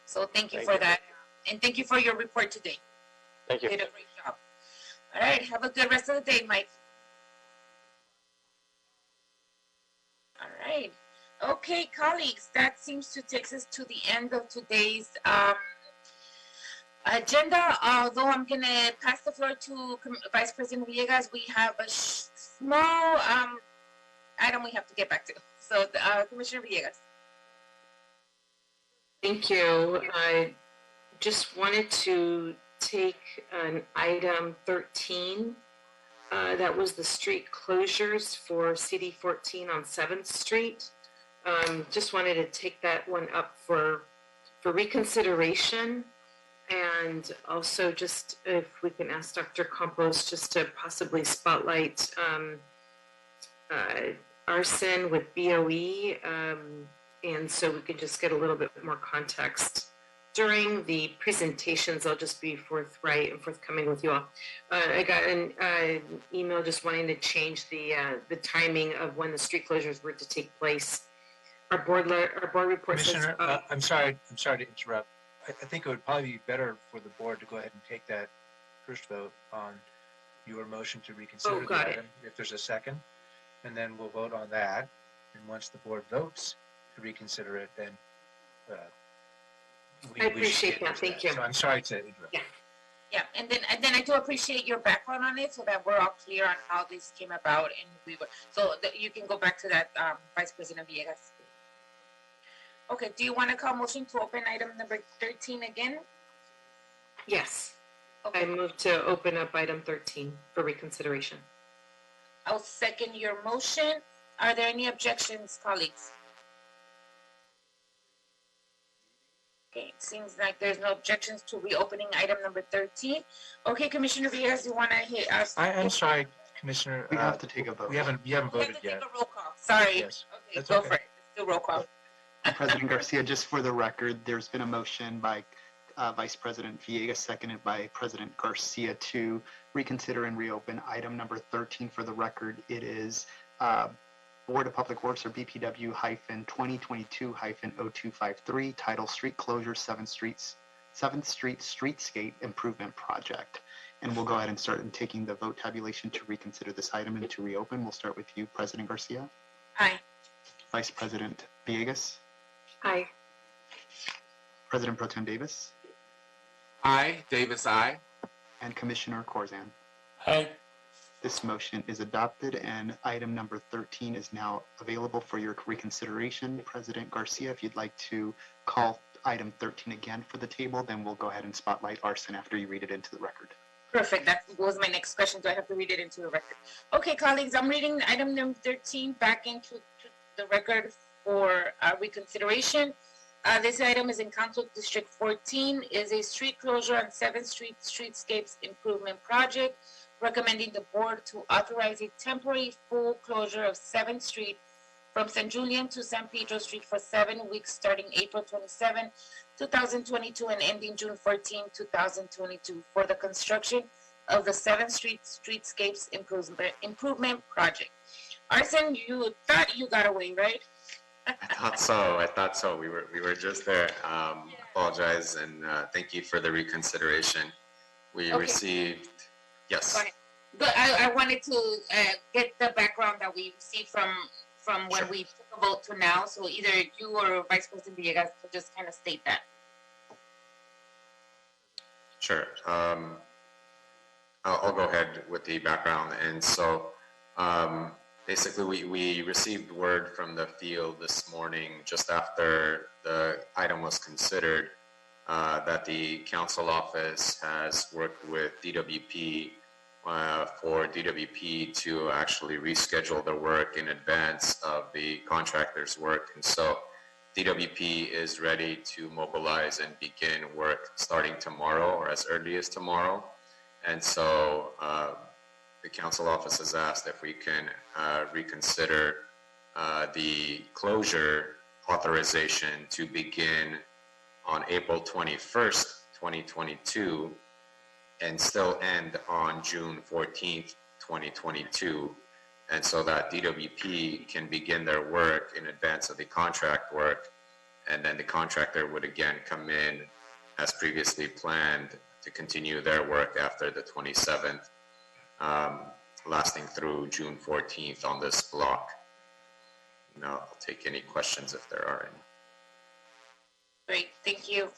So thank you for that. And thank you for your report today. Thank you. You did a great job. All right, have a good rest of the day, Mike. All right. Okay, colleagues, that seems to take us to the end of today's agenda. Although I'm going to pass the floor to Vice President Villegas, we have a small item we have to get back to. So, Commissioner Villegas. Thank you. I just wanted to take an item 13. That was the street closures for CD 14 on 7th Street. Just wanted to take that one up for reconsideration, and also just if we can ask Dr. Campos just to possibly spotlight arson with BOE, and so we could just get a little bit more context. During the presentations, I'll just be forthright and forthcoming with you all. I got an email just wanting to change the timing of when the street closures were to take place. Our board report Commissioner, says, I'm sorry to interrupt. I think it would probably be better for the board to go ahead and take that first vote on your motion to reconsider the item, if there's a second, and then we'll vote on that. And once the board votes to reconsider it, then I appreciate that. Thank you. So I'm sorry to interrupt. Yeah, and then I do appreciate your background on it, so that we're all clear on how this came about, and so that you can go back to that, Vice President Villegas. Okay, do you want to call motion to open item number 13 again? Yes. Okay. I move to open up item 13 for reconsideration. I'll second your motion. Are there any objections, colleagues? Okay, it seems like there's no objections to reopening item number 13. Okay, Commissioner Villegas, you want to hit us? I'm sorry, Commissioner. We have to take a vote. You haven't voted yet. Take a roll call. Sorry. Yes. Okay, go for it. Let's do roll call. President Garcia, just for the record, there's been a motion by Vice President Villegas, seconded by President Garcia, to reconsider and reopen item number 13. For the record, it is Board of Public Works, or BPW -2022-0253, title Street Closure 7th Street Streetscape Improvement Project. And we'll go ahead and start taking the vote tabulation to reconsider this item and to reopen. We'll start with you, President Garcia. Aye. Vice President Villegas. Aye. President Pro Tem Davis. Aye. Davis, aye. And Commissioner Corzan. Aye. This motion is adopted, and item number 13 is now available for your reconsideration. President Garcia, if you'd like to call item 13 again for the table, then we'll go ahead and spotlight arson after you read it into the record. Perfect. That was my next question. Do I have to read it into the record? Okay, colleagues, I'm reading item number 13 back into the record for reconsideration. This item is in Council District 14, is a street closure on 7th Street Streetscapes Improvement Project, recommending the board to authorize a temporary full closure of 7th Street from San Julian to San Pedro Street for 7 weeks starting April 27 to 2022 and ending June 14, 2022 for the construction of the 7th Street Streetscapes Improvement Project. Arson, you thought you got away, right? I thought so. We were just there. Apologize and thank you for the reconsideration. We received, yes. But I wanted to get the background that we received from when we took a vote to now. So either you or Vice President Villegas could just kind of state that. Sure. I'll go ahead with the background. And so basically we received word from the field this morning just after the item was considered that the council office has worked with DWP for DWP to actually reschedule their work in advance of the contractor's work. And so DWP is ready to mobilize and begin work starting tomorrow or as early as tomorrow. And so the council office has asked if we can reconsider the closure authorization to begin on April 21st, 2022, and still end on June 14th, 2022. And so that DWP can begin their work in advance of the contract work, and then the contractor would again come in as previously planned to continue their work after the 27th, lasting through June 14th on this block. Now I'll take any questions if there are any. Great, thank you.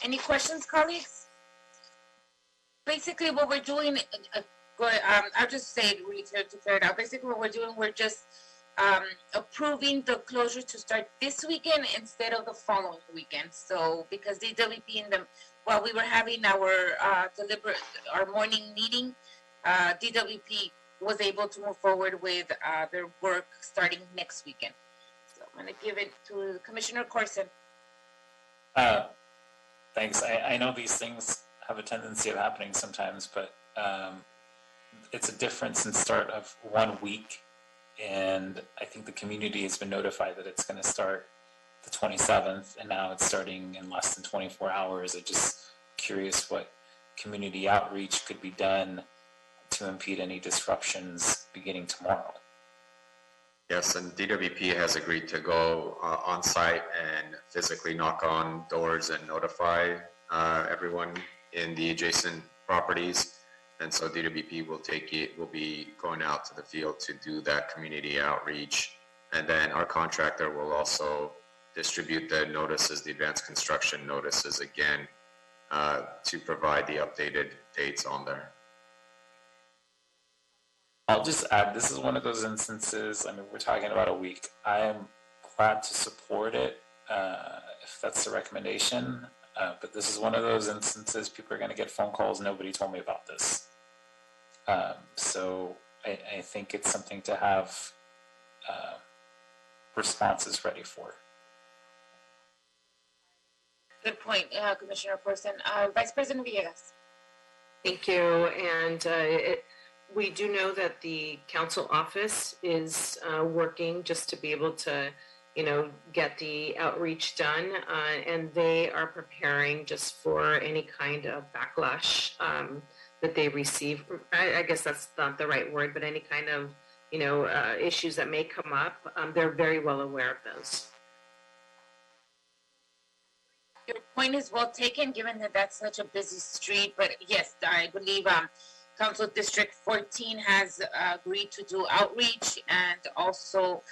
Any questions, colleagues? Basically, what we're doing, I'll just say it really to clear it out. Basically, what we're doing, we're just approving the closure to start this weekend instead of the following weekend. So, because DWP while we were having our morning meeting, DWP was able to move forward with their work starting next weekend. So, I'm going to give it to Commissioner Corson. Thanks. I know these things have a tendency of happening sometimes, but it's a difference in start of 1 week, and I think the community has been notified that it's going to start the 27th, and now it's starting in less than 24 hours. I'm just curious what community outreach could be done to impede any disruptions beginning tomorrow. Yes, and DWP has agreed to go on site and physically knock on doors and notify everyone in the adjacent properties. And so DWP will be going out to the field to do that community outreach. And then our contractor will also distribute the notices, the advanced construction notices again, to provide the updated dates on there. I'll just add, this is one of those instances, I mean, we're talking about a week. I am glad to support it, if that's the recommendation. But this is one of those instances, people are going to get phone calls, nobody told me about this. So I think it's something to have responses ready for. Good point, Commissioner Corson. Vice President Villegas. Thank you. And we do know that the council office is working just to be able to, get the outreach done, and they are preparing just for any kind of backlash that they receive. I guess that's not the right word, but any kind of, issues that may come up. They're very well aware of those. Your point is well taken, given that that's such a busy street. But yes, I believe Council District 14 has agreed to do outreach, and also,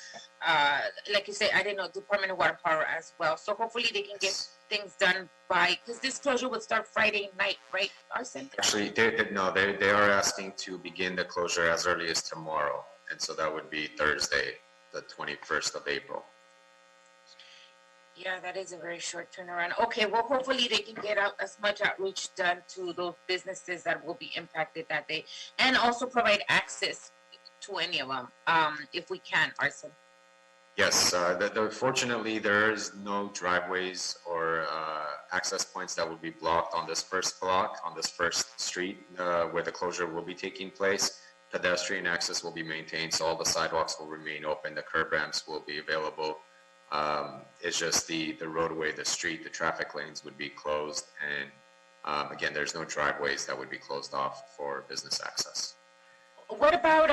like you said, I didn't know, Department of Water Power as well. So hopefully they can get things done by, because this closure would start Friday night, right, Arson? Actually, they are asking to begin the closure as early as tomorrow. And so that would be Thursday, the 21st of April. Yeah, that is a very short turnaround. Okay, well, hopefully they can get out as much outreach done to those businesses that will be impacted that day, and also provide access to any of them, if we can, Arson. Yes, fortunately there is no driveways or access points that will be blocked on this first block, on this first street where the closure will be taking place. Pedestrian access will be maintained, so all the sidewalks will remain open, the curb ramps will be available. It's just the roadway, the street, the traffic lanes would be closed, and again, there's no driveways that would be closed off for business access. What about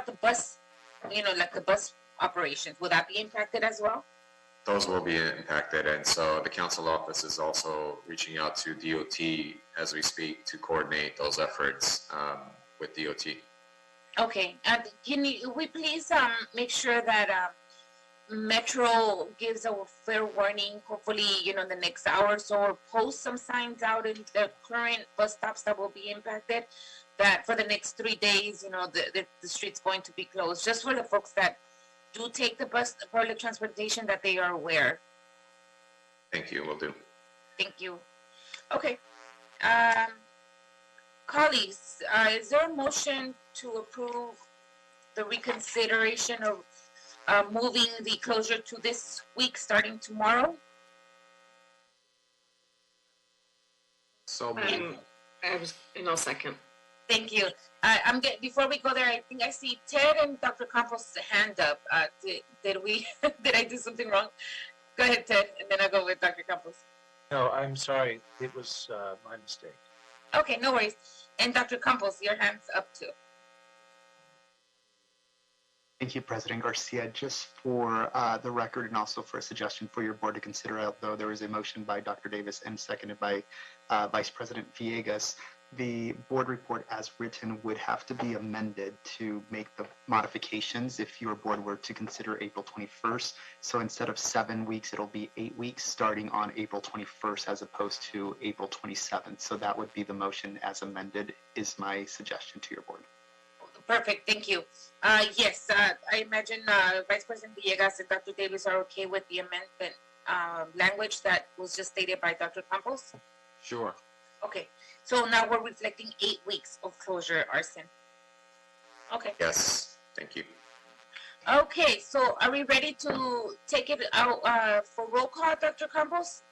the bus, like the bus operations? Will that be impacted as well? Those will be impacted, and so the council office is also reaching out to DOT as we speak to coordinate those efforts with DOT. Okay, and can we please make sure that Metro gives a fair warning, hopefully, in the next hour or so, or post some signs out in the current bus stops that will be impacted, that for the next 3 days, the street's going to be closed, just for the folks that do take the bus, public transportation, that they are aware. Thank you, will do. Thank you. Okay. Colleagues, is there a motion to approve the reconsideration of moving the closure to this week, starting tomorrow? So I'll second. Thank you. Before we go there, I think I see Ted and Dr. Campos' hand up. Did I do something wrong? Go ahead, Ted, and then I'll go with Dr. Campos. No, I'm sorry. It was my mistake. Okay, no worries. And Dr. Campos, your hand's up too. Thank you, President Garcia. Just for the record and also for a suggestion for your board to consider, although there was a motion by Dr. Davis and seconded by Vice President Villegas, the board report as written would have to be amended to make the modifications if your board were to consider April 21st. So instead of 7 weeks, it'll be 8 weeks starting on April 21st as opposed to April 27th. So that would be the motion as amended is my suggestion to your board. Perfect, thank you. Yes, I imagine Vice President Villegas and Dr. Davis are okay with the amendment language that was just stated by Dr. Campos? Sure. Okay, so now we're reflecting 8 weeks of closure, Arsen. Okay. Yes, thank you. Okay, so are we ready to take it out for roll call, Dr. Campos?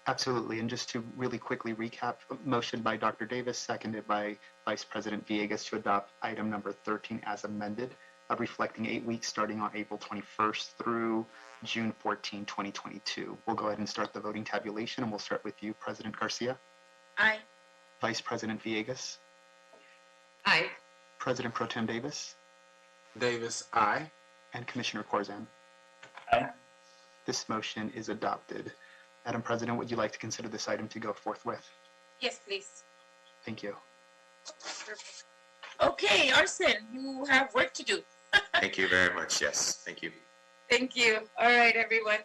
Absolutely, and just to really quickly recap, motion by Dr. Davis, seconded by Vice President Villegas to adopt item number 13 as amended, reflecting 8 weeks starting on April 21st through June 14, 2022. We'll go ahead and start the voting tabulation, and we'll start with you, President Garcia. Aye. Vice President Villegas. Aye. President Pro Tem Davis. Davis, aye. And Commissioner Corzan. Aye. This motion is adopted. Madam President, would you like to consider this item to go forthwith? Yes, please. Thank you. Perfect. Okay, Arsen, you have work to do. Thank you very much. Yes, thank you. Thank you. All right, everyone.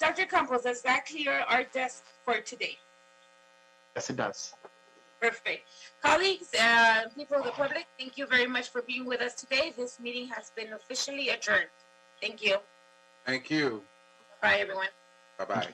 Dr. Campos, does that clear our desk for today? Yes, it does. Perfect. Colleagues, people of the public, thank you very much for being with us today. This meeting has been officially adjourned. Thank you. Thank you. Bye, everyone. Bye-bye.